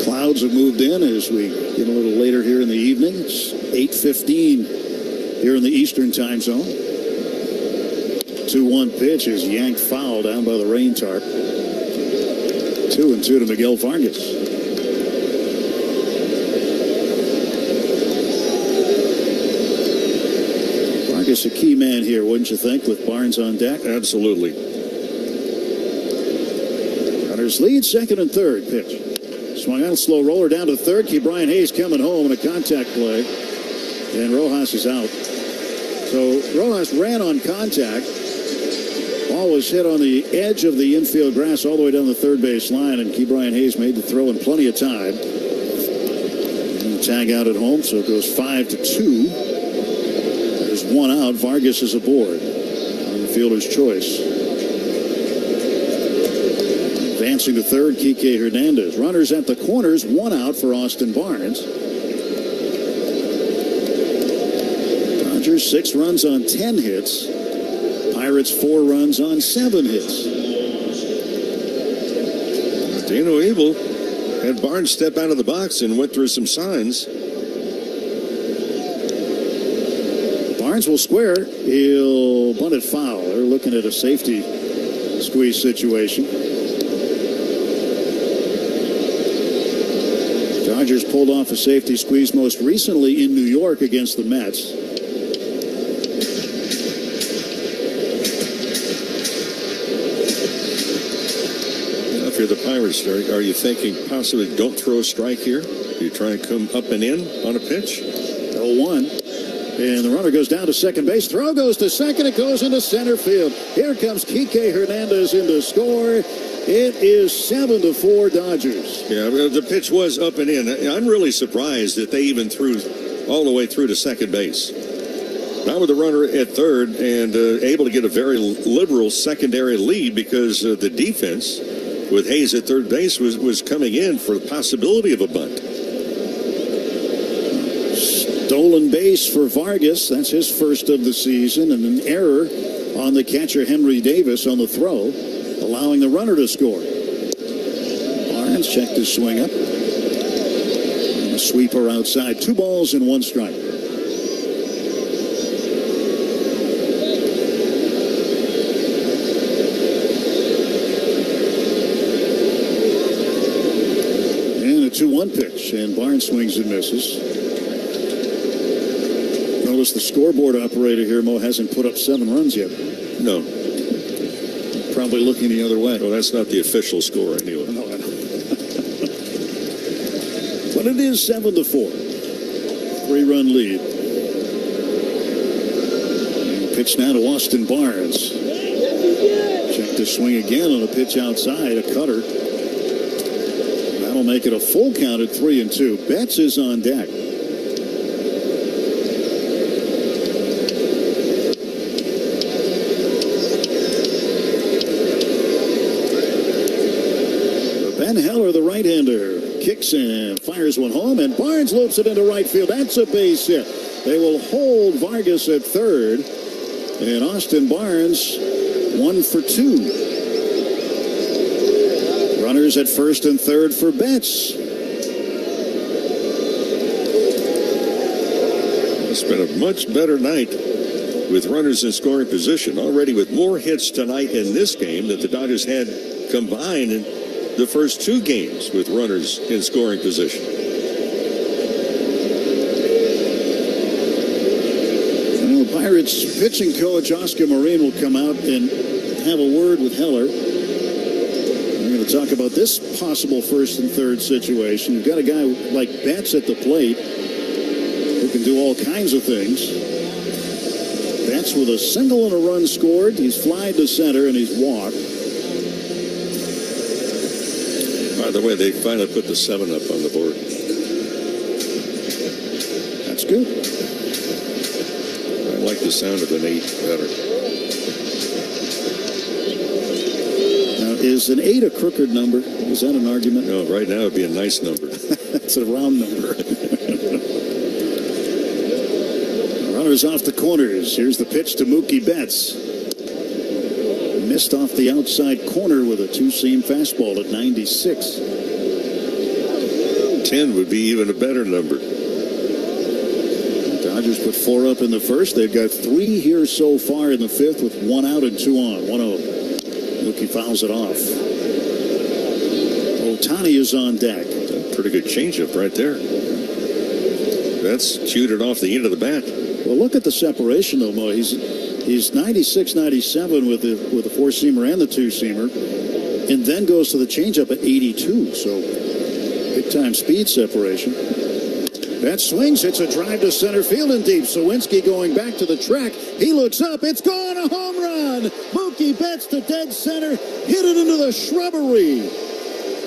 Clouds have moved in as we get a little later here in the evening. It's 8:15 here in the Eastern time zone. 2-1 pitch is yanked foul down by the rain tarp. 2-2 to Miguel Vargas. Vargas a key man here, wouldn't you think, with Barnes on deck? Absolutely. Runners lead, second and third. Pitch. Swung out, slow roller down to third. Keep Brian Hayes coming home in a contact play. And Rojas is out. So Rojas ran on contact. Ball was hit on the edge of the infield grass all the way down the third base line, and Key Brian Hayes made the throw in plenty of time. And tag out at home, so it goes 5-2. There's 1 out. Vargas is aboard on the fielder's choice. Advancing to third, Kike Hernandez. Runners at the corners, 1 out for Austin Barnes. Dodgers 6 runs on 10 hits. Pirates 4 runs on 7 hits. Dino Abel had Barnes step out of the box and went through some signs. Barnes will square. He'll bunt it foul. They're looking at a safety squeeze situation. Dodgers pulled off a safety squeeze most recently in New York against the Mets. if you're the Pirates, are you thinking possibly don't throw a strike here? You try and come up and in on a pitch? 0-1. And the runner goes down to second base. Throw goes to second. It goes into center field. Here comes Kike Hernandez in to score. It is 7-4 Dodgers. Yeah, the pitch was up and in. I'm really surprised that they even threw all the way through to second base. Now with the runner at third and able to get a very liberal secondary lead because the defense with Hayes at third base was coming in for the possibility of a bunt. Stolen base for Vargas. That's his first of the season. And an error on the catcher, Henry Davis, on the throw, allowing the runner to score. Barnes checked his swing up. And a sweeper outside. 2 balls and 1 strike. And a 2-1 pitch. And Barnes swings and misses. Notice the scoreboard operator here, Mo, hasn't put up 7 runs yet. No. Probably looking the other way. Well, that's not the official score anyway. No, I know. But it is 7-4. 3-run lead. And pitch now to Austin Barnes. Check to swing again on a pitch outside, a cutter. That'll make it a full count at 3-2. Betts is on deck. Heller, the right-hander, kicks and fires one home, and Barnes loops it into right field. That's a base hit. They will hold Vargas at third, and Austin Barnes 1 for 2. Runners at first and third for Betts. It's been a much better night with runners in scoring position. Already with more hits tonight in this game that the Dodgers had combined in the first 2 games with runners in scoring position. Well, the Pirates pitching coach Oscar Marin will come out and have a word with Heller. We're going to talk about this possible first and third situation. You've got a guy like Betts at the plate who can do all kinds of things. Betts with a single and a run scored. He's flied to center and he's walked. By the way, they finally put the 7 up on the board. That's good. I like the sound of an 8 better. Now, is an 8 a crooked number? Is that an argument? No, right now it'd be a nice number. It's a round number. Runners off the corners. Here's the pitch to Mookie Betts. Missed off the outside corner with a 2-seam fastball at 96. 10 would be even a better number. The Dodgers put 4 up in the first. They've got 3 here so far in the 5th with 1 out and 2 on. 1-0. Mookie fouls it off. Ohtani is on deck. A pretty good changeup right there. That's cued it off the end of the bat. Well, look at the separation, though, Mo. He's 96, 97 with the 4-seamer and the 2-seamer, and then goes to the changeup at 82. So big-time speed separation. That swings. It's a drive to center field and deep. Sawinski going back to the track. He looks up. It's gone. A home run. Mookie Betts to dead center. Hit it into the shrubbery.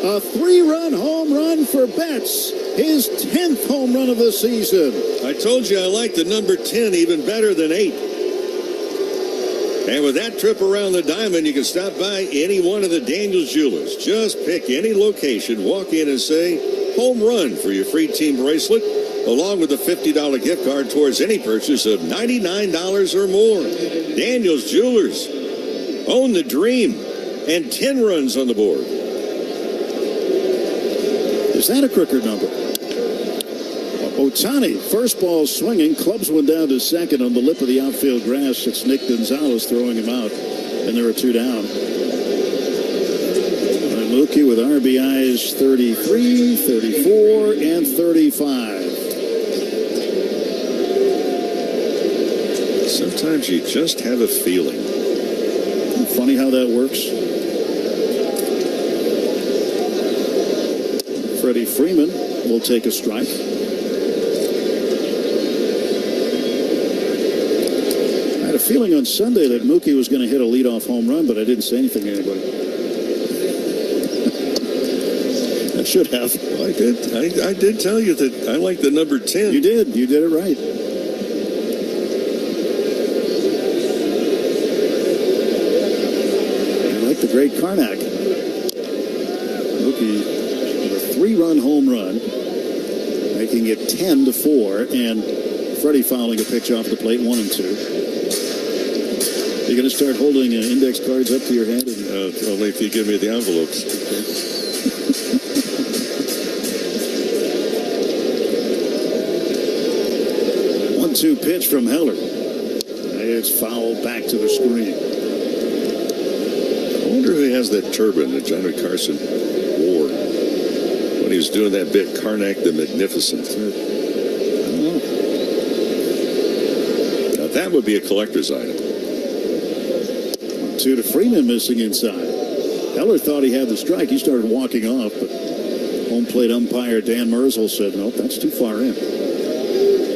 A 3-run home run for Betts. His 10th home run of the season. I told you I like the number 10 even better than 8. And with that trip around the diamond, you can stop by any one of the Daniels Jewelers. Just pick any location, walk in and say, home run for your free team bracelet, along with a $50 gift card towards any purchase of $99 or more. Daniels Jewelers. Own the dream. And 10 runs on the board. Is that a crooked number? Ohtani, first ball swinging, clubs one down to second on the lip of the outfield grass. It's Nick Gonzalez throwing him out, and there are 2 down. Mookie with RBIs 33, 34, and 35. Sometimes you just have a feeling. Funny how that works. Freddie Freeman will take a strike. I had a feeling on Sunday that Mookie was going to hit a leadoff home run, but I didn't say anything to anybody. I should have. I did. I did tell you that I like the number 10. You did. You did it right. I like the great Karnak. Mookie with a 3-run home run, making it 10-4, and Freddie fouling a pitch off the plate, 1-2. You're going to start holding index cards up to your head? Only if you give me the envelopes. 1-2 pitch from Heller. It's fouled back to the screen. I wonder who has that turban that Johnny Carson wore when he was doing that bit, Karnak the Magnificent. Now, that would be a collector's item. 2 to Freeman, missing inside. Heller thought he had the strike. He started walking off, but home plate umpire Dan Merzel said, nope, that's too far in.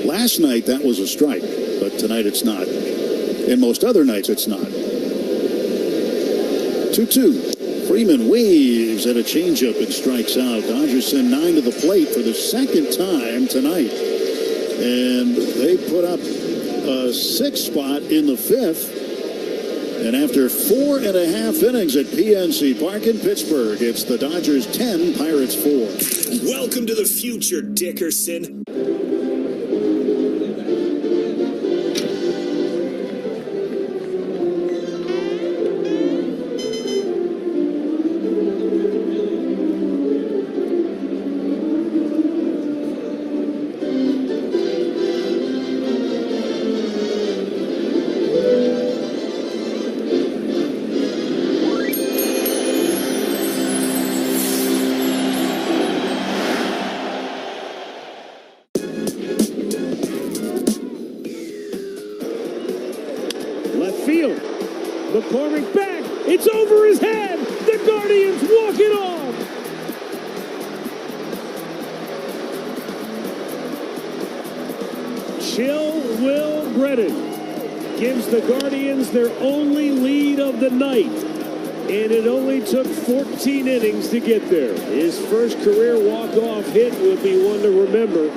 Last night, that was a strike, but tonight it's not. And most other nights, it's not. 2-2. Freeman waves at a changeup and strikes out. Dodgers send 9 to the plate for the second time tonight. And they put up a 6th spot in the 5th. And after 4.5 innings at PNC Park in Pittsburgh, it's the Dodgers 10, Pirates 4. Welcome to the future, Dickerson. It's over his head. The Guardians walk it off. Chill Will Brennan gives the Guardians their only lead of the night. And it only took 14 innings to get there. His first career walk-off hit will be one to remember.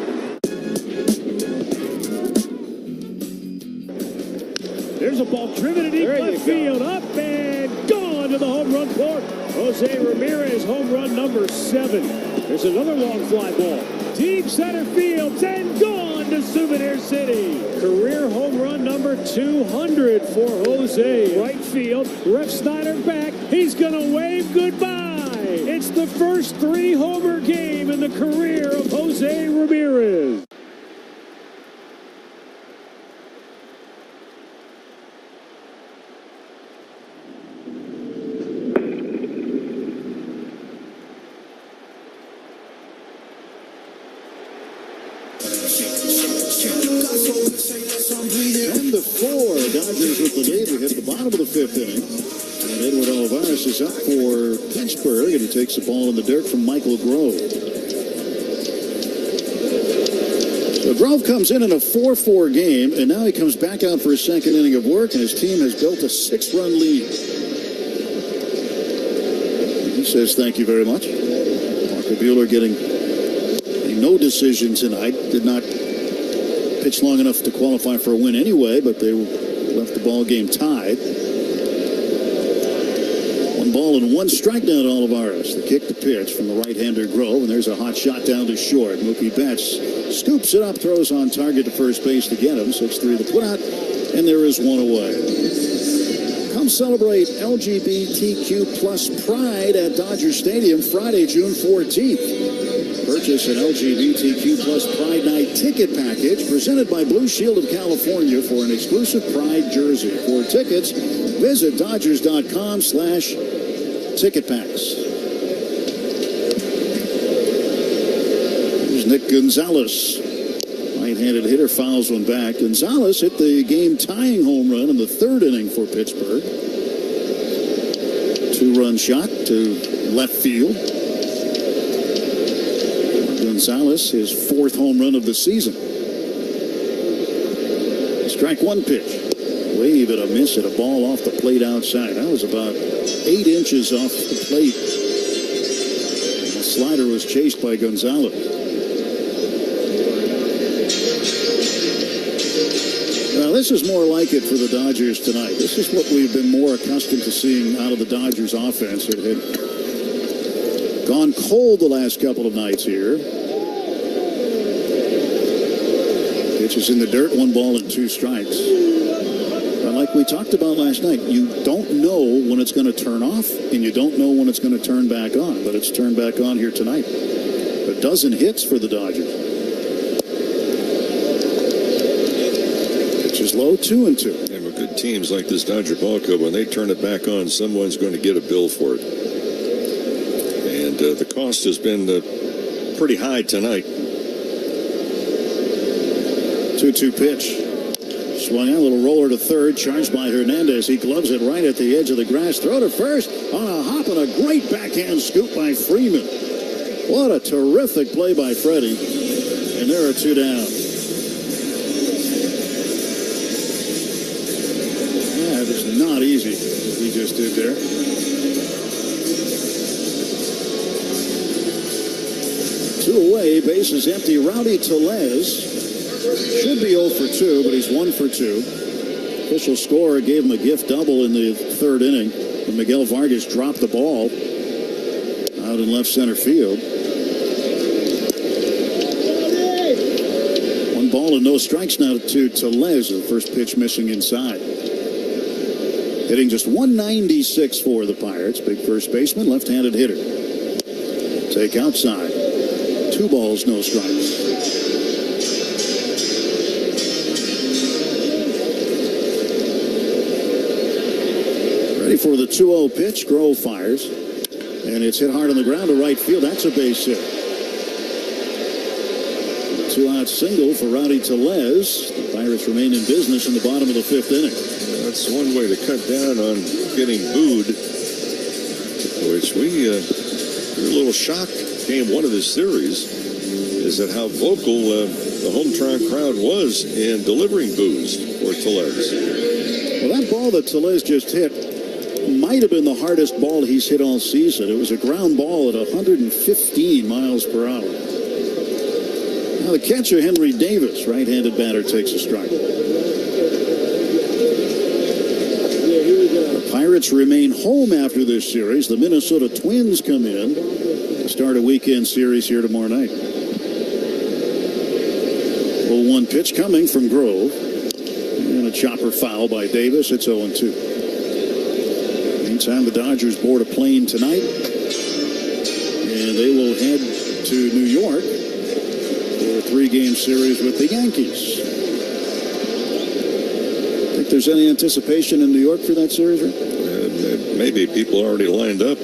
There's a ball driven to deep left field. Up and gone to the home run court. Jose Ramirez, home run number 7. There's another long fly ball. Deep center field and gone to Souvenir City. Career home run number 200 for Jose. Right field. Rex Snyder back. He's going to wave goodbye. It's the first 3-homer game in the career of Jose Ramirez. Dodgers with the lead. We hit the bottom of the 5th inning. And Edward Olivares is up for Pittsburgh, and he takes the ball in the dirt from Michael Grove. So Grove comes in a 4-4 game, and now he comes back out for his second inning of work, and his team has built a 6-run lead. He says thank you very much. Walker Buehler getting a no decision tonight. Did not pitch long enough to qualify for a win anyway, but they left the ball game tied. 1 ball and 1 strike down to Olivares. The kick to pitch from the right-hander Grove, and there's a hot shot down to short. Mookie Betts scoops it up, throws on target to first base to get him. 6-3 the put-out, and there is 1 away. Come celebrate LGBTQ plus pride at Dodger Stadium Friday, June 14th. Purchase an LGBTQ plus Pride Night ticket package presented by Blue Shield of California for an exclusive Pride jersey. For tickets, visit Dodgers.com/ticketpacks. Here's Nick Gonzalez. Right-handed hitter fouls one back. Gonzalez hit the game-tying home run in the 3rd inning for Pittsburgh. 2-run shot to left field. Gonzalez, his 4th home run of the season. Strike 1 pitch. Wave and a miss at a ball off the plate outside. That was about 8 inches off the plate. The slider was chased by Gonzalez. Now, this is more like it for the Dodgers tonight. This is what we've been more accustomed to seeing out of the Dodgers offense. It had gone cold the last couple of nights here. Pitch is in the dirt, 1 ball and 2 strikes. But like we talked about last night, you don't know when it's going to turn off, and you don't know when it's going to turn back on. But it's turned back on here tonight. A dozen hits for the Dodgers. Pitch is low, 2-2. And with good teams like this Dodger ball club, when they turn it back on, someone's going to get a bill for it. And the cost has been pretty high tonight. 2-2 pitch. Swung out, a little roller to third, charged by Hernandez. He gloves it right at the edge of the grass. Throw to first on a hop and a great backhand scoop by Freeman. What a terrific play by Freddie. And there are 2 down. Yeah, it is not easy what he just did there. 2 away, bases empty. Rowdy Tellez should be 0 for 2, but he's 1 for 2. Official scorer gave him a gift double in the 3rd inning when Miguel Vargas dropped the ball out in left center field. 1 ball and no strikes now to Tellez. The first pitch missing inside. Hitting just 196 for the Pirates. Big first baseman, left-handed hitter. Take outside. 2 balls, no strikes. Ready for the 2-0 pitch. Grove fires. And it's hit hard on the ground to right field. That's a base hit. 2-out single for Rowdy Tellez. The Pirates remain in business in the bottom of the 5th inning. That's one way to cut down on getting booed, which we were a little shocked. Game 1 of this series is that how vocal the Hometown crowd was in delivering boos for Tellez. Well, that ball that Tellez just hit might have been the hardest ball he's hit all season. It was a ground ball at 115 miles per hour. Now the catcher, Henry Davis, right-handed batter, takes a strike. The Pirates remain home after this series. The Minnesota Twins come in to start a weekend series here tomorrow night. 0-1 pitch coming from Grove. And a chopper foul by Davis. It's 0-2. Meantime, the Dodgers board a plane tonight, and they will head to New York for a 3-game series with the Yankees. Think there's any anticipation in New York for that series, Rick? Maybe people already lined up.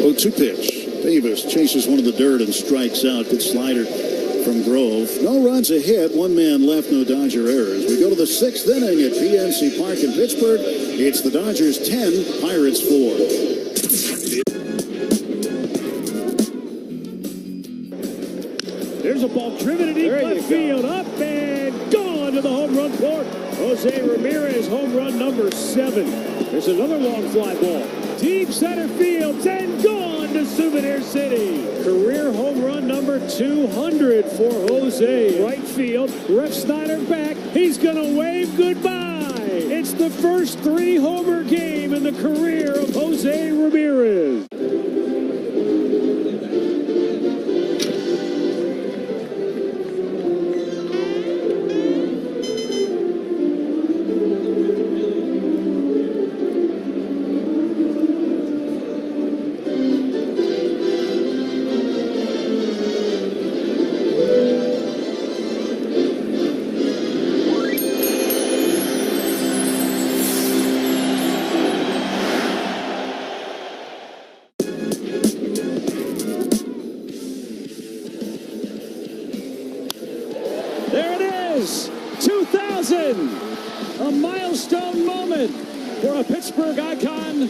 0-2 pitch. Davis chases one of the dirt and strikes out. Good slider from Grove. No runs, a hit. 1 man left, no Dodger errors. We go to the 6th inning at PNC Park in Pittsburgh. It's the Dodgers 10, Pirates 4. There's a ball driven in deep left field, up and gone to the home run court. Jose Ramirez, home run number 7. There's another long fly ball. Deep center field, and gone to Souvenir City. Career home run number 200 for Jose. Right field, Ref Snyder back. He's going to wave goodbye. It's the first 3-homer game in the career of Jose Ramirez. A milestone moment for a Pittsburgh icon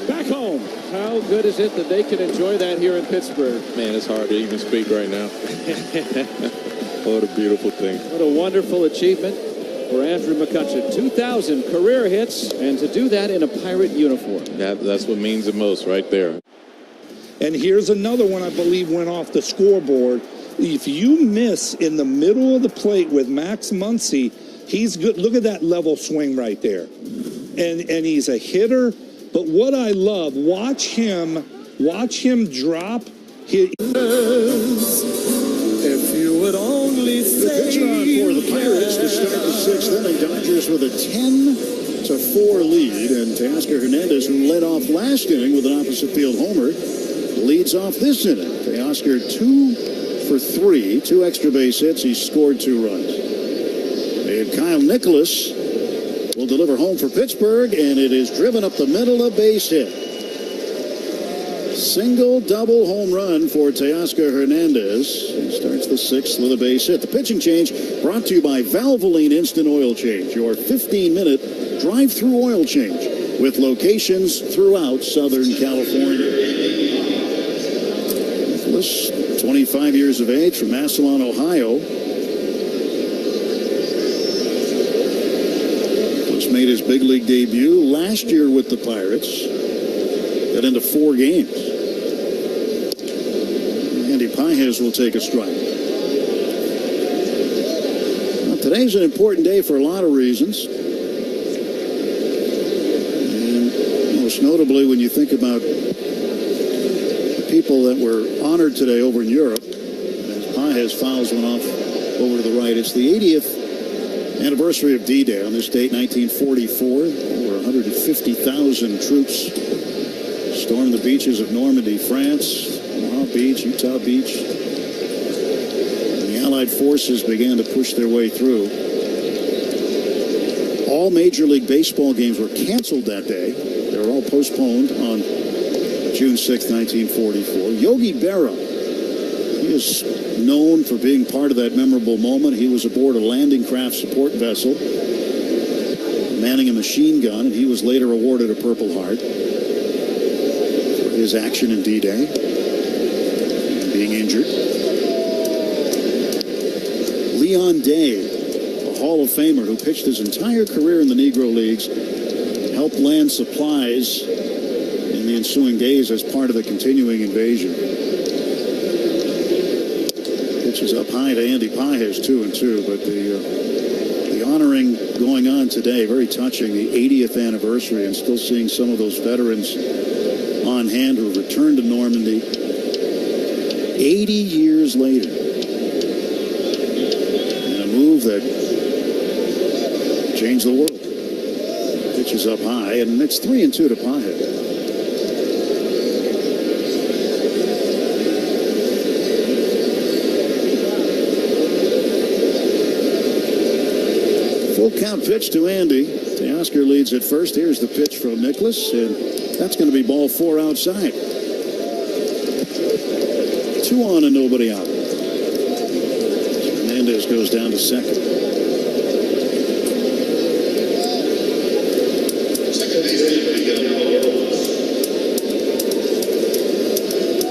back home. How good is it that they can enjoy that here in Pittsburgh? Man, it's hard to even speak right now. What a beautiful thing. What a wonderful achievement for Andrew McCutcheon. 2,000 career hits, and to do that in a Pirate uniform. That's what means the most right there. And here's another one I believe went off the scoreboard. If you miss in the middle of the plate with Max Muncy, he's good. Look at that level swing right there. And he's a hitter. But what I love, watch him drop his... If you would only say the pitcher on for the Pirates to start the sixth inning. Dodgers with a 10-4 lead, and Teoscar Hernandez, who led off last inning with an opposite field homer, leads off this inning. Teoscar 2 for 3, 2 extra base hits. He scored 2 runs. And Kyle Nicholas will deliver home for Pittsburgh, and it is driven up the middle, a base hit. Single, double home run for Teoscar Hernandez. He starts the sixth with a base hit. The pitching change brought to you by Valvoline Instant Oil Change, your 15-minute drive-through oil change with locations throughout Southern California. Nicholas, 25 years of age, from Massillon, Ohio. Nicholas made his big league debut last year with the Pirates. Got into 4 games. Andy Pages will take a strike. Well, today's an important day for a lot of reasons. And most notably, when you think about the people that were honored today over in Europe, as Pages fouls one off over to the right. It's the 80th anniversary of D-Day. On this date, 1944, over 150,000 troops stormed the beaches of Normandy, France, Omaha Beach, Utah Beach. And the Allied forces began to push their way through. All Major League Baseball games were canceled that day. They were all postponed on June 6, 1944. Yogi Berra, he is known for being part of that memorable moment. He was aboard a landing craft support vessel, manning a machine gun, and he was later awarded a Purple Heart. His action in D-Day, being injured. Leon Day, a Hall of Famer who pitched his entire career in the Negro Leagues, helped land supplies in the ensuing days as part of the continuing invasion. Pitches up high to Andy Pages, 2-2, but the honoring going on today, very touching, the 80th anniversary, and still seeing some of those veterans on hand who returned to Normandy 80 years later. And a move that changed the world. Pitches up high, and it's 3-2 to Pages. Full count pitch to Andy. Teoscar leads at first. Here's the pitch from Nicholas, and that's going to be ball 4 outside. 2 on and nobody out. Hernandez goes down to second.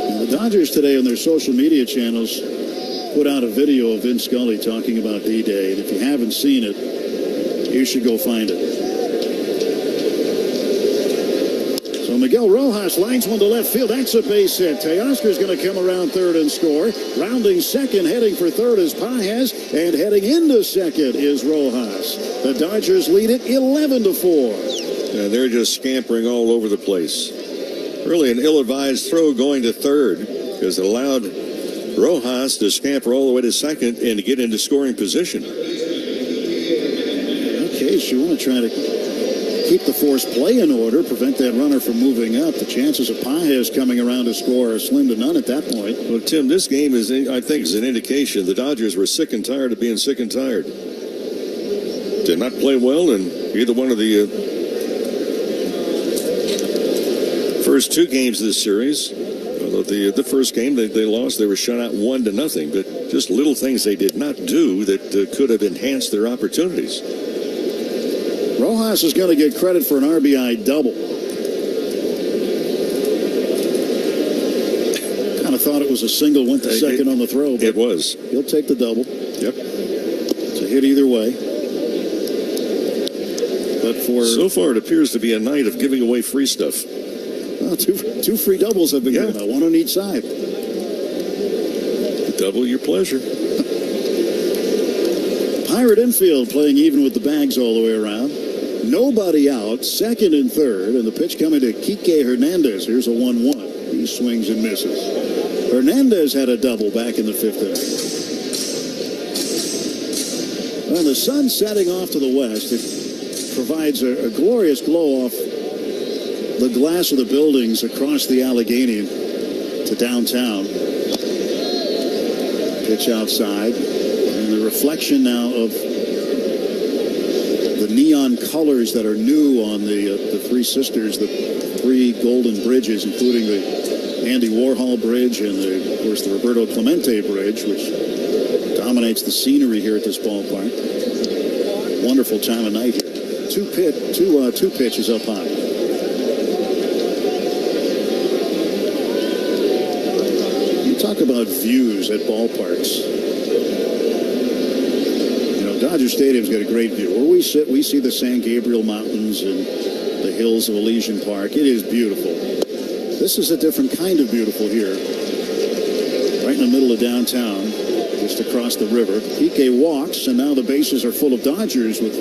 Now, the Dodgers today on their social media channels put out a video of Vin Scully talking about D-Day, and if you haven't seen it, you should go find it. So Miguel Rojas lines one to left field. That's a base hit. Teoscar's going to come around third and score. Rounding second, heading for third is Pages, and heading into second is Rojas. The Dodgers lead it 11-4. And they're just scampering all over the place. Really an ill-advised throw going to third, because it allowed Rojas to scamper all the way to second and to get into scoring position. You want to try to keep the force play in order, prevent that runner from moving up. The chances of Pages coming around to score are slim to none at that point. Well, Tim, this game is, I think, is an indication the Dodgers were sick and tired of being sick and tired. Did not play well in either one of the first 2 games of this series. Although the first game they lost, they were shut out 1-0. But just little things they did not do that could have enhanced their opportunities. Rojas is going to get credit for an RBI double. thought it was a single, went to second on the throw. It was. He'll take the double. Yep. It's a hit either way. But so far, it appears to be a night of giving away free stuff. Well, two free doubles have been given out, one on each side. Double your pleasure. Pirate infield playing even with the bags all the way around. Nobody out, second and third, and the pitch coming to Kike Hernandez. Here's a 1-1. He swings and misses. Hernandez had a double back in the 5th inning. Well, the sun setting off to the west. It provides a glorious glow off the glass of the buildings across the Allegheny to downtown. Pitch outside, and the reflection now of the neon colors that are new on the Three Sisters, the 3 golden bridges, including the Andy Warhol Bridge and, of course, the Roberto Clemente Bridge, which dominates the scenery here at this ballpark. Wonderful time of night here. Two pitches up high. You talk about views at ballparks. You know, Dodger Stadium's got a great view. Where we sit, we see the San Gabriel Mountains and the hills of Elysian Park. It is beautiful. This is a different kind of beautiful here. Right in the middle of downtown, just across the river. Kike walks, and now the bases are full of Dodgers with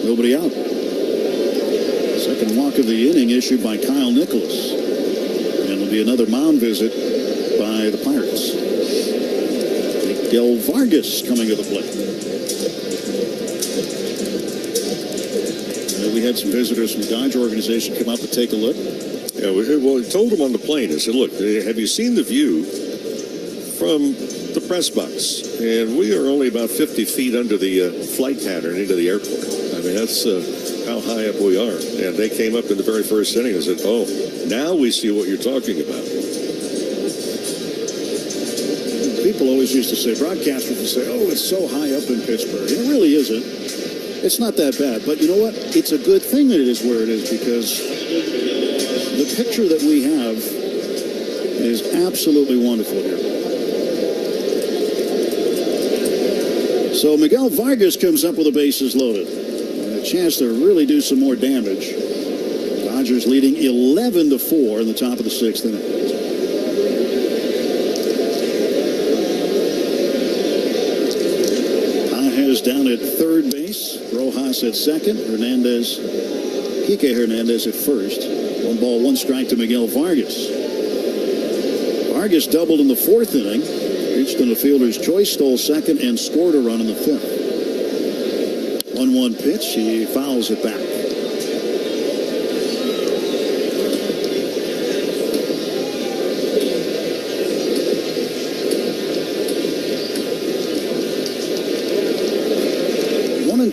nobody out. Second walk of the inning issued by Kyle Nicholas. And it'll be another mound visit by the Pirates. Miguel Vargas coming to the plate. We had some visitors from the Dodger organization come up and take a look. Yeah, well, we told them on the plane, I said, look, have you seen the view from the press box? And we are only about 50 feet under the flight pattern into the airport. I mean, that's how high up we are. And they came up in the very first inning and said, oh, now we see what you're talking about. People always used to say, broadcasters would say, oh, it's so high up in Pittsburgh. It really isn't. It's not that bad. But you know what? It's a good thing that it is where it is, because the picture that we have is absolutely wonderful here. So Miguel Vargas comes up with the bases loaded. And a chance to really do some more damage. Dodgers leading 11-4 in the top of the 6th inning. Is down at third base. Rojas at second. Kike Hernandez at first. 1 ball, 1 strike to Miguel Vargas. Vargas doubled in the 4th inning. Reached in the fielder's choice, stole second, and scored a run in the 5th. 1-1 pitch. He fouls it back.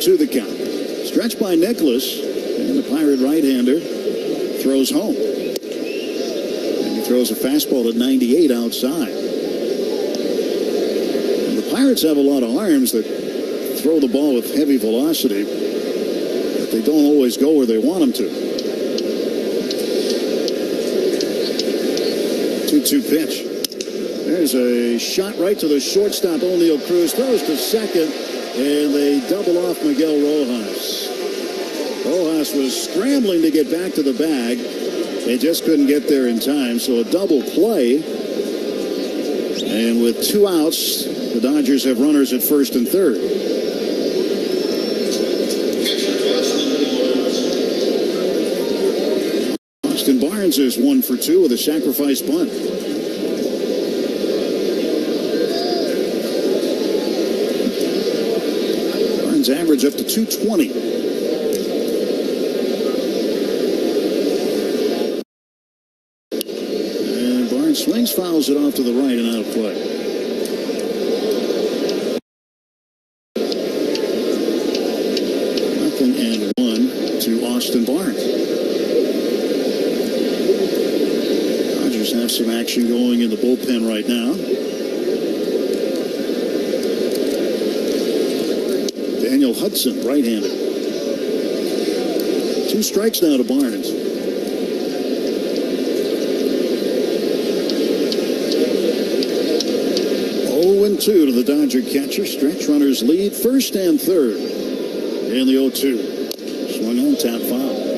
To the count. Stretch by Nicholas, and the Pirate right-hander throws home. And he throws a fastball at 98 outside. And the Pirates have a lot of arms that throw the ball with heavy velocity, but they don't always go where they want them to. 2-2 pitch. There's a shot right to the shortstop. O'Neal Cruz throws to second. And they double off Miguel Rojas. Rojas was scrambling to get back to the bag. They just couldn't get there in time. So a double play. And with 2 outs, the Dodgers have runners at first and third. Austin Barnes is 1 for 2 with a sacrifice bunt. Average up to 220. And Barnes swings, fouls it off to the right and out of play. Nothing and 1 to Austin Barnes. Dodgers have some action going in the bullpen right now. Daniel Hudson, right-handed. 2 strikes now to Barnes. 0-2 to the Dodger catcher. Stretch runners lead first and third in the 0-2. Swung on, tap foul.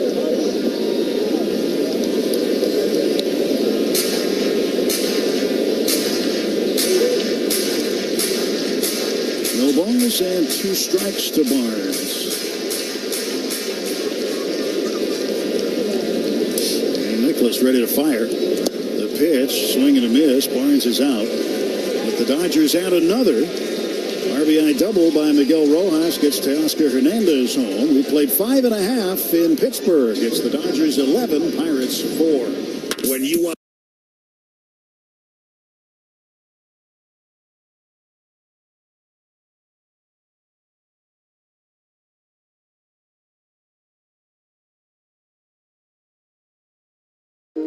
No balls and 2 strikes to Barnes. And Nicholas ready to fire. The pitch, swing and a miss. Barnes is out. But the Dodgers add another. RBI double by Miguel Rojas gets Teoscar Hernandez home. We played 5.5 in Pittsburgh. It's the Dodgers 11, Pirates 4. When you want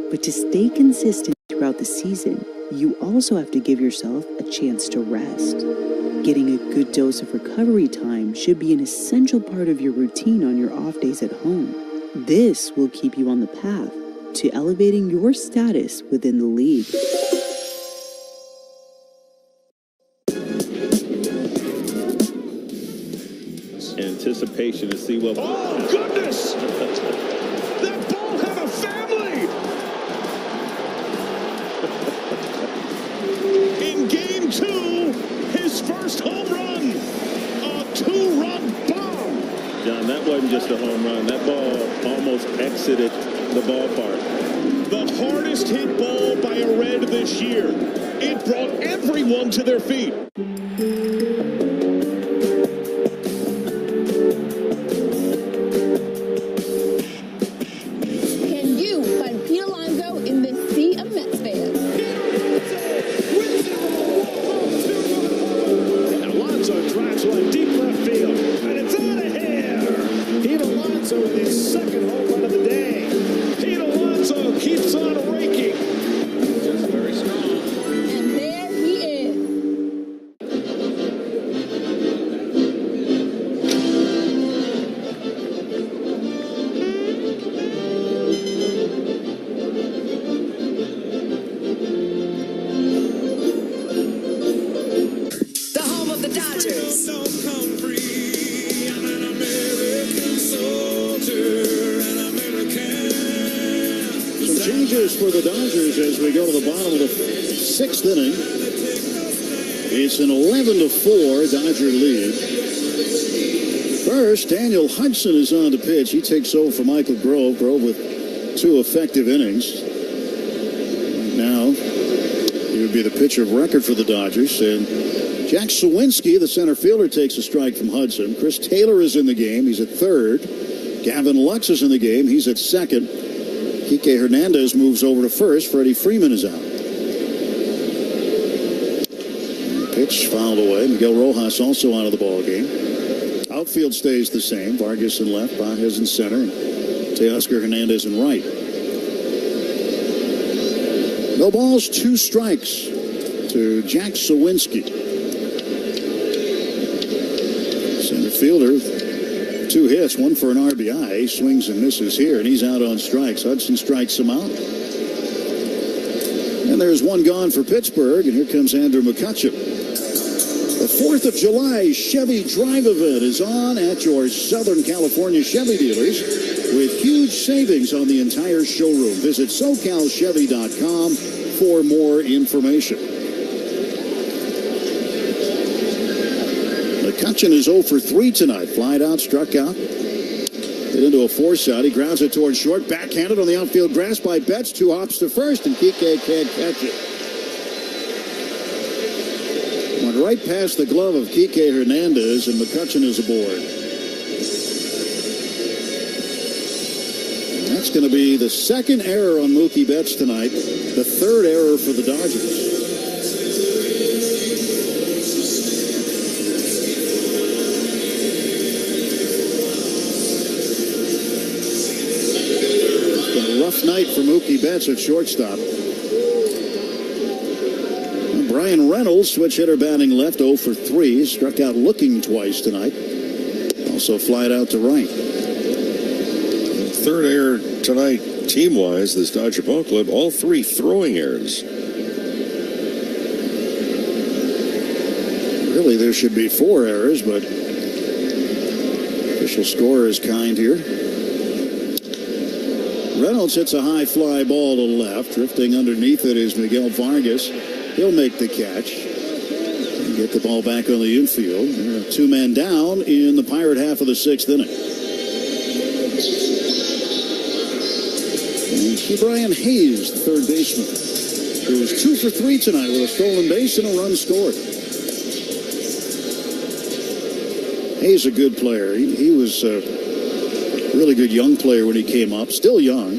But to stay consistent throughout the season, you also have to give yourself a chance to rest. Getting a good dose of recovery time should be an essential part of your routine on your off days at home. This will keep you on the path to elevating your status within the league. Anticipation to see what... Oh, goodness! That ball had a family! In game 2, his first home run, a 2-run bomb. John, that wasn't just a home run. That ball almost exited the ballpark. The hardest hit ball by a Red this year. It brought everyone to their feet. Can you find Pete Alonso in this sea of Mets fans? Alonso drives one deep left field, and it's out of here. Pete Alonso with his second home run of the day. Pete Alonso keeps on raking. Just very strong. And there he is. The home of the Dodgers. Some changes for the Dodgers as we go to the bottom of the 6th inning. It's an 11-4 Dodger lead. First, Daniel Hudson is on to pitch. He takes over for Michael Grove. Grove with 2 effective innings. Right now, he would be the pitcher of record for the Dodgers. And Jack Sawinski, the center fielder, takes a strike from Hudson. Chris Taylor is in the game. He's at third. Gavin Lux is in the game. He's at second. Kike Hernandez moves over to first. Freddie Freeman is out. Pitch fouled away. Miguel Rojas also out of the ball game. Outfield stays the same. Vargas in left, Baez in center, and Teoscar Hernandez in right. No balls, 2 strikes to Jack Sawinski. Center fielder, 2 hits, 1 for an RBI. He swings and misses here, and he's out on strikes. Hudson strikes him out. And there's 1 gone for Pittsburgh, and here comes Andrew McCutchen. The 4th of July Chevy Drive event is on at your Southern California Chevy dealers with huge savings on the entire showroom. Visit SoCalChevy.com for more information. McCutchen is 0 for 3 tonight. Flied out, struck out. Hit into a force out. He grounds it towards short. Backhanded on the outfield grass by Betts. 2 hops to first, and Kike can't catch it. Went right past the glove of Kike Hernandez, and McCutchen is aboard. And that's going to be the 2nd error on Mookie Betts tonight. The 3rd error for the Dodgers. Rough night for Mookie Betts at shortstop. Brian Reynolds, switch hitter batting left, 0 for 3. Struck out looking twice tonight. Also flied out to right. 3rd error tonight, team-wise, this Dodger ball club, all 3 throwing errors. Really, there should be 4 errors, but official score is kind here. Reynolds hits a high fly ball to left. Drifting underneath it is Miguel Vargas. He'll make the catch and get the ball back on the infield. 2 men down in the Pirate half of the 6th inning. And Brian Hayes, the third baseman, who was 2 for 3 tonight with a stolen base and a run scored. Hayes a good player. He was a really good young player when he came up. Still young. He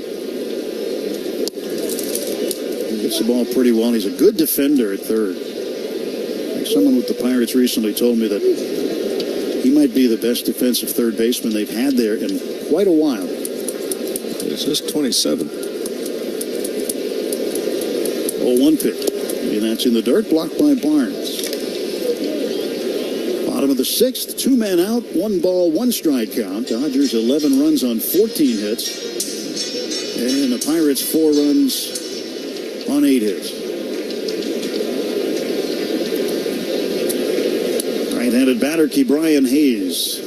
gets the ball pretty well. He's a good defender at third. Like someone with the Pirates recently told me that he might be the best defensive third baseman they've had there in quite a while. It's just 27. 0-1 pitch. And that's in the dirt, blocked by Barnes. Bottom of the 6th, 2 men out, 1 ball, 1 strike count. Dodgers 11 runs on 14 hits. And the Pirates 4 runs on 8 hits. Right-handed batter, Brian Hayes.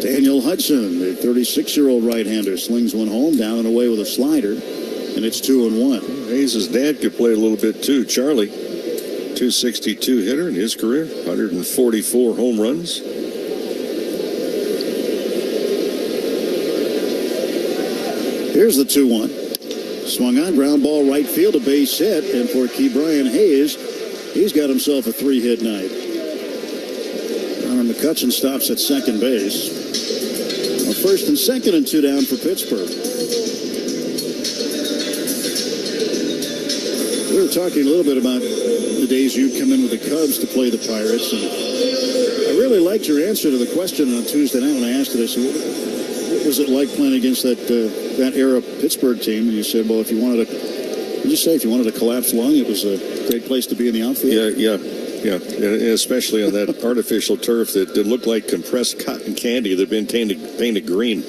Daniel Hudson, the 36-year-old right-hander, slings one home, down and away with a slider, and it's 2-1. Hayes' dad could play a little bit too. Charlie, 262 hitter in his career, 144 home runs. Here's the 2-1. Swung on, ground ball right field, a base hit, and for Brian Hayes, he's got himself a 3-hit night. Connor McCutcheon stops at second base. Well, first and second and 2 down for Pittsburgh. We were talking a little bit about the days you'd come in with the Cubs to play the Pirates, and I really liked your answer to the question on Tuesday night when I asked it. I said, what was it like playing against that era Pittsburgh team? And you said, well, if you wanted to collapse lung, it was a great place to be in the outfield. Yeah, and especially on that artificial turf that looked like compressed cotton candy that had been painted green.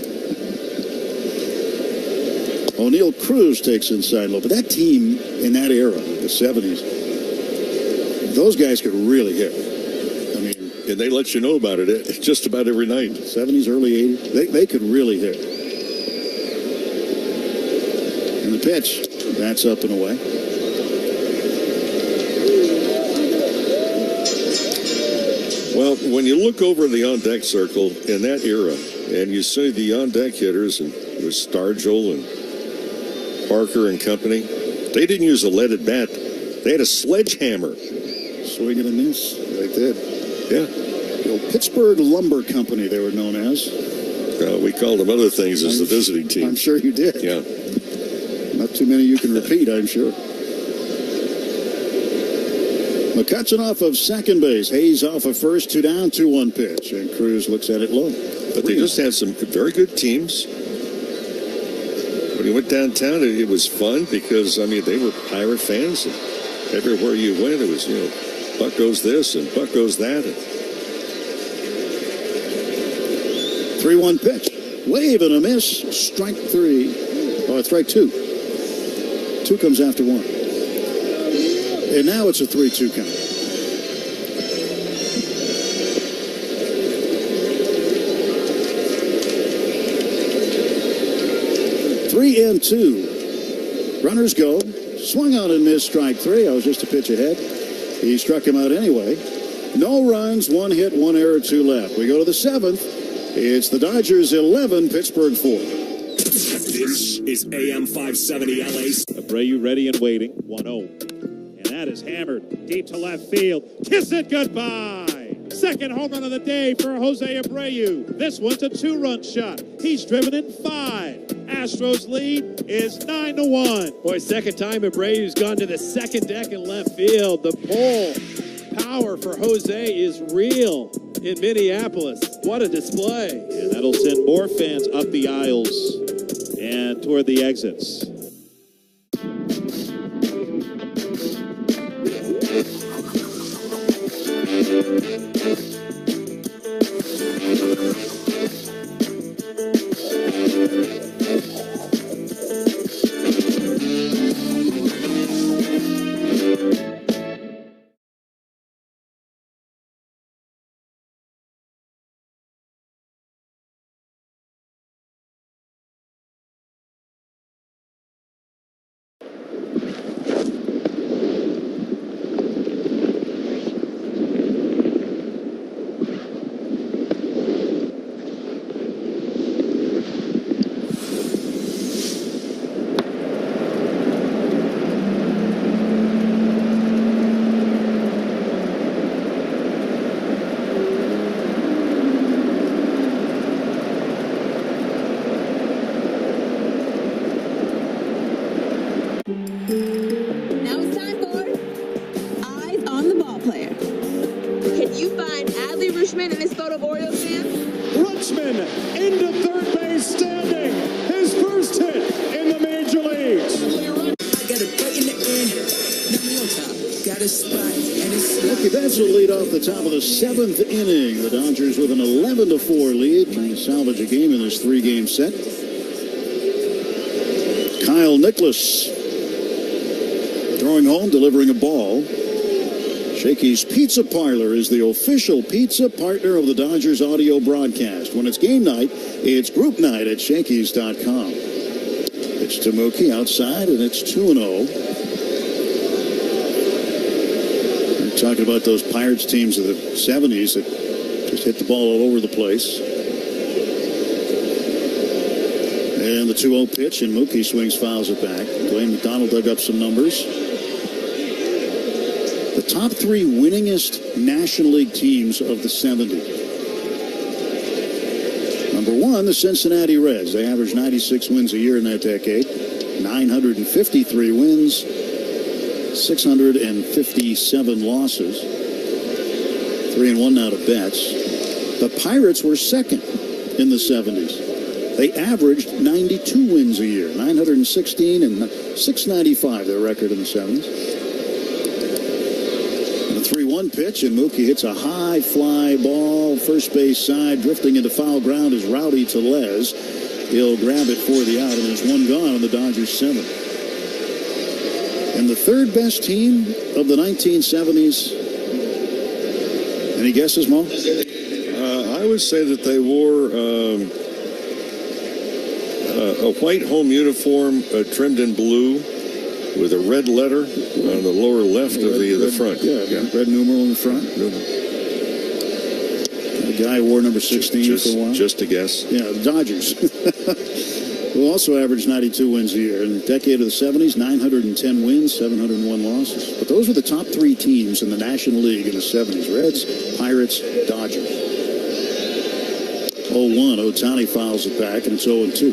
O'Neill Cruz takes inside low, but that team in that era, the 70s, those guys could really hit. I mean, and they let you know about it just about every night. 70s, early 80s, they could really hit. And the pitch, that's up and away. Well, when you look over the on-deck circle in that era, and you see the on-deck hitters, and it was Stargell and Parker and company, they didn't use a leaded bat. They had a sledgehammer. Swing and a miss. They did. Yeah. The old Pittsburgh Lumber Company, they were known as. We called them other things as the visiting team. I'm sure you did. Yeah. Not too many you can repeat, I'm sure. McCutcheon off of second base. Hayes off of first. 2 down, 2-1 pitch. And Cruz looks at it low. But they just had some very good teams. When you went downtown, it was fun because, I mean, they were Pirate fans. And everywhere you went, it was, Buck goes this and Buck goes that. 3-1 pitch. Wave and a miss. Strike 3. Oh, strike 2. 2 comes after 1. And now it's a 3-2 count. Three and 2. Runners go. Swung on and missed, strike 3. I was just a pitch ahead. He struck him out anyway. No runs, 1 hit, 1 error, 2 left. We go to the 7th. It's the Dodgers 11, Pittsburgh 4. This is AM 570 LA. Abreu ready and waiting. 1-0. And that is hammered deep to left field. Kiss it goodbye. Second home run of the day for Jose Abreu. This one's a 2-run shot. He's driven in 5. Astros lead is 9-1. Boy, second time Abreu's gone to the second deck in left field. The pull power for Jose is real in Minneapolis. What a display. And that'll send more fans up the aisles and toward the exits. Mookie Betts will lead off the top of the 7th inning. The Dodgers with an 11-4 lead, trying to salvage a game in this 3-game set. Kyle Nicholas throwing home, delivering a ball. Shakey's Pizza Parlor is the official pizza partner of the Dodgers audio broadcast. When it's game night, it's group night at Shakey's.com. It's to Mookie outside, and it's 2-0. We're talking about those Pirates teams of the 70s that just hit the ball all over the place. And the 2-0 pitch, and Mookie swings, fouls it back. Dwayne McDonald dug up some numbers. The top 3 winningest National League teams of the 70s. Number 1, the Cincinnati Reds. They averaged 96 wins a year in that decade. 953 wins, 657 losses. 3-1 now to Betts. The Pirates were second in the 70s. They averaged 92 wins a year, 916 and 695, their record in the 70s. And a 3-1 pitch, and Mookie hits a high fly ball, first base side, drifting into foul ground is Rowdy Tellez. He'll grab it for the out, and there's one gone on the Dodgers 7th. And the third best team of the 1970s. Any guesses, Mo? I would say that they wore a white home uniform trimmed in blue with a red letter on the lower left of the front. Yeah, red numeral in the front. The guy wore number 16 for a while. Just a guess. Yeah, the Dodgers. Who also averaged 92 wins a year. In the decade of the 70s, 910 wins, 701 losses. But those were the top 3 teams in the National League in the 70s. Reds, Pirates, Dodgers. 0-1, Ohtani fouls it back, and it's 0-2.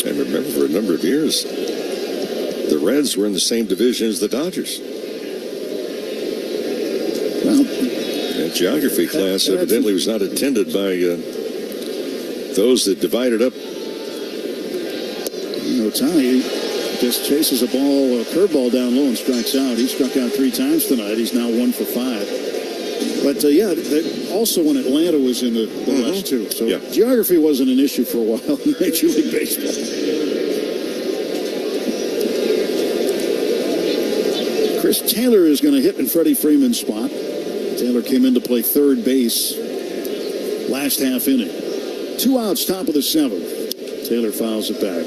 And remember, for a number of years, the Reds were in the same division as the Dodgers. Well, that geography class evidently was not attended by those that divided up. Ohtani just chases a ball, a curveball down low and strikes out. He struck out 3 times tonight. He's now 1 for 5. But also when Atlanta was in the West too. So geography wasn't an issue for a while in Major League Baseball. Chris Taylor is going to hit in Freddie Freeman's spot. Taylor came in to play third base last half inning. 2 outs, top of the 7th. Taylor fouls it back.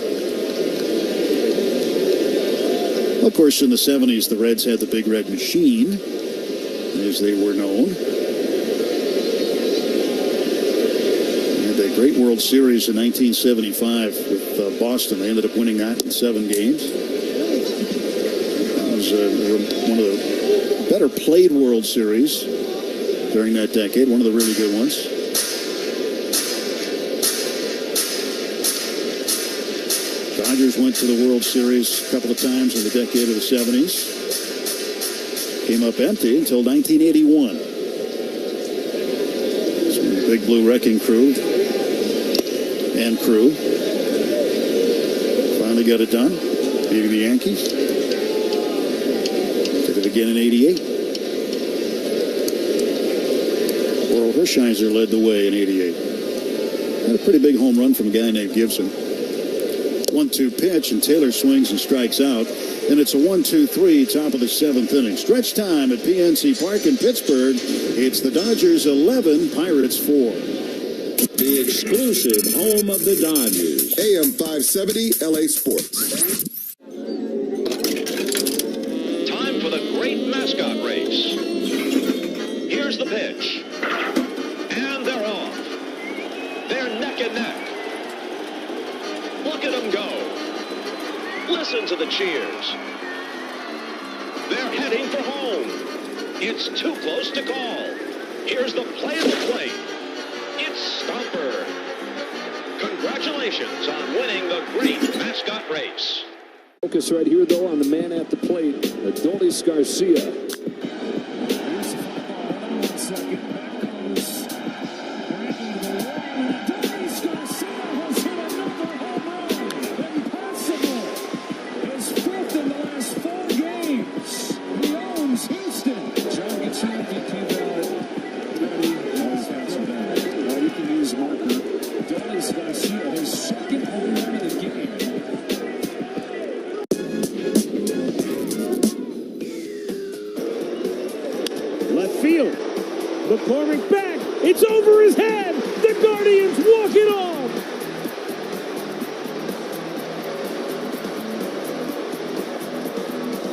Of course, in the 70s, the Reds had the Big Red Machine, as they were known. They had that great World Series in 1975 with Boston. They ended up winning that in 7 games. That was one of the better played World Series during that decade, one of the really good ones. Dodgers went to the World Series a couple of times in the decade of the 70s. Came up empty until 1981. So the Big Blue Wrecking Crew and crew finally got it done, beating the Yankees. Did it again in 88. Oral Hershiser led the way in 88. Had a pretty big home run from a guy named Gibson. 1-2 pitch, and Taylor swings and strikes out. And it's a 1-2-3, top of the 7th inning. Stretch time at PNC Park in Pittsburgh. It's the Dodgers 11, Pirates 4. The exclusive home of the Dodgers. AM 570, LA Sports. Time for the great mascot race. Here's the pitch. And they're off. They're neck and neck. Look at them go. Listen to the cheers. They're heading for home. It's too close to call. Here's the play at the plate. It's Stomper. Congratulations on winning the great mascot race. Focus right here, though, on the man at the plate, Adolis Garcia. McCormick back. It's over his head. The Guardians walk it off.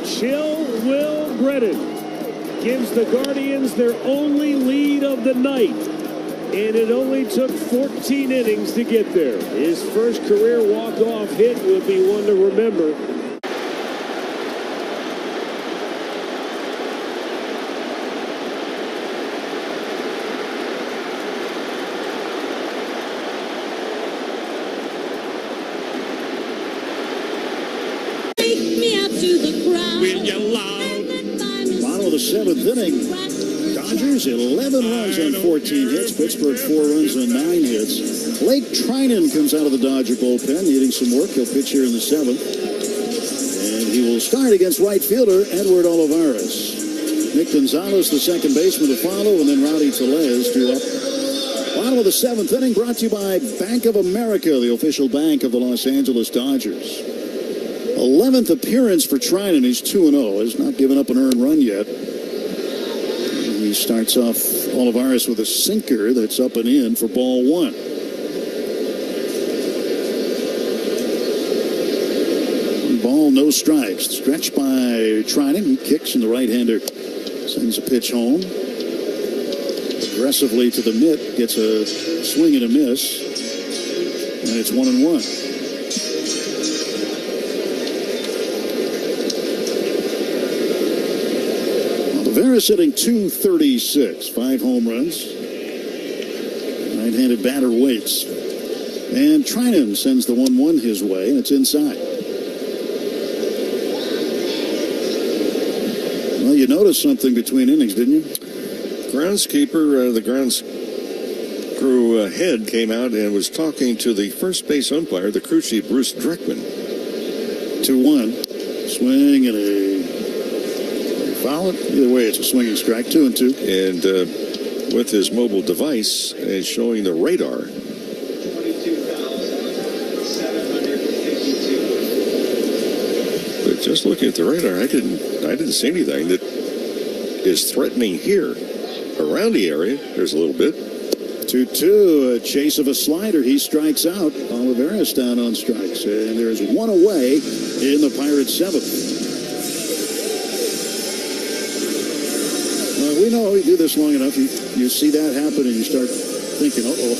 Chill Will Brennan gives the Guardians their only lead of the night. And it only took 14 innings to get there. His first career walk-off hit will be one to remember. Bottom of the seventh inning. Dodgers 11 runs on 14 hits. Pittsburgh 4 runs on 9 hits. Blake Treinen comes out of the Dodger bullpen, needing some work. He'll pitch here in the seventh. And he will start against right fielder Edward Olivares. Nick Gonzalez, the second baseman, to follow, and then Rowdy Tellez due up. Bottom of the seventh inning, brought to you by Bank of America, the official bank of the Los Angeles Dodgers. 11th appearance for Treinen. He's 2-0. Has not given up an earned run yet. He starts off Olivares with a sinker that's up and in for ball one. Ball, no strikes. Stretched by Treinen. He kicks, and the right-hander sends a pitch home. Aggressively to the mitt. Gets a swing and a miss. And it's 1-1. Olivares hitting .236, 5 home runs. Right-handed batter waits. And Treinen sends the 1-1 his way, and it's inside. Well, you noticed something between innings, didn't you? Groundskeeper, the grounds crew head came out and was talking to the first base umpire, the crew chief, Bruce Dreckman. 2-1. Swing and a foul. Either way, it's a swinging strike. 2-2. And with his mobile device, it's showing the radar. But just looking at the radar, I didn't see anything that is threatening here. Around the area, there's a little bit. 2-2, a chase of a slider. He strikes out. Olivares down on strikes. And there's one away in the Pirates' seventh. We know we do this long enough. You see that happen and you start thinking, uh-oh.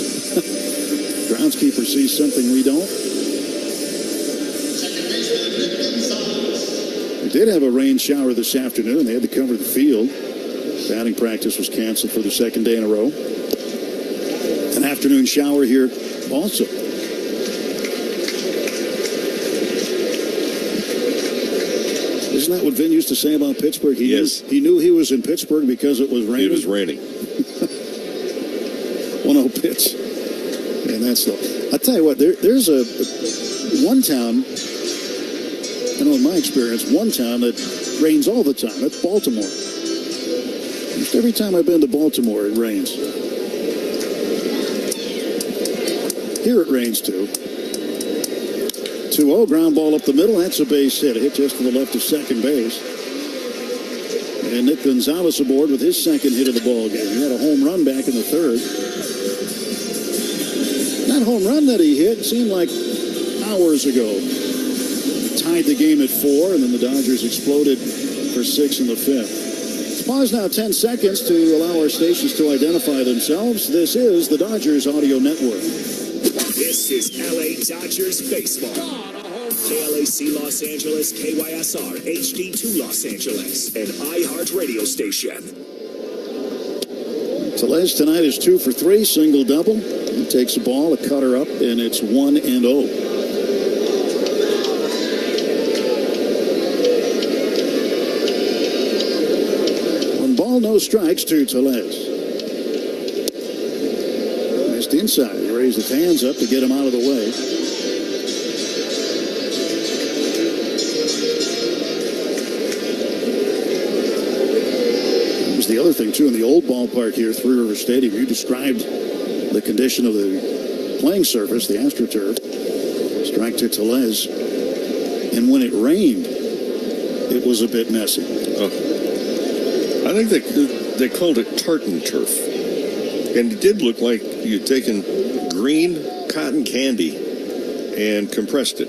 Groundskeeper sees something we don't. They did have a rain shower this afternoon. They had to cover the field. Batting practice was canceled for the second day in a row. An afternoon shower here also. Isn't that what Vin used to say about Pittsburgh? He knew he was in Pittsburgh because it was raining. It was raining. 1-0 pitch. And that's the... I'll tell you what, there's one town, I know in my experience, one town that rains all the time. That's Baltimore. Just every time I've been to Baltimore, it rains. Here it rains too. 2-0, ground ball up the middle. That's a base hit. A hit just to the left of second base. And Nick Gonzalez aboard with his second hit of the ball game. He had a home run back in the third. That home run that he hit seemed like hours ago. Tied the game at 4, and then the Dodgers exploded for 6 in the fifth. Pause now 10 seconds to allow our stations to identify themselves. This is the Dodgers Audio Network. This is LA Dodgers baseball. KLAC Los Angeles, KYSR, HD2 Los Angeles, and iHeart radio station. Tellez tonight is 2 for 3, single double. He takes the ball, a cutter up, and it's 1-0. One ball, no strikes to Tellez. Missed inside. He raised his hands up to get him out of the way. The other thing, too, in the old ballpark here, Three River Stadium, you described the condition of the playing surface, the AstroTurf. Strike to Tellez. And when it rained, it was a bit messy. Oh. I think they called it tartan turf. And it did look like you'd taken green cotton candy and compressed it.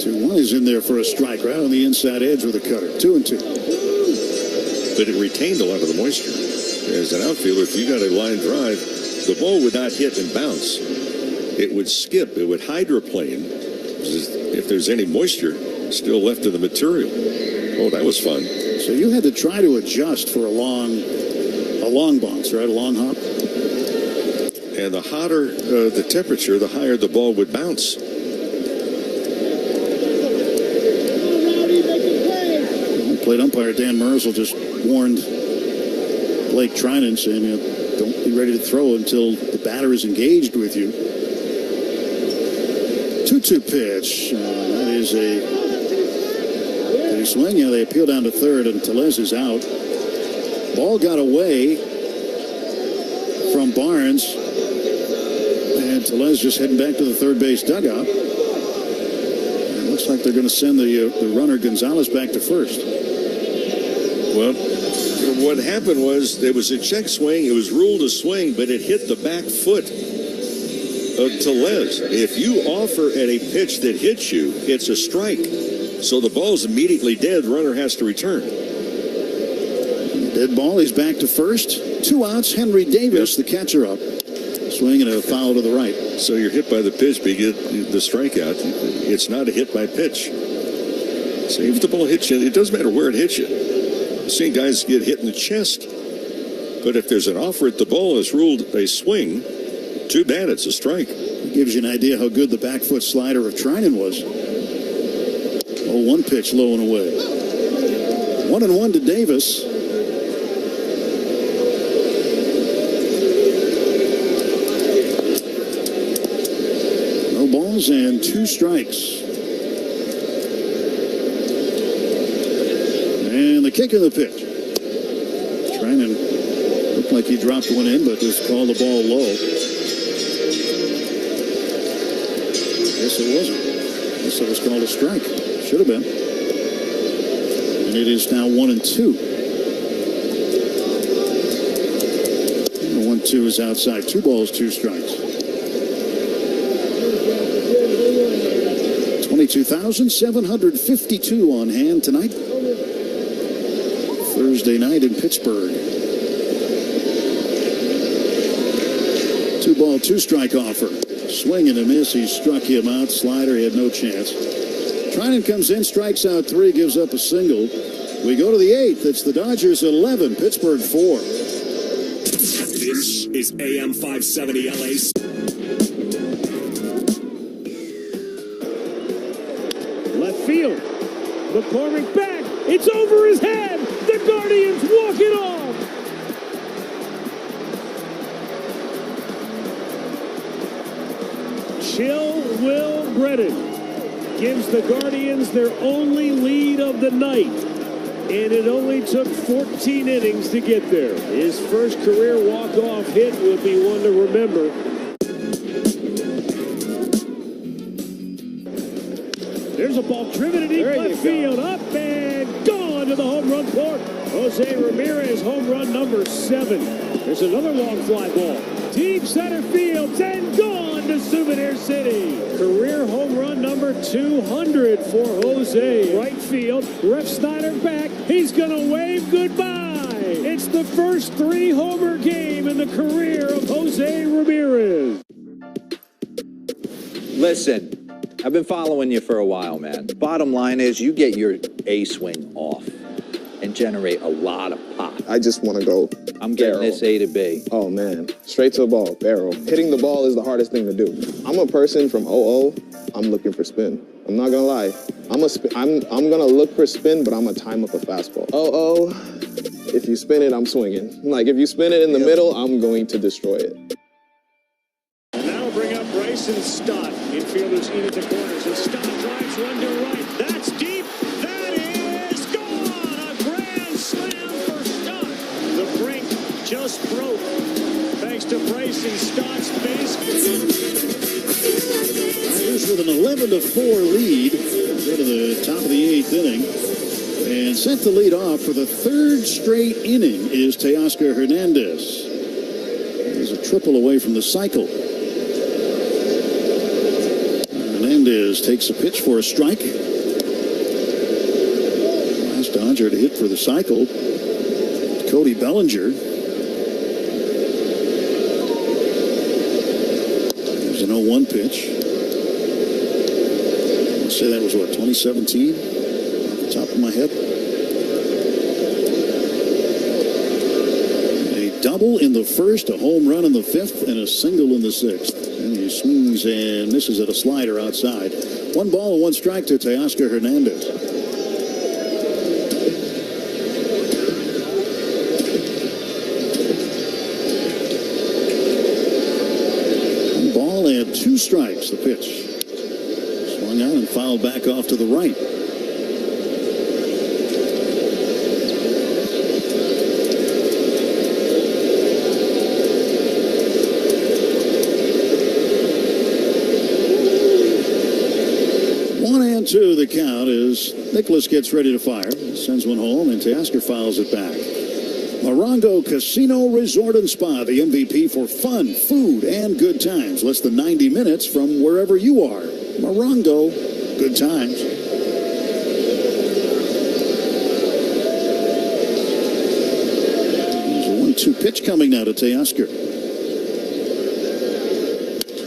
2-1 is in there for a strike right on the inside edge with a cutter. 2-2. But it retained a lot of the moisture. As an outfielder, if you got a line drive, the ball would not hit and bounce. It would skip. It would hydroplane if there's any moisture still left in the material. Oh, that was fun. So you had to try to adjust for a long bounce, right? A long hop. And the hotter the temperature, the higher the ball would bounce. Plate umpire Dan Merzel just warned Blake Trinan, saying, don't be ready to throw until the batter is engaged with you. 2-2 pitch. That is a swing. Yeah, they appeal down to third, and Tellez is out. Ball got away from Barnes, and Tellez just heading back to the third base dugout. It looks like they're going to send the runner Gonzalez back to first. Well, what happened was there was a check swing. It was ruled a swing, but it hit the back foot of Tellez. If you offer at a pitch that hits you, it's a strike. So the ball's immediately dead. The runner has to return. Dead ball. He's back to first. 2 outs. Henry Davis, the catcher, up. Swing and a foul to the right. So you're hit by the pitch, but you get the strikeout. It's not a hit by pitch. So if the ball hits you, it doesn't matter where it hits you. I've seen guys get hit in the chest. But if there's an offer at the ball, it's ruled a swing. Too bad, it's a strike. It gives you an idea how good the back foot slider of Trinan was. Oh, 1 pitch low and away. 1-1 to Davis. No balls and 2 strikes. And the kick of the pitch. Trinan looked like he dropped one in, but just called the ball low. Guess it wasn't. Guess it was called a strike. Should have been. And it is now 1-2. The 1-2 is outside. 2 balls, 2 strikes. 22,752 on hand tonight. Thursday night in Pittsburgh. 2 ball, 2 strike offer. Swing and a miss. He struck him out. Slider, he had no chance. Trinan comes in, strikes out 3, gives up a single. We go to the 8th. It's the Dodgers 11, Pittsburgh 4. This is AM 570 LA. Left field. McCormick back. It's over his head. The Guardians walk it off. Chill Will Brennan gives the Guardians their only lead of the night. And it only took 14 innings to get there. His first career walk-off hit will be one to remember. There's a ball driven to deep left field. Up and gone to the home run court. Jose Ramirez, home run number 7. There's another long fly ball. Deep center field and gone to Souvenir City. Career home run number 200 for Jose. Right field. Ref Snyder back. He's going to wave goodbye. It's the first 3-homer game in the career of Jose Ramirez. Listen, I've been following you for a while, man. Bottom line is you get your A swing off and generate a lot of pop. I just want to go I'm getting barrel. this A to B. Oh, man. Straight to the ball, barrel. Hitting the ball is the hardest thing to do. I'm a person from 0-0. I'm looking for spin. I'm not going to lie. I'm going to look for spin, but I'm going to time up a fastball. 0-0, if you spin it, I'm swinging. Like, if you spin it in the middle, I'm going to destroy it. And that'll bring up Bryson Stott. Infielders in at the corners. And Stott drives one to right. That's deep. That is gone. A grand slam for Stott. The brink just broke. Thanks to Bryson Stott's base. Tigers with an 11-4 lead. Go to the top of the 8th inning. And set to lead off for the 3rd straight inning is Teoscar Hernandez. He's triple away from the cycle. Hernandez takes a pitch for a strike. Last Dodger to hit for the cycle, Cody Bellinger. There's an 0-1 pitch. I'd say that was, what, 2017? Off the top of my head. A double in the first, a home run in the fifth, and a single in the sixth. And he swings and misses at a slider outside. 1 ball and 1 strike to Teoscar Hernandez. And 2 strikes, the pitch. Swung out and fouled back off to the right. One and 2 the count as Nicholas gets ready to fire. Sends one home and Teoscar fouls it back. Morongo Casino Resort and Spa, the MVP for fun, food, and good times. Less than 90 minutes from wherever you are. Morongo, good times. There's a 1-2 pitch coming now to Teoscar.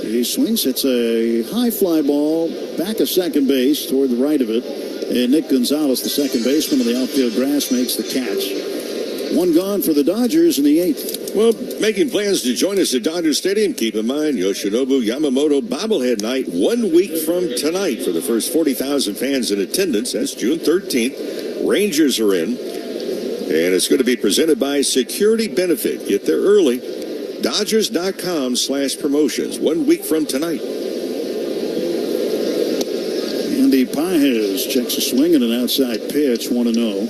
He swings, hits a high fly ball back of second base toward the right of it. And Nick Gonzalez, the second baseman of the outfield grass, makes the catch. 1 gone for the Dodgers in the 8th. Well, making plans to join us at Dodger Stadium, keep in mind Yoshinobu Yamamoto bobblehead night 1 week from tonight for the first 40,000 fans in attendance. That's June 13th. Rangers are in, and it's going to be presented by Security Benefit. Get there early. Dodgers.com/promotions 1 week from tonight. Andy Pages checks a swing and an outside pitch, 1-0.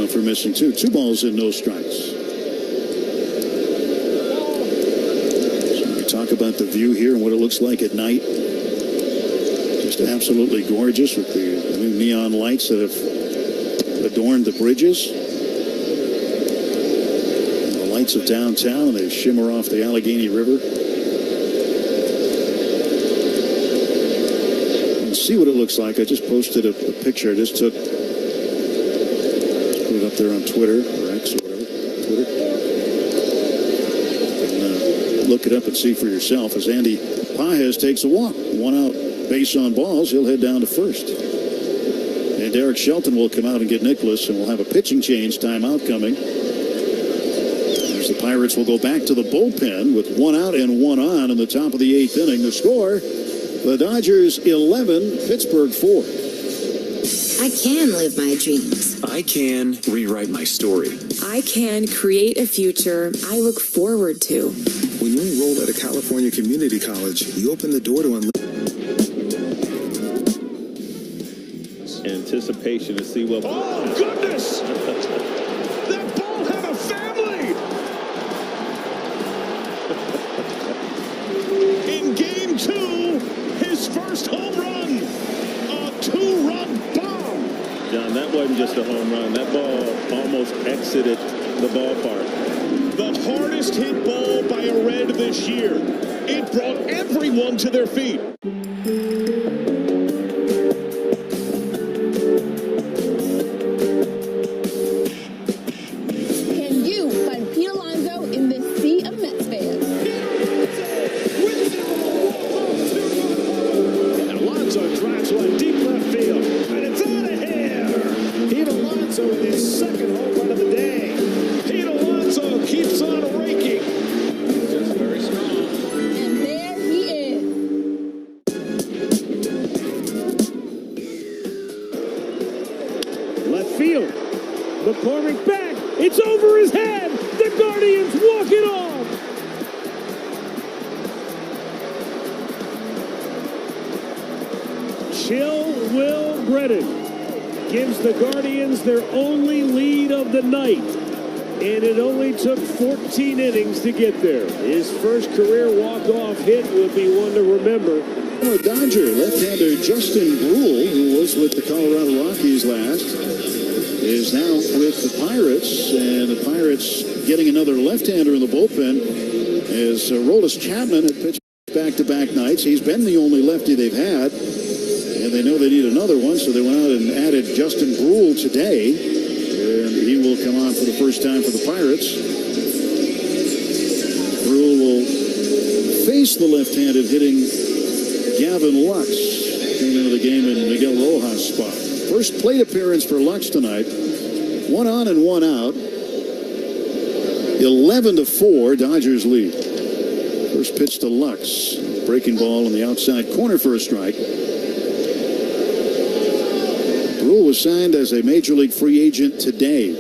For missing 2 balls and no strikes. So we talk about the view here and what it looks like at night. Just absolutely gorgeous with the new neon lights that have adorned the bridges. And the lights of downtown, and they shimmer off the Allegheny River. And see what it looks like. I just posted a picture I just took. Put it up there on Twitter or X or whatever. Twitter. And, look it up and see for yourself as Andy Pages takes a walk. 1 out, base on balls. He'll head down to first. And Derek Shelton will come out and get Nicholas, and we'll have a pitching change timeout coming. As the Pirates will go back to the bullpen with 1 out and 1 on in the top of the 8th inning. The score, the Dodgers 11, Pittsburgh 4. I can live my dreams. I can rewrite my story. I can create a future I look forward to. When you enroll at a California community college, you open the door to anticipation to see what... Oh, goodness! That ball had a family! In game 2, his first home run. A 2-run bomb. John, that wasn't just a home run. That ball almost exited the ballpark. The hardest hit ball by a Red this year. It brought everyone to their feet. Can you find Pete Alonso in this sea of Mets fans? And Alonso drives one deep left field. And it's out of here. Pete Alonso with his second home run of the day. Pete Alonso keeps on raking. Just very strong. And there he is. Left field. McCormick back. It's over his head. The Guardians walk it off. Chill Will Brennan gives the Guardians their only lead of the night. and it only took 14 innings to get there. His first career walk-off hit will be one to remember. Former Dodger left-hander Justin Brule, who was with the Colorado Rockies last, is now with the Pirates, and the Pirates getting another left-hander in the bullpen as Aroldis Chapman had pitched back-to-back nights. He's been the only lefty they've had, and they know they need another one, so they went out and added Justin Brule today, and he will come on for the first time for the Pirates. Brule will face the left-handed hitting Gavin Lux. Came into the game in Miguel Rojas' spot. First plate appearance for Lux tonight. 1 on and 1 out. 11-4, Dodgers lead. First pitch to Lux. Breaking ball on the outside corner for a strike. Brule was signed as a Major League free agent today.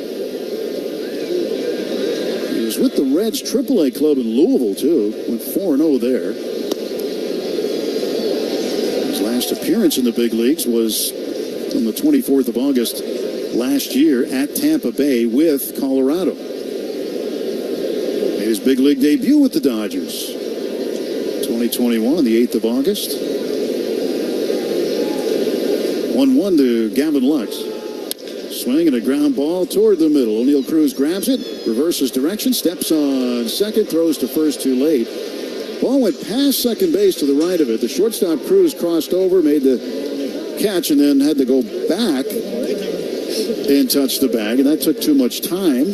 He was with the Reds AAA club in Louisville, too. Went 4-0 there. His last appearance in the big leagues was on the 24th of August last year at Tampa Bay with Colorado. Made his big league debut with the Dodgers. 2021 on the 8th of August. 1-1 to Gavin Lux. Swing and a ground ball toward the middle. O'Neal Cruz grabs it, reverses direction, steps on second, throws to first too late. Ball went past second base to the right of it. The shortstop Cruz crossed over, made the catch, and then had to go back and touch the bag, and that took too much time.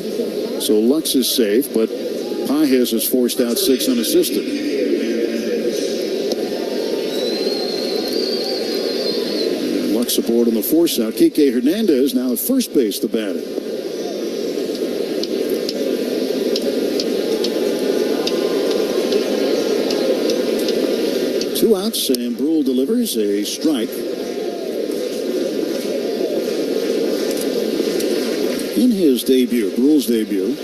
So Lux is safe, but Pages has forced out 6 unassisted. Lux aboard on the force out. Kike Hernandez now at first base to bat it. Two outs, and Brule delivers a strike. In his debut, Brule's debut,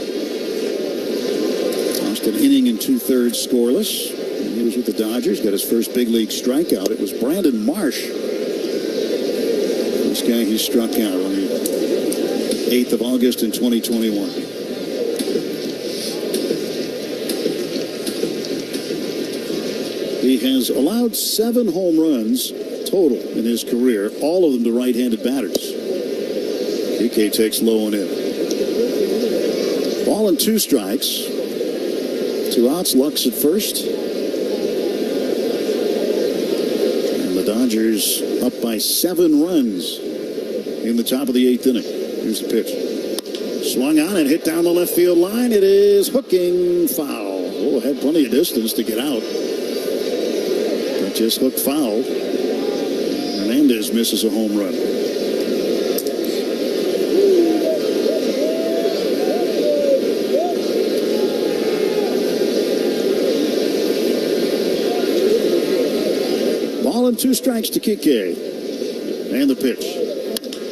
lost an inning and 2/3 scoreless. And he was with the Dodgers, got his first big league strikeout. It was Brandon Marsh. This guy he struck out on the 8th of August in 2021. He has allowed 7 home runs total in his career, all of them to right-handed batters. Kike takes low and in. Ball and 2 strikes. 2 outs, Lux at first. And the Dodgers up by 7 runs in the top of the 8th inning. Here's the pitch. Swung on and hit down the left field line. It is hooking foul. Oh, had plenty of distance to get out. But just hooked foul. Hernandez misses a home run. Ball and 2 strikes to Kike. And the pitch.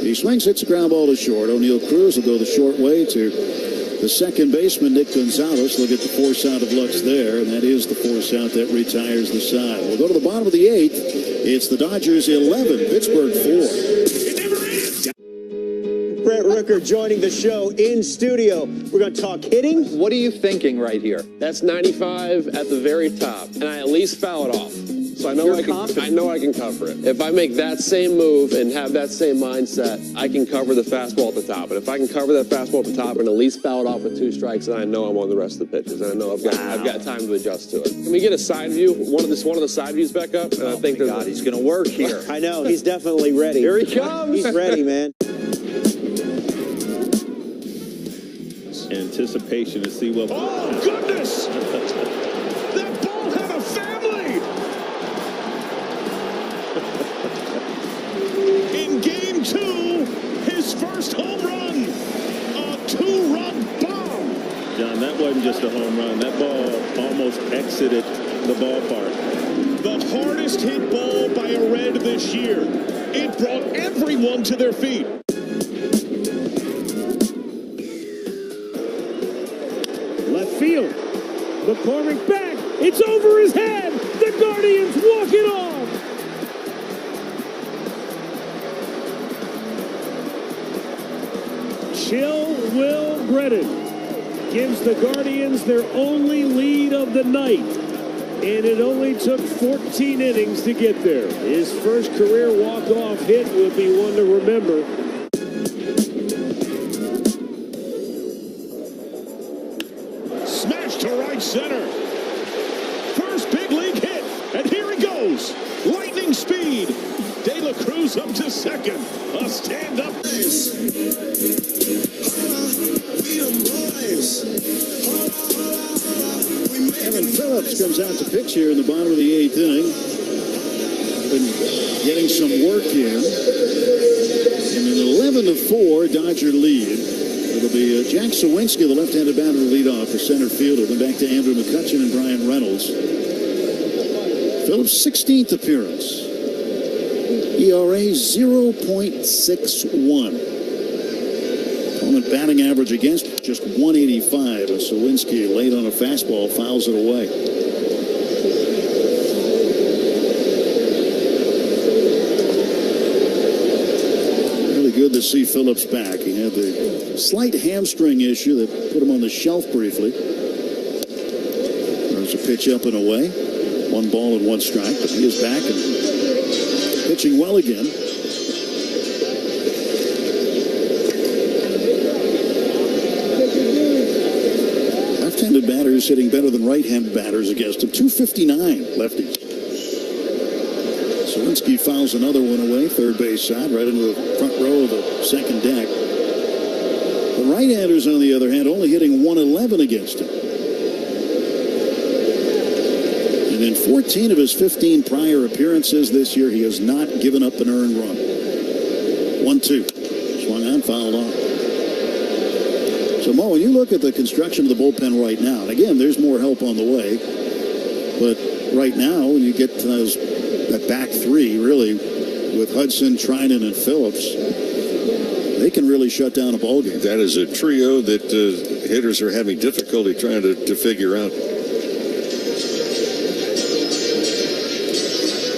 He swings, hits a ground ball to short. O'Neal Cruz will go the short way to the second baseman, Nick Gonzalez. They'll get the force out of Lux there, and that is the force out that retires the side. We'll go to the bottom of the 8th. It's the Dodgers 11, Pittsburgh 4. Brett Rooker joining the show in studio. We're going to talk hitting. What are you thinking right here? That's 95 at the very top, and I at least foul it off. So I know I can cover it. If I make that same move and have that same mindset, I can cover the fastball at the top. And if I can cover that fastball at the top and at least foul it off with 2 strikes, then I know I'm on the rest of the pitches. And I know I've got time to adjust to it. Can we get a side view? One of the side views back up? And I think he's going to work here. I know, he's definitely ready. Here he comes. He's ready, man. Anticipation to see what. Oh, goodness! That ball had a family! In game 2, his first home run. A 2-run bomb. John, that wasn't just a home run. That ball almost exited the ballpark. The hardest hit ball by a Red this year. It brought everyone to their feet. Left field. McCormick back. It's over his head. The Guardians walk it off. Chill Will Brennan gives the Guardians their only lead of the night. And it only took 14 innings to get there. His first career walk-off hit will be one to remember. Smash to right center. First big league hit. And here he goes. Lightning speed. De La Cruz up to second. A stand-up. Evan Phillips comes out to pitch here in the bottom of the 8th inning. Been getting some work in. And an 11-4 Dodger lead. It'll be Jack Sawinski, the left-handed batter, to lead off for center fielder. Then back to Andrew McCutchen and Brian Reynolds. Phillips' 16th appearance. ERA 0.61. Opponent batting average against just 185. And Sawinski, late on a fastball, fouls it away. Really good to see Phillips back. He had the slight hamstring issue that put him on the shelf briefly. There's a pitch up and away. 1 ball and 1 strike, but he is back and pitching well again. Left-handed batters hitting better than right-handed batters against him. 259 lefties. Sawinski fouls another one away, third base side, right into the front row of the second deck. The right-handers, on the other hand, only hitting 111 against him. And in 14 of his 15 prior appearances this year, he has not given up an earned run. 1-2. Swung on, fouled off. So, Mo, when you look at the construction of the bullpen right now, and again, there's more help on the way, but right now, when you get to that back three, really, with Hudson, Trinan, and Phillips, they can really shut down a ballgame. That is a trio that hitters are having difficulty trying to figure out.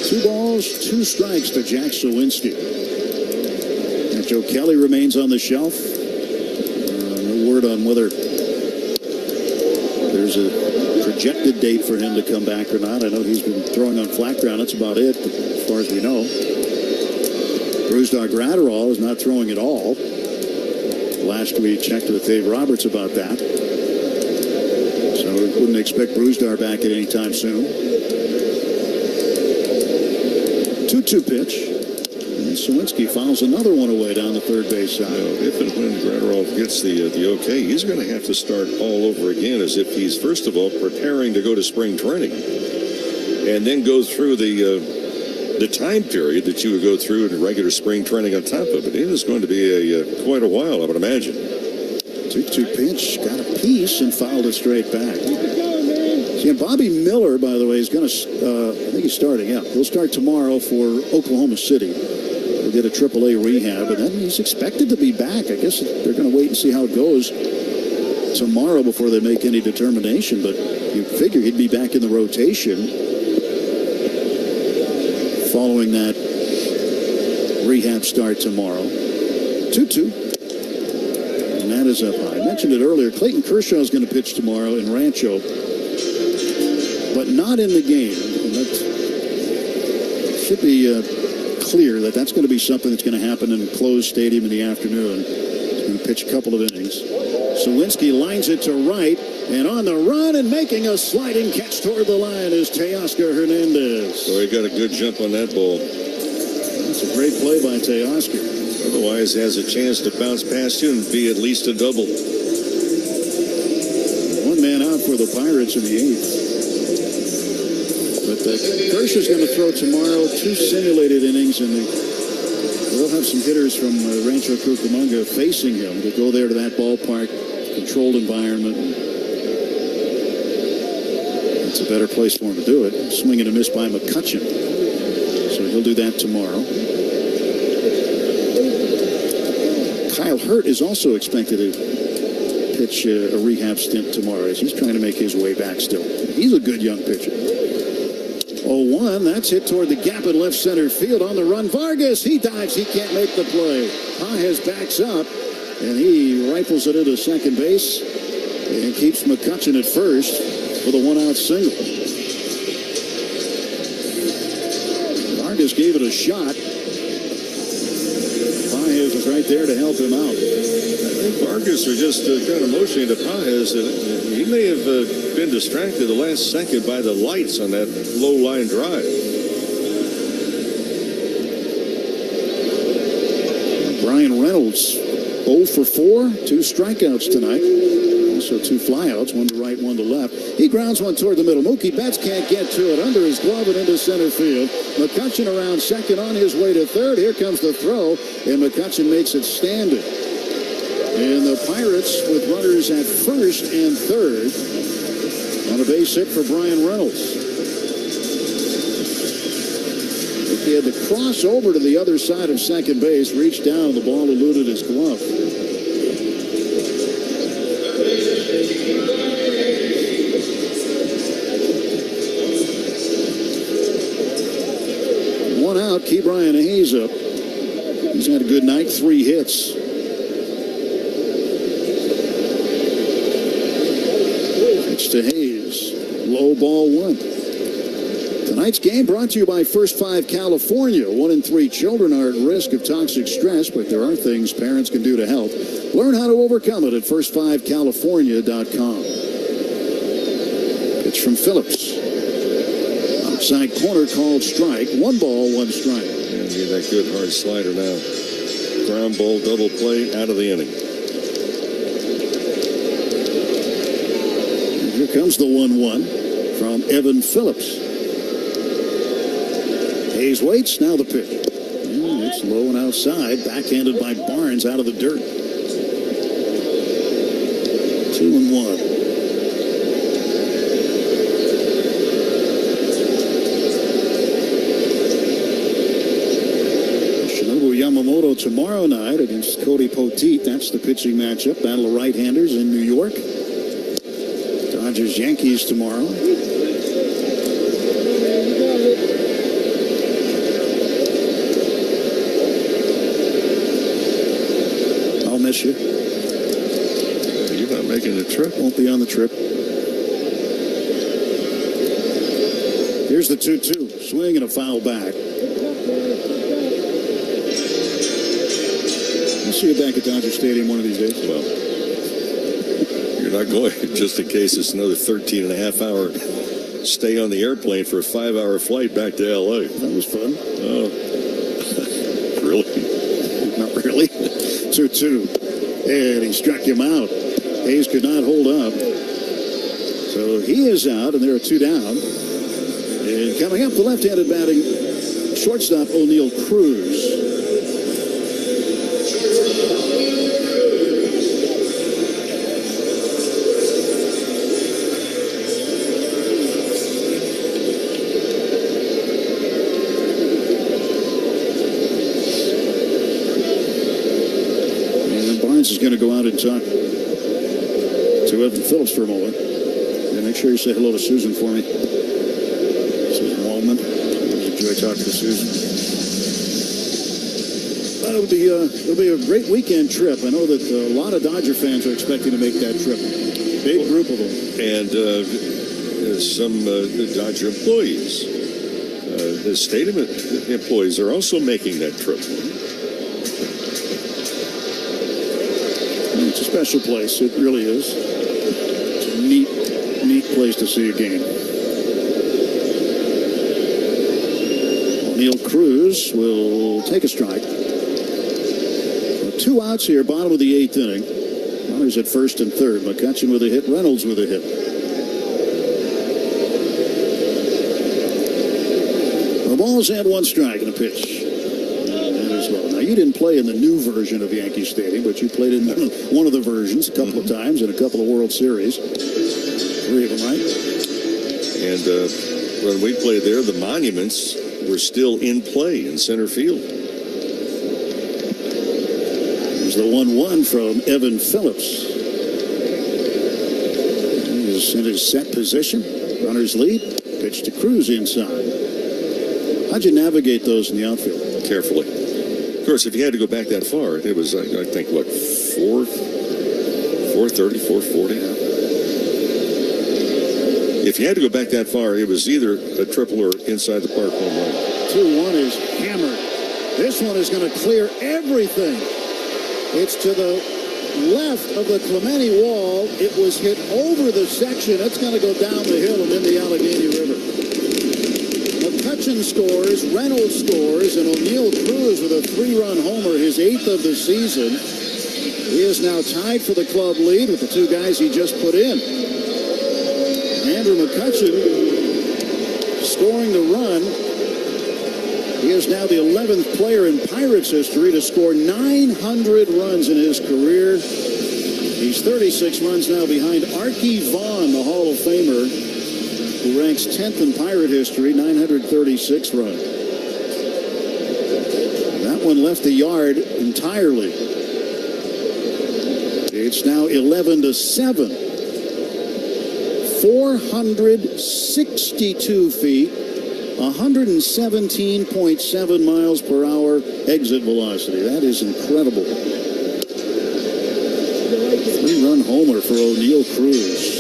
2 balls, 2 strikes to Jack Sawinski. And Joe Kelly remains on the shelf. No word on whether there's a projected date for him to come back or not. I know he's been throwing on flat ground. That's about it, as far as we know. Brusdar Graterol is not throwing at all. Last we checked with Dave Roberts about that. So we wouldn't expect Brusdar back at any time soon. 2-2 pitch. And Sawinski fouls another one away down the third base side. If and when Graterol gets the okay, he's going to have to start all over again, as if he's, first of all, preparing to go to spring training. And then go through the time period that you would go through in regular spring training on top of it. It is going to be quite a while, I would imagine. 2-2 pitch, got a piece and fouled it straight back. Yeah, Bobby Miller, by the way, is going to, I think he's starting, yeah. He'll start tomorrow for Oklahoma City. He'll get a AAA rehab, and then he's expected to be back. I guess they're going to wait and see how it goes tomorrow before they make any determination, but you figure he'd be back in the rotation following that rehab start tomorrow. 2-2. And that is up high. I mentioned it earlier. Clayton Kershaw is going to pitch tomorrow in Rancho, but not in the game. And that should be clear that that's going to be something that's going to happen in a closed stadium in the afternoon. He's going to pitch a couple of innings. Sawinski lines it to right, and on the run and making a sliding catch toward the line is Teoscar Hernandez. So he got a good jump on that ball. That's a great play by Teoscar. Otherwise, has a chance to bounce past you and be at least a double. 1 man out for the Pirates in the 8th. But Kershaw's going to throw tomorrow 2 simulated innings, and they'll have some hitters from Rancho Cucamonga facing him to go there to that ballpark, controlled environment. It's a better place for him to do it. Swing and a miss by McCutchen. So he'll do that tomorrow. Kyle Hurt is also expected to pitch a rehab stint tomorrow, as he's trying to make his way back still. He's a good young pitcher. 0-1, that's hit toward the gap in left center field. On the run, Vargas, he dives, he can't make the play. Pages backs up, and he rifles it into second base. And keeps McCutchen at first for the one-out single. Vargas gave it a shot. Pages is right there to help him out. I think Vargas was just kind of motioning to Pages that he may have been distracted the last second by the lights on that low line drive. Brian Reynolds, 0 for 4, 2 strikeouts tonight. Also 2 flyouts, one to right, one to left. He grounds one toward the middle. Mookie Betts can't get to it. Under his glove and into center field. McCutchen around second on his way to third. Here comes the throw, and McCutchen makes it standing. And the Pirates with runners at first and third on a base hit for Brian Reynolds. He had to cross over to the other side of second base, reached down, the ball eluded his glove. One out, key Brian Hayes up. He's had a good night, 3 hits. Pitch to Hayes, low ball 1. Tonight's game brought to you by First 5 California. 1 in 3 children are at risk of toxic stress, but there are things parents can do to help. Learn how to overcome it at first5california.com. Pitch from Phillips. Outside corner called strike. 1 ball, 1 strike. And get that good hard slider now. Ground ball, double play, out of the inning. And here comes the 1-1 from Evan Phillips. Hayes waits, now the pitch. And it's low and outside, backhanded by Barnes out of the dirt. 2-1. Yoshinobu Yamamoto tomorrow night against Cody Poteet. That's the pitching matchup. Battle of right-handers in New York. Dodgers-Yankees tomorrow. Miss you. You're not making the trip. Won't be on the trip. Here's the 2-2. Swing and a foul back. I'll see you back at Dodger Stadium one of these days. Well, you're not going just in case it's another 13.5-hour stay on the airplane for a 5-hour flight back to L.A. That was fun. Oh. Really? Not really. 2-2. And he struck him out. Hayes could not hold up. So he is out, and there are 2 down. And coming up, the left-handed batting shortstop, O'Neal Cruz. Is going to go out and talk to Evan Phillips for a moment. And make sure you say hello to Susan for me. Susan Waldman. Always enjoy talking to Susan. It'll be a great weekend trip. I know that a lot of Dodger fans are expecting to make that trip. Big group of them. And some Dodger employees. The stadium employees are also making that trip. It's a special place. It really is. It's a neat place to see a game. O'Neal Cruz will take a strike. 2 outs here, bottom of the 8th inning. Runners at first and third. McCutchen with a hit, Reynolds with a hit. The ball's had 1 strike and a pitch. Now, you didn't play in the new version of Yankee Stadium, but you played in one of the versions a couple of times in a couple of World Series. 3 of them, right? And when we played there, the monuments were still in play in center field. There's the 1-1 from Evan Phillips. He's in his set position. Runners lead. Pitch to Cruz inside. How'd you navigate those in the outfield? Carefully. Of course, if you had to go back that far, it was, I think, what, 430, 440? if you had to go back that far, it was either a triple or inside the park home run. 2-1 is hammered. This one is going to clear everything. It's to the left of the Clemente wall. It was hit over the section. It's going to go down the hill and in the Allegheny River. McCutchen scores, Reynolds scores, and O'Neill Cruz with a 3-run homer, his 8th of the season. He is now tied for the club lead with the 2 guys he just put in. Andrew McCutchen scoring the run. He is now the 11th player in Pirates history to score 900 runs in his career. He's 36 runs now behind Archie Vaughn, the Hall of Famer, who ranks 10th in Pirate history, 936 runs. That one left the yard entirely. It's now 11-7. 462 feet. 117.7 miles per hour exit velocity. That is incredible. 3-run homer for O'Neill Cruz.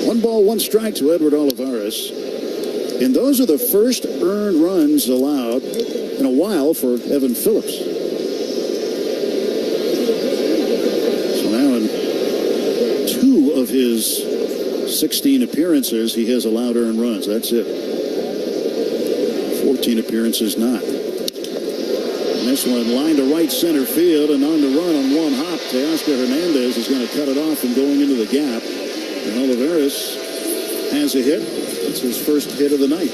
One ball, one strike to Edward Olivares. And those are the first earned runs allowed in a while for Evan Phillips. Of his 16 appearances, he has allowed earned runs. That's it. 14 appearances not. And this one lined to right center field and on the run on one hop. Teoscar Hernandez is going to cut it off and going into the gap. And Olivares has a hit. It's his first hit of the night.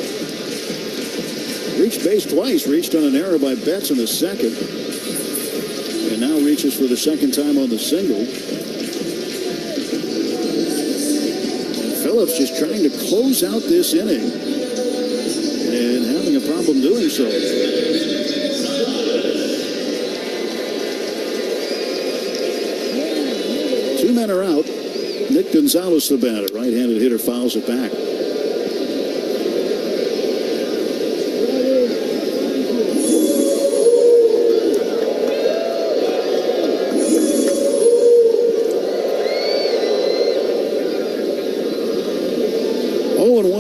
Reached base twice. Reached on an error by Betts in the second. And now reaches for the second time on the single. Phillips just trying to close out this inning and having a problem doing so. 2 men are out. Nick Gonzalez, the batter, right-handed hitter, fouls it back.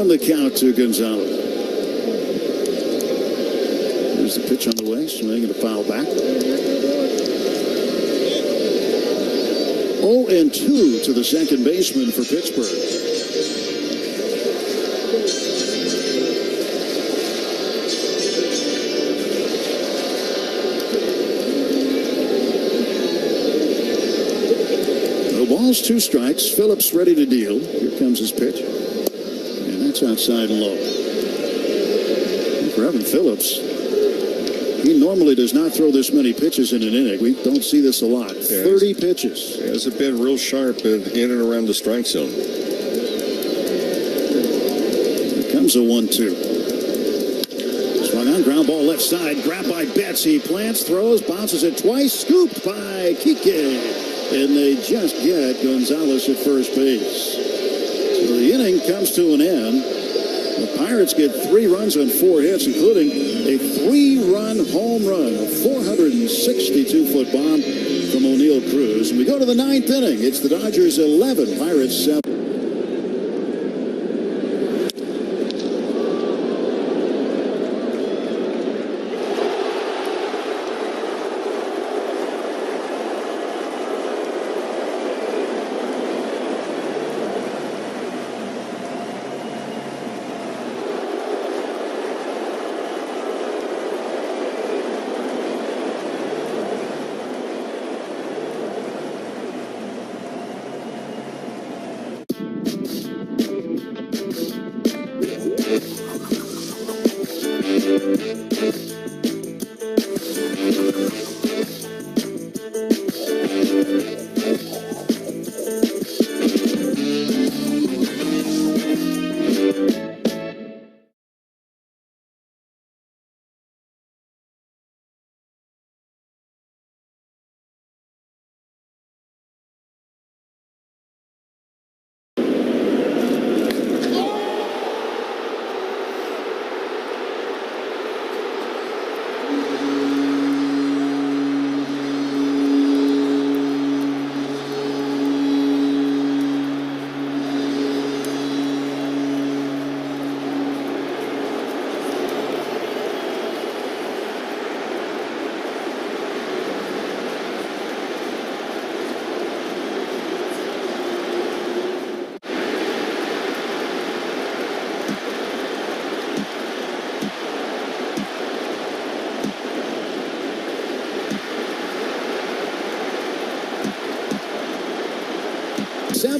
The count to Gonzalez. There's the pitch on the way, swinging a foul back. 0-2 to the second baseman for Pittsburgh. No balls, 2 strikes. Phillips ready to deal. Here comes his pitch. Outside and low. For Evan Phillips, he normally does not throw this many pitches in an inning. We don't see this a lot. 30 pitches. Hasn't been real sharp in and around the strike zone. Here comes a 1-2. Swung on, ground ball left side, grabbed by Betts. He plants, throws, bounces it twice, scooped by Kike. And they just get Gonzalez at first base. So the inning comes to an end. The Pirates get 3 runs on 4 hits, including a 3-run home run, a 462-foot bomb from O'Neill Cruz. And we go to the 9th inning. It's the Dodgers 11, Pirates 7.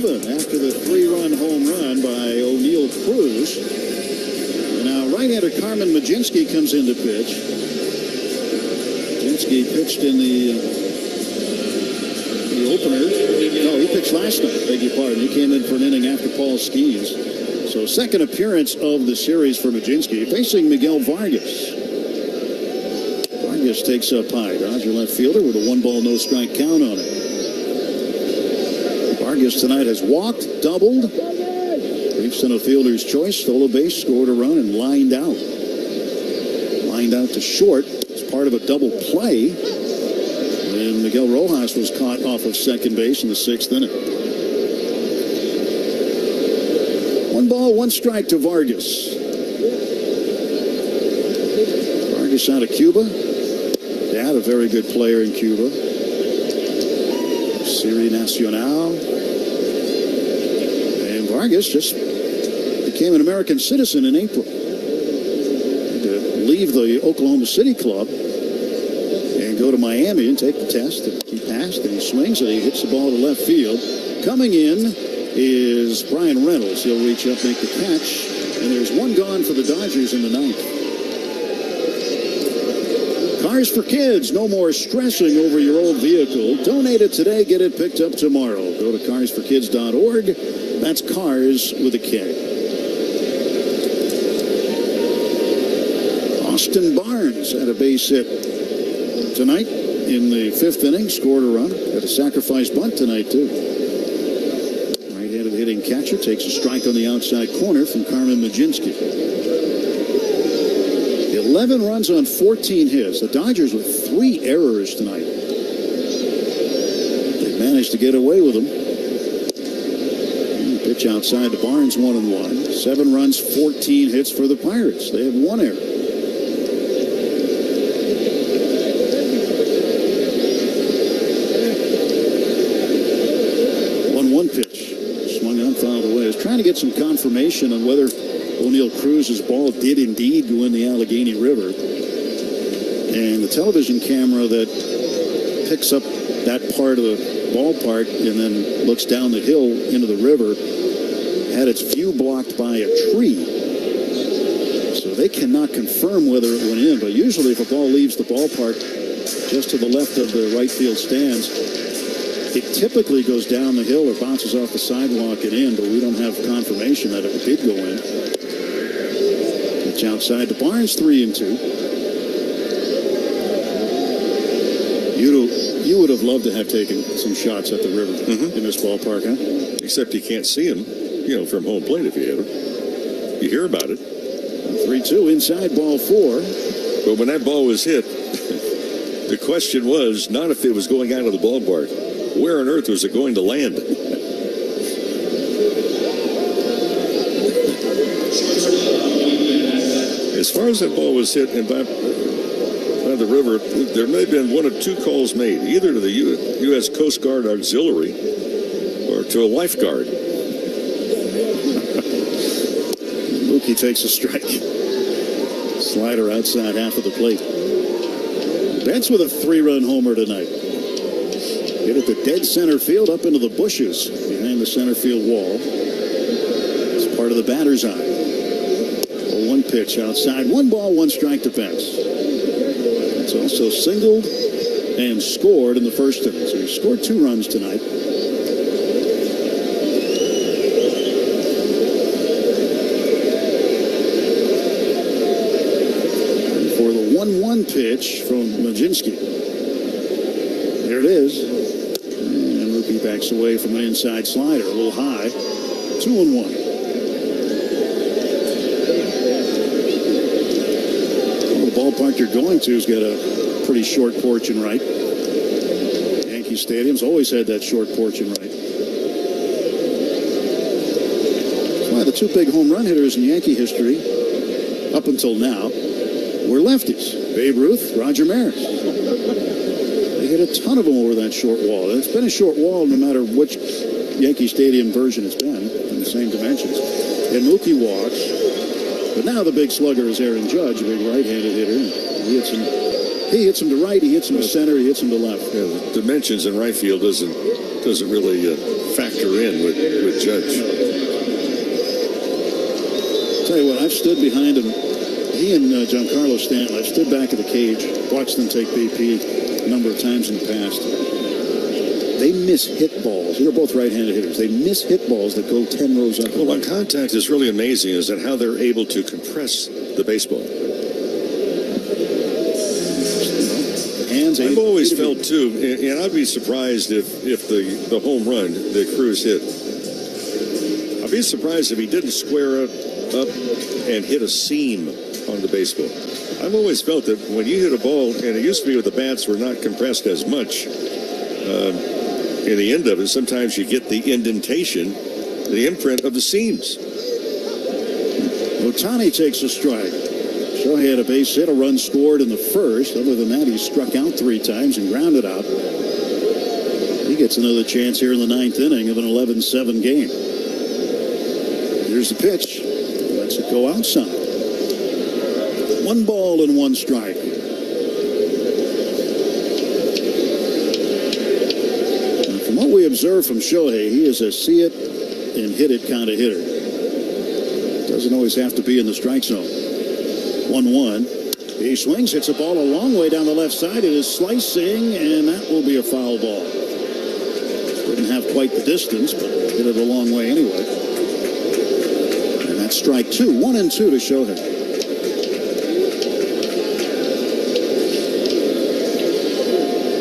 7 after the 3-run home run by O'Neill Cruz. And now right-hander Carmen Mlodzinski comes in to pitch. Mlodzinski pitched in the opener. No, he pitched last night, beg your pardon. He came in for an inning after Paul Skenes. So second appearance of the series for Mlodzinski, facing Miguel Vargas. Vargas takes up high. Dodger left fielder with a 1-ball, no strike count on it. Vargas tonight has walked, doubled, reached in a fielder's choice, stole a base, scored a run, and lined out. Lined out to short as part of a double play. And Miguel Rojas was caught off of second base in the 6th inning. 1 ball, 1 strike to Vargas. Vargas out of Cuba. Dad, a very good player in Cuba. Serie Nacional. And Vargas just became an American citizen in April. Had to leave the Oklahoma City club and go to Miami and take the test. He passed and he swings and he hits the ball to left field. Coming in is Brian Reynolds. He'll reach up, make the catch, and there's 1 gone for the Dodgers in the 9th. Cars for Kids, no more stressing over your old vehicle. Donate it today, get it picked up tomorrow. Go to carsforkids.org. That's Cars with a K. Austin Barnes had a base hit tonight in the 5th inning, scored a run. Had a sacrifice bunt tonight, too. Right-handed hitting catcher takes a strike on the outside corner from Carmen Mlodzinski. 11 runs on 14 hits. The Dodgers with 3 errors tonight. They managed to get away with them. Pitch outside to Barnes, 1-1. 7 runs, 14 hits for the Pirates. They have 1 error. Pitch. Swung on, fouled away. I was trying to get some confirmation on whether O'Neill Cruz's ball did indeed go in the Allegheny River. And the television camera that picks up that part of the ballpark and then looks down the hill into the river had its view blocked by a tree. So they cannot confirm whether it went in. But usually if a ball leaves the ballpark just to the left of the right field stands, it typically goes down the hill or bounces off the sidewalk and in, but we don't have confirmation that it did go in. Pitch outside to Barnes, 3-2. You would have loved to have taken some shots at the river in this ballpark, huh? Except you can't see them, from home plate if you had them. You hear about it. 3-2, inside, ball 4. But when that ball was hit, the question was not if it was going out of the ballpark. Where on earth was it going to land? As far as that ball was hit and by the river, there may have been 1 of 2 calls made, either to the U.S. Coast Guard Auxiliary or to a lifeguard. Mookie takes a strike. Slider outside half of the plate. Betts with a 3-run homer tonight. Hit at the dead center field up into the bushes behind the center field wall. It's part of the batter's eye. A 1 pitch outside. 1 ball, 1 strike to Betts. It's also singled and scored in the 1st inning. So he scored 2 runs tonight. And for the 1-1 pitch from Mlodzinski. There it is. He backs away from an inside slider, a little high. 2-1. Well, the ballpark you're going to has got a pretty short porch and right. Yankee Stadium's always had that short porch and right. That's why the 2 big home run hitters in Yankee history, up until now, were lefties. Babe Ruth, Roger Maris. They hit a ton of them over that short wall. It's been a short wall no matter which Yankee Stadium version it's been, in the same dimensions. And Mookie walks. But now the big slugger is Aaron Judge, a big right-handed hitter. He hits him to right, he hits him to center, he hits him to left. Yeah, the dimensions in right field doesn't really factor in with Judge. Tell you what, I've stood behind him. He and Giancarlo Stanton, I've stood back of the cage, watched them take BP a number of times in the past. They miss hit balls. They're both right-handed hitters. They miss hit balls that go 10 rows up. Well, on contact is really amazing is that how they're able to compress the baseball. I've always felt, too, and I'd be surprised if the home run that Cruz hit, I'd be surprised if he didn't square up and hit a seam on the baseball. I've always felt that when you hit a ball, and it used to be with the bats were not compressed as much, in the end of it, sometimes you get the indentation, the imprint of the seams. Ohtani takes a strike. Shohei had a base hit, a run scored in the first. Other than that, he struck out 3 times and grounded out. He gets another chance here in the 9th inning of an 11-7 game. Here's the pitch. Lets it go outside. 1 ball and 1 strike. And from what we observe from Shohei, he is a see it and hit it kind of hitter. Doesn't always have to be in the strike zone. 1-1. He swings, hits a ball a long way down the left side. It is slicing, and that will be a foul ball. Didn't have quite the distance, but hit it a long way anyway. And that's strike 2. 1-2 to Shohei.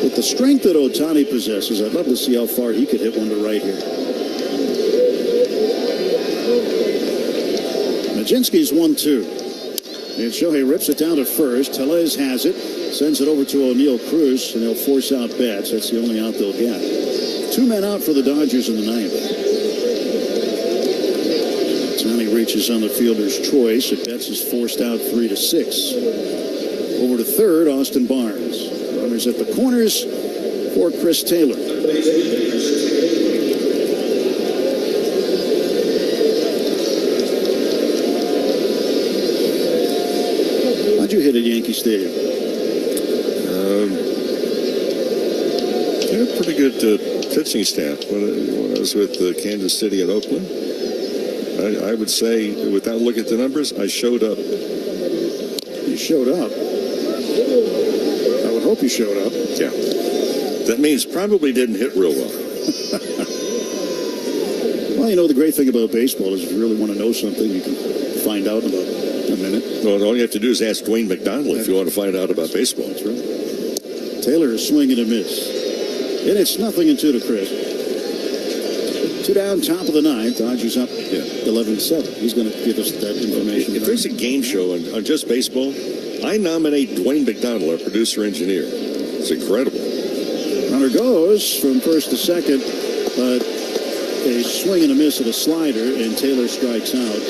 With the strength that Ohtani possesses, I'd love to see how far he could hit one to right here. Majinski's 1-2. And Shohei rips it down to first. Tellez has it. Sends it over to O'Neal Cruz, and they'll force out bats. That's the only out they'll get. 2 men out for the Dodgers in the 9th. Ohtani reaches on the fielder's choice. At Betts is forced out 3-6. Over to third, Austin Barnes. Runners at the corners for Chris Taylor. How'd you hit at Yankee Stadium? They had a pretty good pitching staff when I was with Kansas City and Oakland. I would say, without looking at the numbers, I showed up. You showed up? I would hope you showed up. Yeah. That means probably didn't hit real well. Well, you know, the great thing about baseball is if you really want to know something, you can find out in about a minute. Well, all you have to do is ask Dwayne McDonald if you want to find out about baseball. That's right. Taylor is swinging a miss. And it's 0-2 to Chris. 2 down, top of the 9th. Dodgers up 11-7. He's going to give us that information. If there's a game show on just baseball, I nominate Dwayne McDonald, our producer-engineer. It's incredible. Runner goes from first to second, but a swing and a miss at a slider, and Taylor strikes out.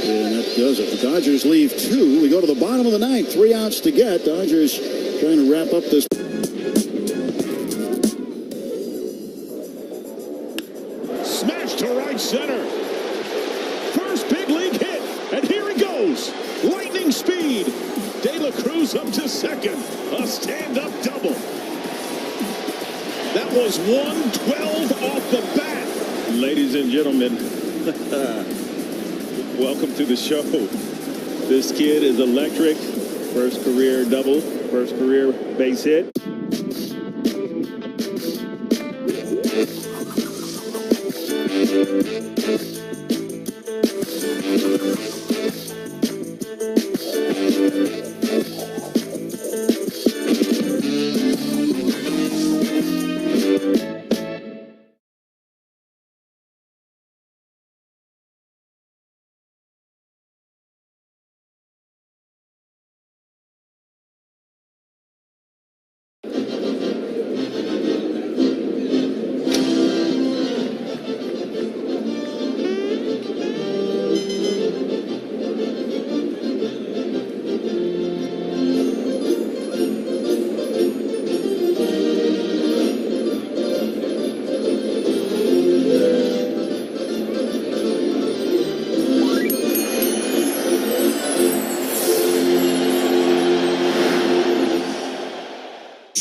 And that does it. The Dodgers leave 2. We go to the bottom of the 9th. 3 outs to get. Dodgers trying to wrap up this. Smash to right center. First big league hit. And here he goes. Lightning speed. De La Cruz up to second. A stand-up double. That was 112 off the bat. Ladies and gentlemen, welcome to the show. This kid is electric. First career double, first career base hit.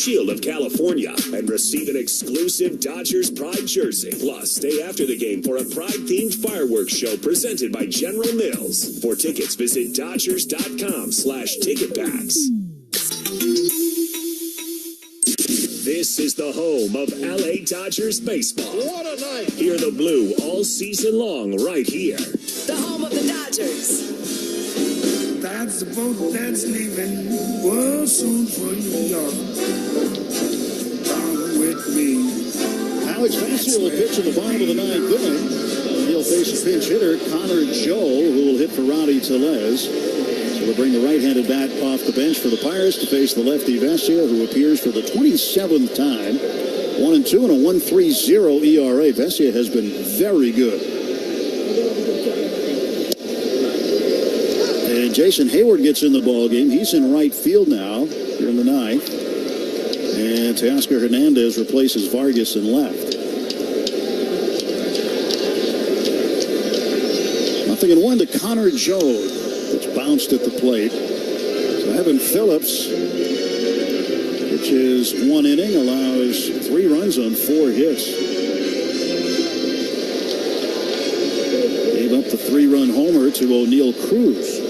Shield of California and receive an exclusive Dodgers Pride jersey. Plus, stay after the game for a Pride-themed fireworks show presented by General Mills. For tickets, visit Dodgers.com/ticketpacks. This is the home of LA Dodgers baseball. What a night! Hear the blue all season long right here. The home of the Dodgers. That's the boat that's leaving. Well, soon for New York. Come with me. Alex Vasil will pitch in the bottom of the ninth inning. He'll face a pinch hitter, Connor Joe, who will hit for Rowdy Tellez. So they'll bring the right-handed bat off the bench for the Pirates to face the lefty Vesia, who appears for the 27th time. 1-2 and a 1.30 ERA. Vesia has been very good. And Jason Heyward gets in the ball game. He's in right field now here in the ninth. And Teoscar Hernandez replaces Vargas in left. 0-1 to Connor Joe, which bounced at the plate. So Evan Phillips pitches 1 inning, allows 3 runs on 4 hits. Gave up the 3-run homer to O'Neal Cruz.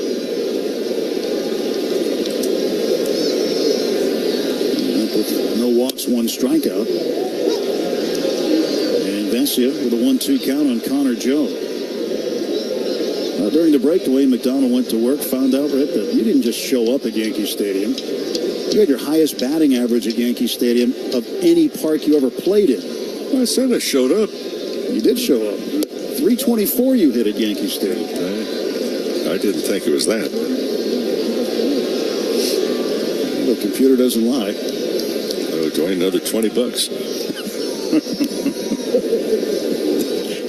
No walks, 1 strikeout. And Vesia with a 1-2 count on Connor Joe. During the break, Dwayne McDonald went to work, found out, Rick, that you didn't just show up at Yankee Stadium. You had your highest batting average at Yankee Stadium of any park you ever played in. Well, I said I showed up. You did show up. 324 you hit at Yankee Stadium. I didn't think it was that. The computer doesn't lie. Oh, Dwayne, another $20.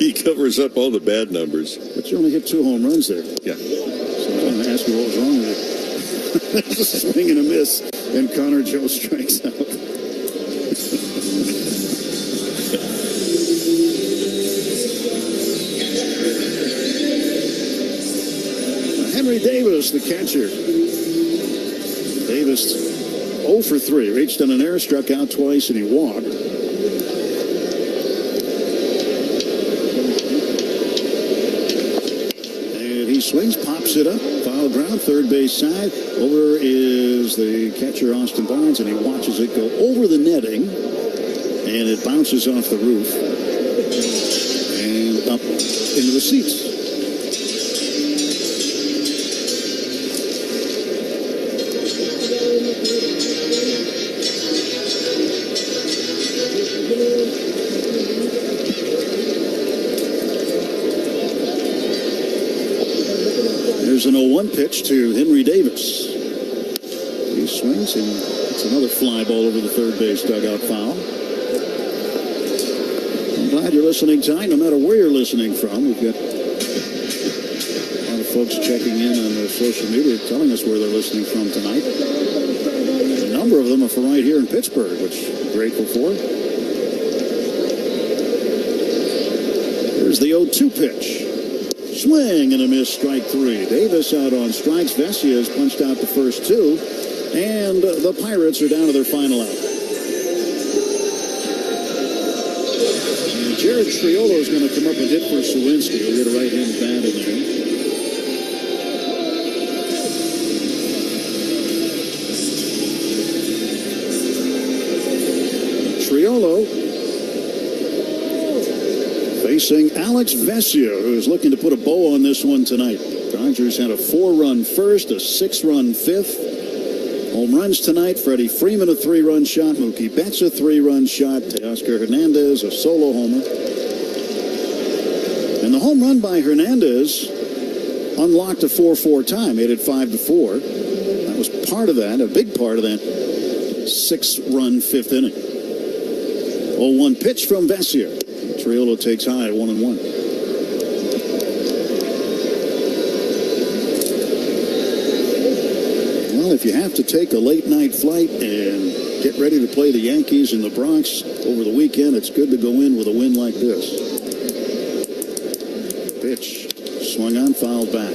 He covers up all the bad numbers. But you only hit 2 home runs there. Yeah. So I'm going to ask you what was wrong with it. There's a swing and a miss, and Connor Joe strikes out. Henry Davis, the catcher. Davis 0 for 3. Reached on an error, struck out twice, and he walked. He swings, pops it up, foul ground, third base side. Over is the catcher, Austin Barnes, and he watches it go over the netting, and it bounces off the roof and up into the seats. There's an 0-1 pitch to Henry Davis. He swings, and it's another fly ball over the third base dugout foul. I'm glad you're listening tonight, no matter where you're listening from. We've got a lot of folks checking in on their social media, telling us where they're listening from tonight. A number of them are from right here in Pittsburgh, which I'm grateful for. Here's the 0-2 pitch. Swing and a miss, strike 3. Davis out on strikes. Vesia has punched out the first 2. And the Pirates are down to their final out. And Jared Triolo is going to come up and hit for Sawinski. He'll get a right-handed bat in there. Triolo facing Alex Vesia, who is looking to put a bow on this one tonight. Dodgers had a 4-run first, a 6-run fifth. Home runs tonight. Freddie Freeman, a 3-run shot. Mookie Betts, a 3-run shot. Teoscar Hernandez, a solo homer. And the home run by Hernandez unlocked a 4-4 tie, made it 5-4. That was part of that, a big part of that 6-run fifth inning. 0-1 pitch from Vesia. Triolo takes high, 1-1. Well, if you have to take a late night flight and get ready to play the Yankees in the Bronx over the weekend, it's good to go in with a win like this. Pitch swung on, fouled back.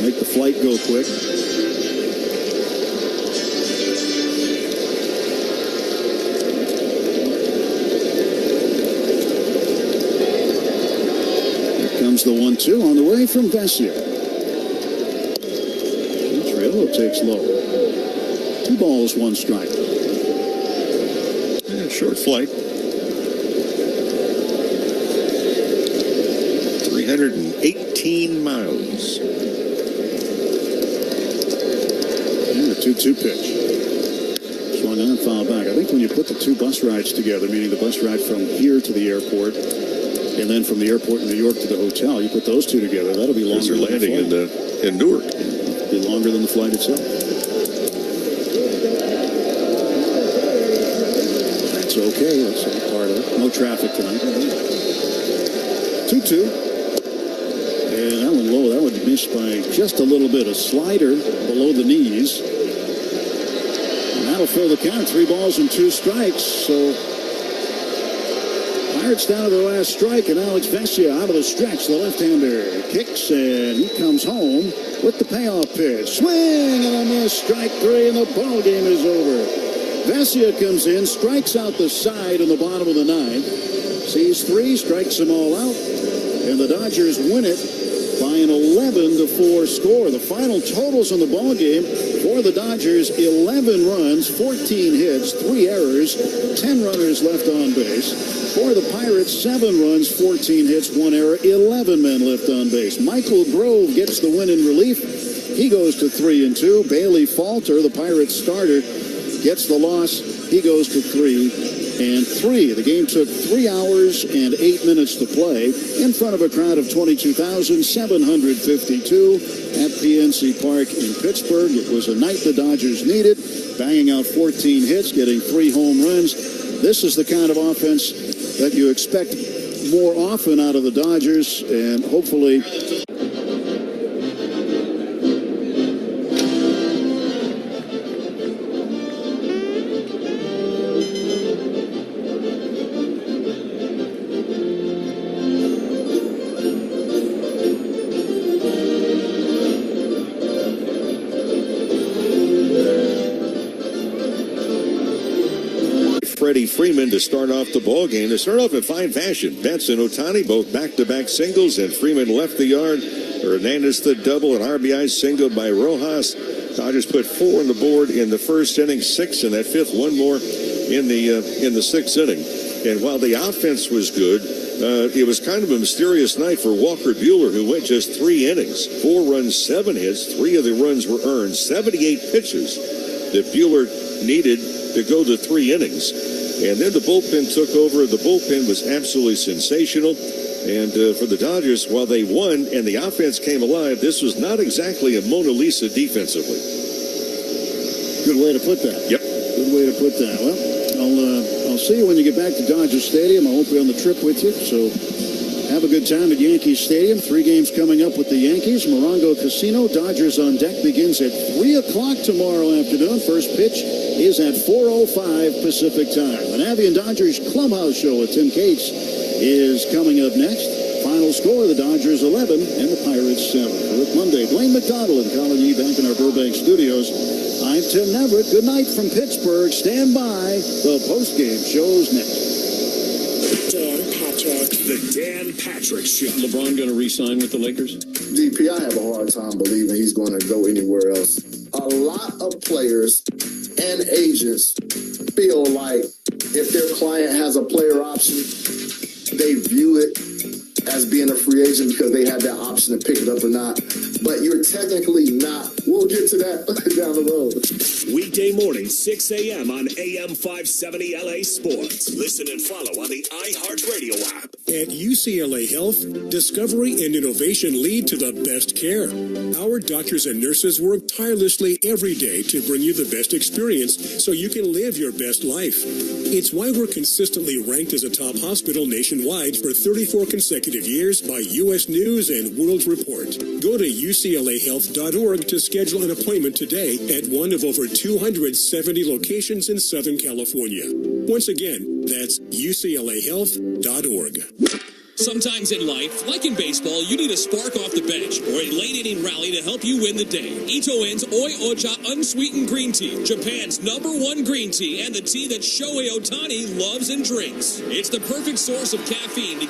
Make the flight go quick. comes the 1-2 on the way from Vesia. Triolo takes low. 2 balls, 1 strike. Yeah, short flight. 318 miles. And the 2-2 pitch. Swung on and fouled back. I think when you put the 2 bus rides together, meaning the bus ride from here to the airport and then from the airport in New York to the hotel, you put those 2 together, that'll be longer. They're landing in Newark. It'll be longer than the flight itself. That's okay. That's all part of it. No traffic tonight. 2-2. And that one low. That one missed by just a little bit. A slider below the knees. And that'll fill the count. 3 balls and 2 strikes. So Pirates down to their last strike, and Alex Vesia out of the stretch. The left-hander kicks, and he comes home with the payoff pitch. Swing and a miss. Strike 3, and the ball game is over. Vesia comes in, strikes out the side in the bottom of the 9th. Sees 3, strikes them all out, and the Dodgers win it by an 11-4 score. The final totals on the ball game for the Dodgers: 11 runs, 14 hits, 3 errors, 10 runners left on base. For the Pirates, 7 runs, 14 hits, 1 error, 11 men left on base. Michael Grove gets the win in relief. He goes to 3-2. Bailey Falter, the Pirates starter, gets the loss. He goes to 3-3. The game took 3 hours and 8 minutes to play in front of a crowd of 22,752 at PNC Park in Pittsburgh. It was a night the Dodgers needed, banging out 14 hits, getting 3 home runs. This is the kind of offense that you expect more often out of the Dodgers, and hopefully Freddie Freeman to start off the ball game. To start off in fine fashion, Betts and Ohtani both back-to-back singles, and Freeman left the yard. Hernandez the double, an RBI single by Rojas. Dodgers put 4 on the board in the first inning, 6 in that 5th, 1 more in the 6th inning. And while the offense was good, it was kind of a mysterious night for Walker Buehler, who went just 3 innings, 4 runs, 7 hits. 3 of the runs were earned. 78 pitches that Buehler needed to go to 3 innings. And then the bullpen took over. The bullpen was absolutely sensational. And for the Dodgers, while they won and the offense came alive, this was not exactly a Mona Lisa defensively. good way to put that. Yep. Good way to put that. Well, I'll see you when you get back to Dodger Stadium. I won't be on the trip with you, so have a good time at Yankee Stadium. 3 games coming up with the Yankees. Morongo Casino, Dodgers on deck, begins at 3 o'clock tomorrow afternoon. First pitch is at 4:05 Pacific time. The Navian Dodgers Clubhouse Show with Tim Cates is coming up next. Final score, the Dodgers 11 and the Pirates 7. For Rick Monday, Blaine McDonald and Colin Yee back in our Burbank studios. I'm Tim Neverett. Good night from Pittsburgh. Stand by. The postgame show's next. The Dan Patrick Show. LeBron going to re-sign with the Lakers? DP, I have a hard time believing he's going to go anywhere else. A lot of players and agents feel like if their client has a player option, they view it as being a free agent because they have that option to pick it up or not. But you're technically not. We'll get to that down the road. Weekday morning, 6 a.m. on AM 570 LA Sports. Listen and follow on the iHeartRadio app. At UCLA Health, discovery and innovation lead to the best care. Our doctors and nurses work tirelessly every day to bring you the best experience so you can live your best life. It's why we're consistently ranked as a top hospital nationwide for 34 consecutive years by U.S. News and World Report. Go to UCLAHealth.org to schedule an appointment today at one of over 270 locations in Southern California. Once again, that's UCLAHealth.org. Sometimes in life, like in baseball, you need a spark off the bench or a late-inning rally to help you win the day. Itoen's Oi Ocha Unsweetened Green Tea, Japan's #1 green tea, and the tea that Shohei Ohtani loves and drinks. It's the perfect source of caffeine to